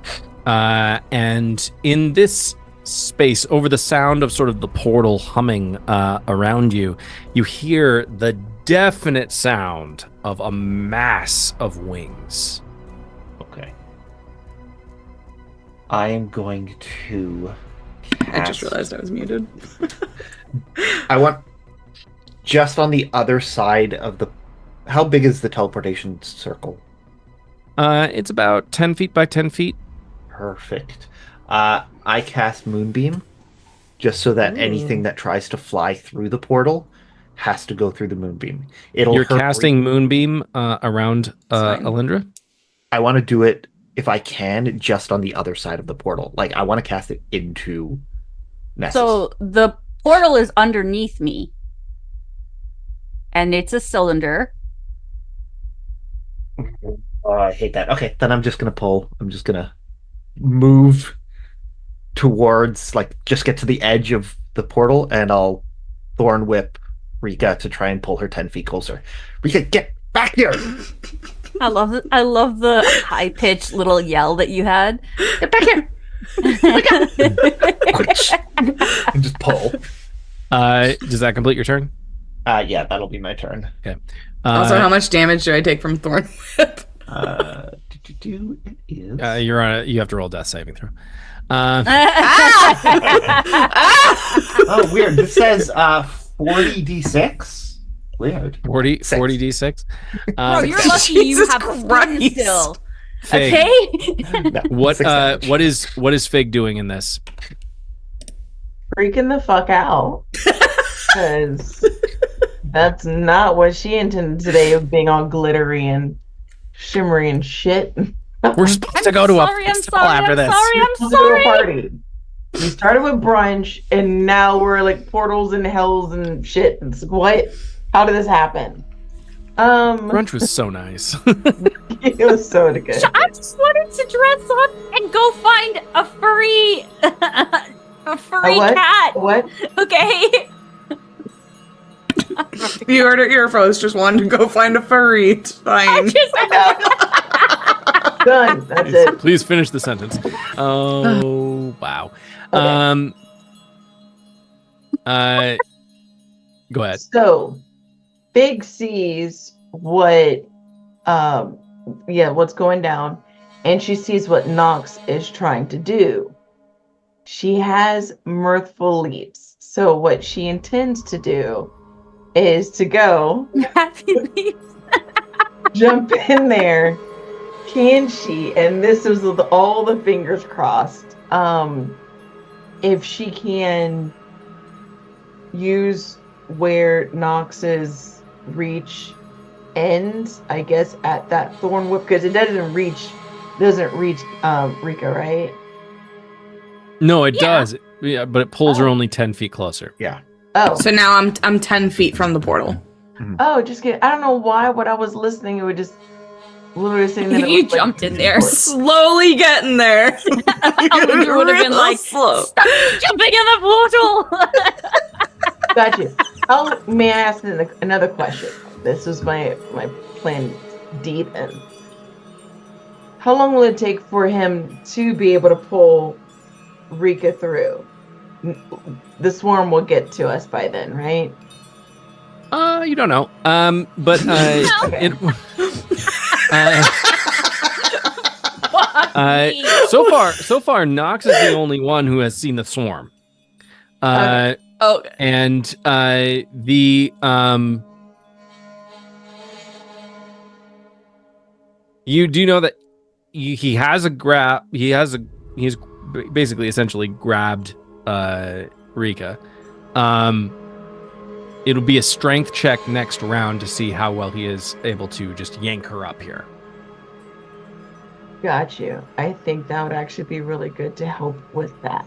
And in this space, over the sound of sort of the portal humming around you, you hear the definite sound of a mass of wings. Okay. I am going to. I just realized I was muted. I want just on the other side of the. How big is the teleportation circle? It's about 10 feet by 10 feet. Perfect. I cast Moonbeam, just so that anything that tries to fly through the portal has to go through the Moonbeam. You're hurt casting Moonbeam around fine. Elindra? I want to do it, if I can, just on the other side of the portal. Like, I want to cast it into Nessus. So the portal is underneath me, and it's a cylinder. Oh, I hate that. Okay, then I'm just gonna pull. I'm just gonna move towards, like, just get to the edge of the portal, and I'll thorn whip Rika to try and pull her 10 feet closer. Rika, get back here! I love it. I love the high pitched little yell that you had. Get back here! And just pull. Does that complete your turn? Yeah, that'll be my turn. Okay. Also, how much damage do I take from Thorn Whip? It is. You have to roll death saving throw. Oh, weird. This says 40d6. Weird. 40 Six. 40d6. Bro, you're lucky you Jesus have fun Christ. still. Fig, Okay. No, what 6 damage. what is Fig doing in this? Freaking the fuck out. Because that's not what she intended today, of being all glittery and shimmery and shit. We're supposed to go to a festival after this. I'm sorry. Party. We started with brunch, and now we're like portals and hells and shit. It's like, what? How did this happen? Brunch was so nice. It was so good. I just wanted to dress up and go find a furry, a furry A what? cat. What? Okay. You heard it here, folks. Just wanted to go find a furry. It's fine. Done. That's it. Please finish the sentence. Oh wow. Okay. Go ahead. So, Big sees what's going down, and she sees what Nox is trying to do. She has mirthful leaps. So what she intends to do is to go jump in there. Can she? And this is with all the fingers crossed. If she can use where Nox's reach ends, I guess, at that thorn whip, because it doesn't reach Rika, right? No, it Yeah. does. Yeah, but it pulls her only 10 feet closer. Yeah. Oh, So now I'm 10 feet from the portal. just kidding. I don't know why. When I was listening, it would just literally saying that it You was, like, jumped in there. Slowly getting there. Elindra would have been Real like, slow. "Stop jumping in the portal." Got you. May I ask another question? This was my plan deep in. How long will it take for him to be able to pull Rika through? The swarm will get to us by then, right? You don't know. But Okay. So far, Nox is the only one who has seen the swarm. Okay. Oh, And you do know that he has a grab. He's basically essentially grabbed Rika. It'll be a strength check next round to see how well he is able to just yank her up here. Got you. I think that would actually be really good to help with that.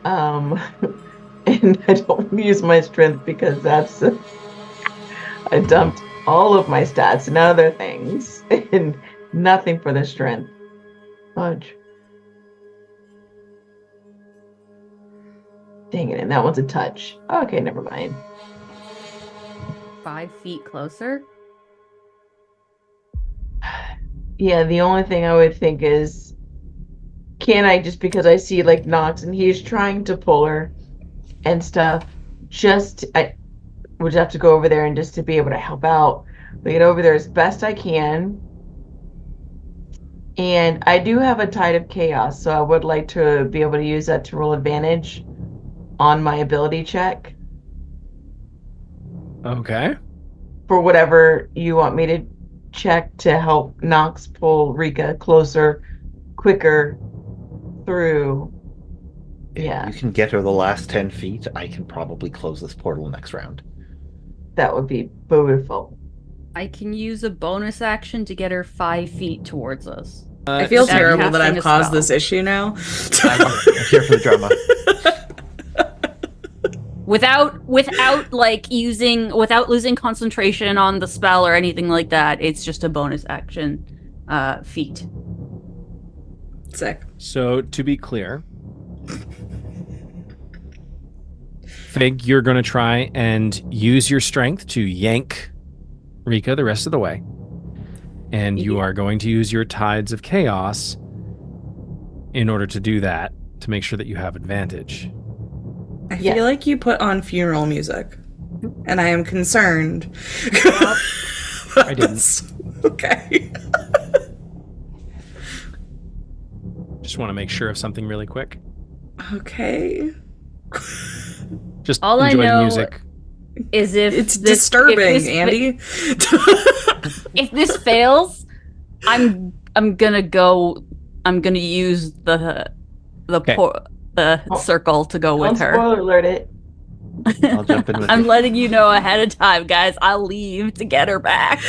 And I don't use my strength because that's I dumped all of my stats and other things, and nothing for the strength. Fudge. Dang it, and that one's a touch. Okay, never mind. 5 feet closer. Yeah, the only thing I would think is, can I, just because I see like Nox and he's trying to pull her and stuff, I would have to go over there and just to be able to help out. We get over there as best I can. And I do have a Tide of Chaos, so I would like to be able to use that to roll advantage on my ability check Okay. for whatever you want me to check to help Nox pull Rika closer, quicker through. Yeah, You can get her the last 10 feet. I can probably close this portal next round. that would be beautiful. I can use a bonus action to get her 5 feet towards us. I feel Without terrible that casting I've a caused spell. this issue now. I'm here for the drama. Without losing concentration on the spell or anything like that. It's just a bonus action feet. Sick. So to be clear, Fig, you're going to try and use your strength to yank Rika the rest of the way. And you are going to use your Tides of Chaos in order to do that, to make sure that you have advantage. I feel like you put on funeral music, and I am concerned. I didn't. Okay. Just want to make sure of something really quick. Okay. Just All I enjoy the know music. Is if It's this, disturbing, if this, Andy. If this fails, I'm gonna use the circle to go with her. Spoiler alert it. I'll jump in with I'm you. letting you know ahead of time, guys. I'll leave to get her back.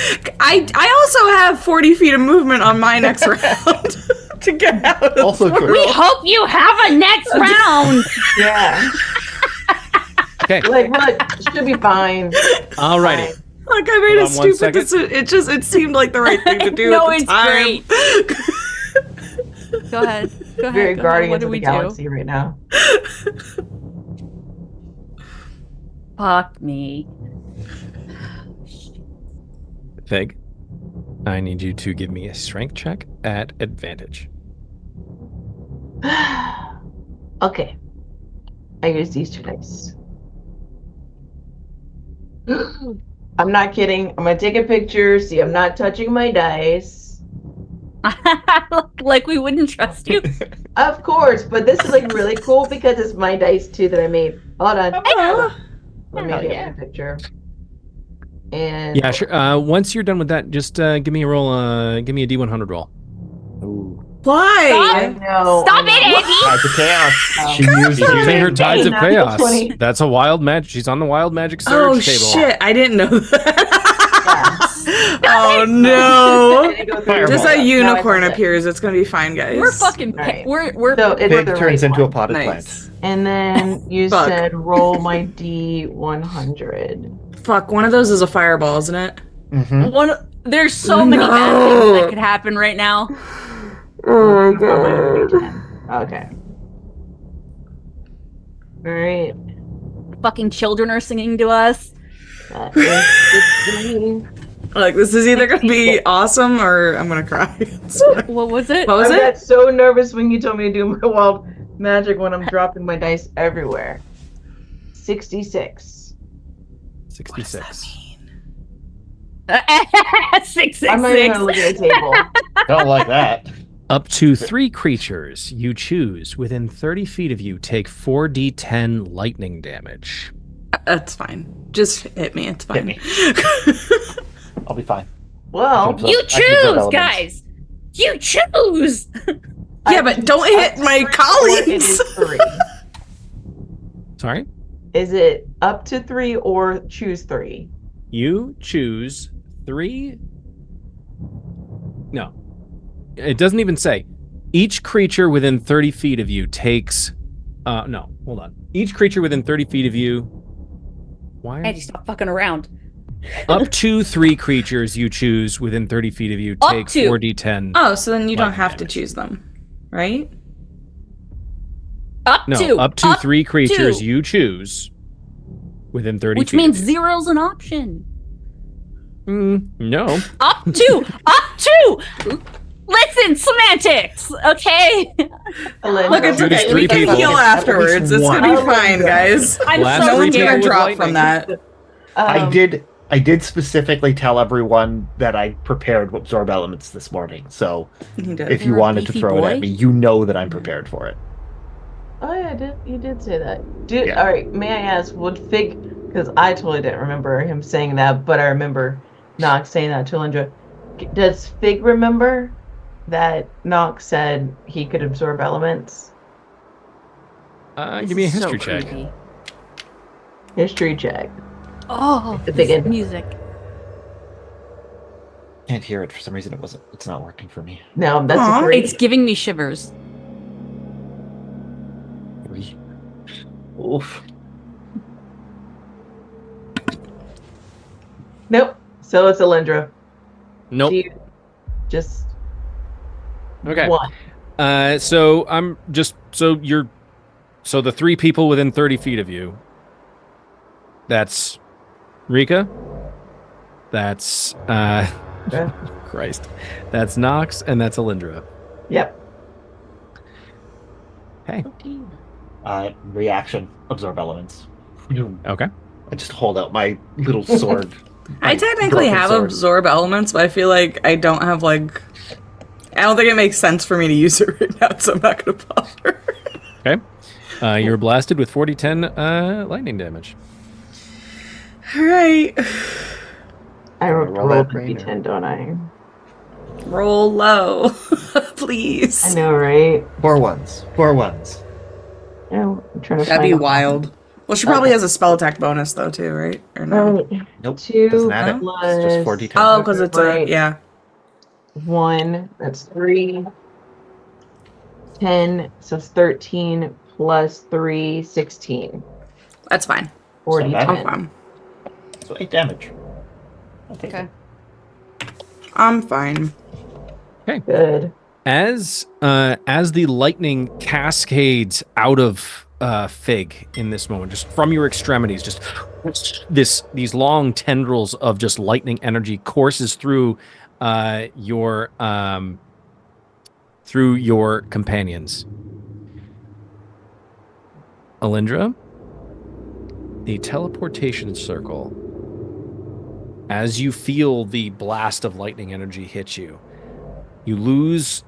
I also have 40 feet of movement on my next round to get out of Also the true. We hope you have a next round. Yeah. Okay. Like, what? Should be fine. Alrighty. Fine. Like, I made Hold a on 1 stupid second. decision. It seemed like the right thing to do No, at the it's time. Go ahead. Go ahead. Very Go ahead. What Guardians do of we the do? Galaxy right now. Fuck me. Fig, I need you to give me a strength check at advantage. Okay. I use these 2 dice. I'm not kidding. I'm gonna take a picture. See, I'm not touching my dice. Like we wouldn't trust you. Of course, but this is like really cool because it's my dice too that I made. Hold on. Let me Hell get yeah. my picture. And Yeah, sure. Once you're done with that, just give me a roll. Give me a D100 roll. Ooh. I Why? know. Stop I it, know. Andy! Tides of chaos. Oh. She used She's her. using her Tides of Natural Chaos. 20. That's a wild magic. She's on the wild magic Oh, surge table. shit. I didn't know that. Yeah. Oh, no. And it goes Fireball. Just through. a Now I unicorn said it. appears. It's going to be fine, guys. We're fucking. Right. We're. So it's Pig the turns right into a one. potted Nice. And then you Fuck. said roll my D100. Fuck, one of those is a fireball, isn't it? Mm-hmm. There's so many bad things that could happen right now. Oh, my Okay. All right. Fucking children are singing to us. That is 16. Like, this is either going to be awesome or I'm going to cry. What was it? What was I it? got so nervous when you told me to do my wild magic when I'm dropping my dice everywhere. 66. 66. 666. I'm not even gonna look at the table. Don't like that. Up to 3 creatures you choose within 30 feet of you take 4d10 lightning damage. That's fine. Just hit me. It's fine. me. I'll be fine. Well, You I can absorb choose, elements. guys. You choose. Yeah, but don't hit my it colleagues. is 3. Sorry? Is it up to 3 or choose 3? You choose 3. No. It doesn't even say. Each creature within 30 feet of you takes... no, hold on. Each creature within 30 feet of you... Why? Andy, stop fucking around. Up to 3 creatures you choose within 30 feet of you Up take to. 4d10. Oh, so then you don't Lightning have to damage. choose them, right? Up No, to. up to 3 creatures to. you choose within 30 Which feet. means of you. 0's an option. No. Up to. Up to. Listen, semantics, okay? Elindra. Look, it's Choose okay. 3 We can people. heal afterwards. It's one. gonna be fine, guys. I'm Last No so 3 one's people gonna scared. with drop lightning. from that. I did specifically tell everyone that I prepared absorb elements this morning. So He did. if you You're a wanted to beefy throw it boy? at me, you know that I'm prepared for it. Oh yeah, you did say that. Yeah. All right, may I ask, would Fig, because I totally didn't remember him saying that, but I remember Nox saying that to Elindra. Does Fig remember that Nox said he could absorb elements? This Give me a is so history check. creepy. History check. Oh, The this big- music. Can't hear it for some reason. It's not working for me. No, that's Aw, a 3. It's giving me shivers. 3. Oof. Nope. So it's Elindra. Nope. Do you just Okay. 1. So I'm just so the 3 people within 30 feet of you. That's Rika. That's Okay. Christ. That's Nox, and that's Elindra. Yep. Hey. Reaction. Absorb elements. Okay. I just hold out my little sword. I my technically broken have sword. absorb elements, but I feel like I don't have like. I don't think it makes sense for me to use it right now, so I'm not gonna bother. Okay. You're blasted with 40-10 lightning damage. All right. I Roll rolled that a brain, d10, don't I? Roll low, please. I know, right? 4 ones. 4 ones. Yeah, I'm trying to That'd find be out. wild. Well, she probably has a spell attack bonus though, too, right? Or no? Nope. 2 doesn't add it. plus It's just 4d10. Oh, because it's Right. yeah. 1, that's 3. 10, so it's 13 plus 3, 16. That's fine. 40, So that- I'm 10. fine. So 8 damage. I'll take it. I'm fine. Good. As the lightning cascades out of Fig in this moment, just from your extremities, just these long tendrils of just lightning energy courses through your companions. Elindra, the teleportation circle. As you feel the blast of lightning energy hit you, you lose.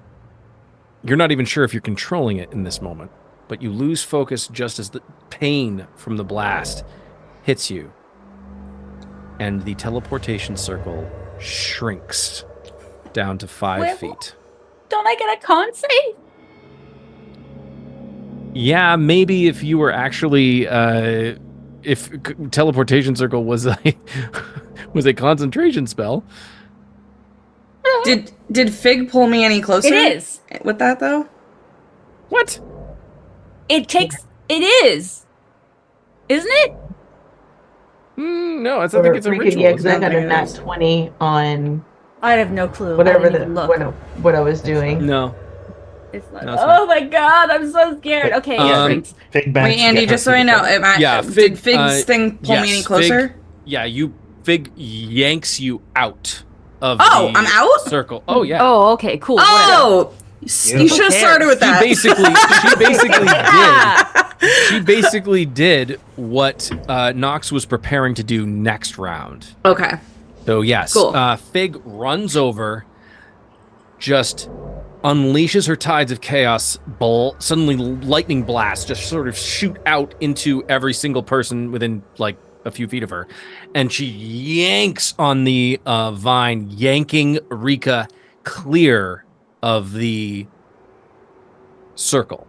You're not even sure if you're controlling it in this moment, but you lose focus just as the pain from the blast hits you, and the teleportation circle shrinks down to 5 feet. Don't I get a con save? Yeah, maybe if you were actually, teleportation circle was a was a concentration spell. Did Fig pull me any closer? It is. With that though? What? It is. Isn't it? No, I don't think it's a Rika, ritual. yeah, because I isn't it? got a nat 20 on I have no clue. whatever I didn't even look. what I was doing. No. It's not. No, it's Oh my god, I'm so scared. Okay, Um, yeah, drinks. Fig back Wait, to Andy, get her just so I know, superpower. did Fig's thing pull me any yes, closer? Fig yanks you out of Oh, the I'm out? circle. Oh yeah. Oh, okay, cool. whatever. Oh, you should have started with that. She basically did what Nox was preparing to do next round. Okay. So yes, Cool. Fig runs over, just unleashes her tides of chaos. Suddenly, lightning blasts just sort of shoot out into every single person within like a few feet of her, and she yanks on the vine, yanking Rika clear of the circle.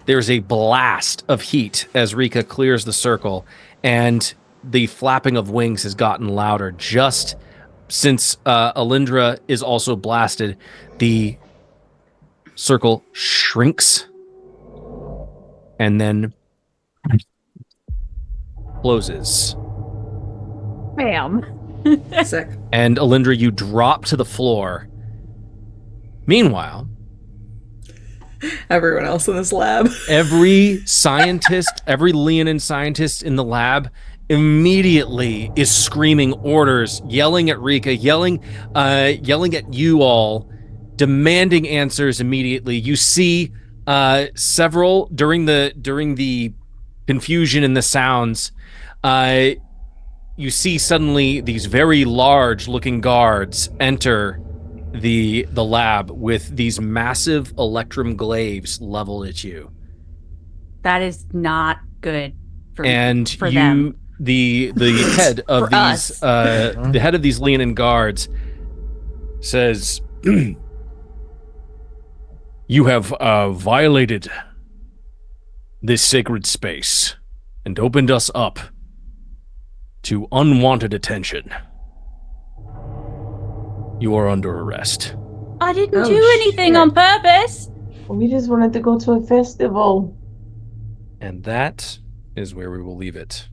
There's a blast of heat as Rika clears the circle, and the flapping of wings has gotten louder. Just since Elindra is also blasted, the circle shrinks and then closes. Bam. Sick. And Elindra, you drop to the floor. Meanwhile, Everyone else in this lab. every scientist, every Leonin scientist in the lab immediately is screaming orders, yelling at Rika, yelling at you all, demanding answers immediately. You see several during the confusion and the sounds. You see suddenly these very large-looking guards enter the lab with these massive electrum glaives leveled at you. That is not good for And them. the head of For these us. the head of these Leonin guards says, "You have violated this sacred space and opened us up to unwanted attention. You are under arrest." I didn't Oh, do anything shit. on purpose. We just wanted to go to a festival. And that is where we will leave it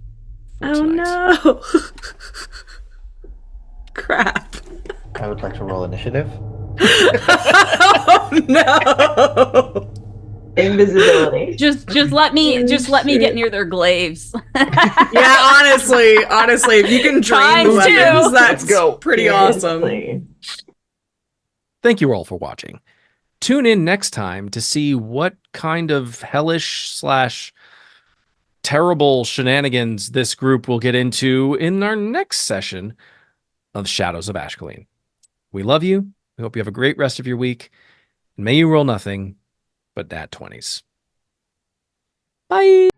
for Oh tonight. no. Crap. I would like to roll initiative. Oh no! Invisibility. Just let me get near their glaives. Yeah, honestly, if you can drain Times the two. weapons, that's Let's go. pretty awesome. Seriously. Thank you all for watching. Tune in next time to see what kind of hellish / terrible shenanigans this group will get into in our next session of Shadows of Ashcaleen. We love you. We hope you have a great rest of your week. May you roll nothing but nat 20s. Bye.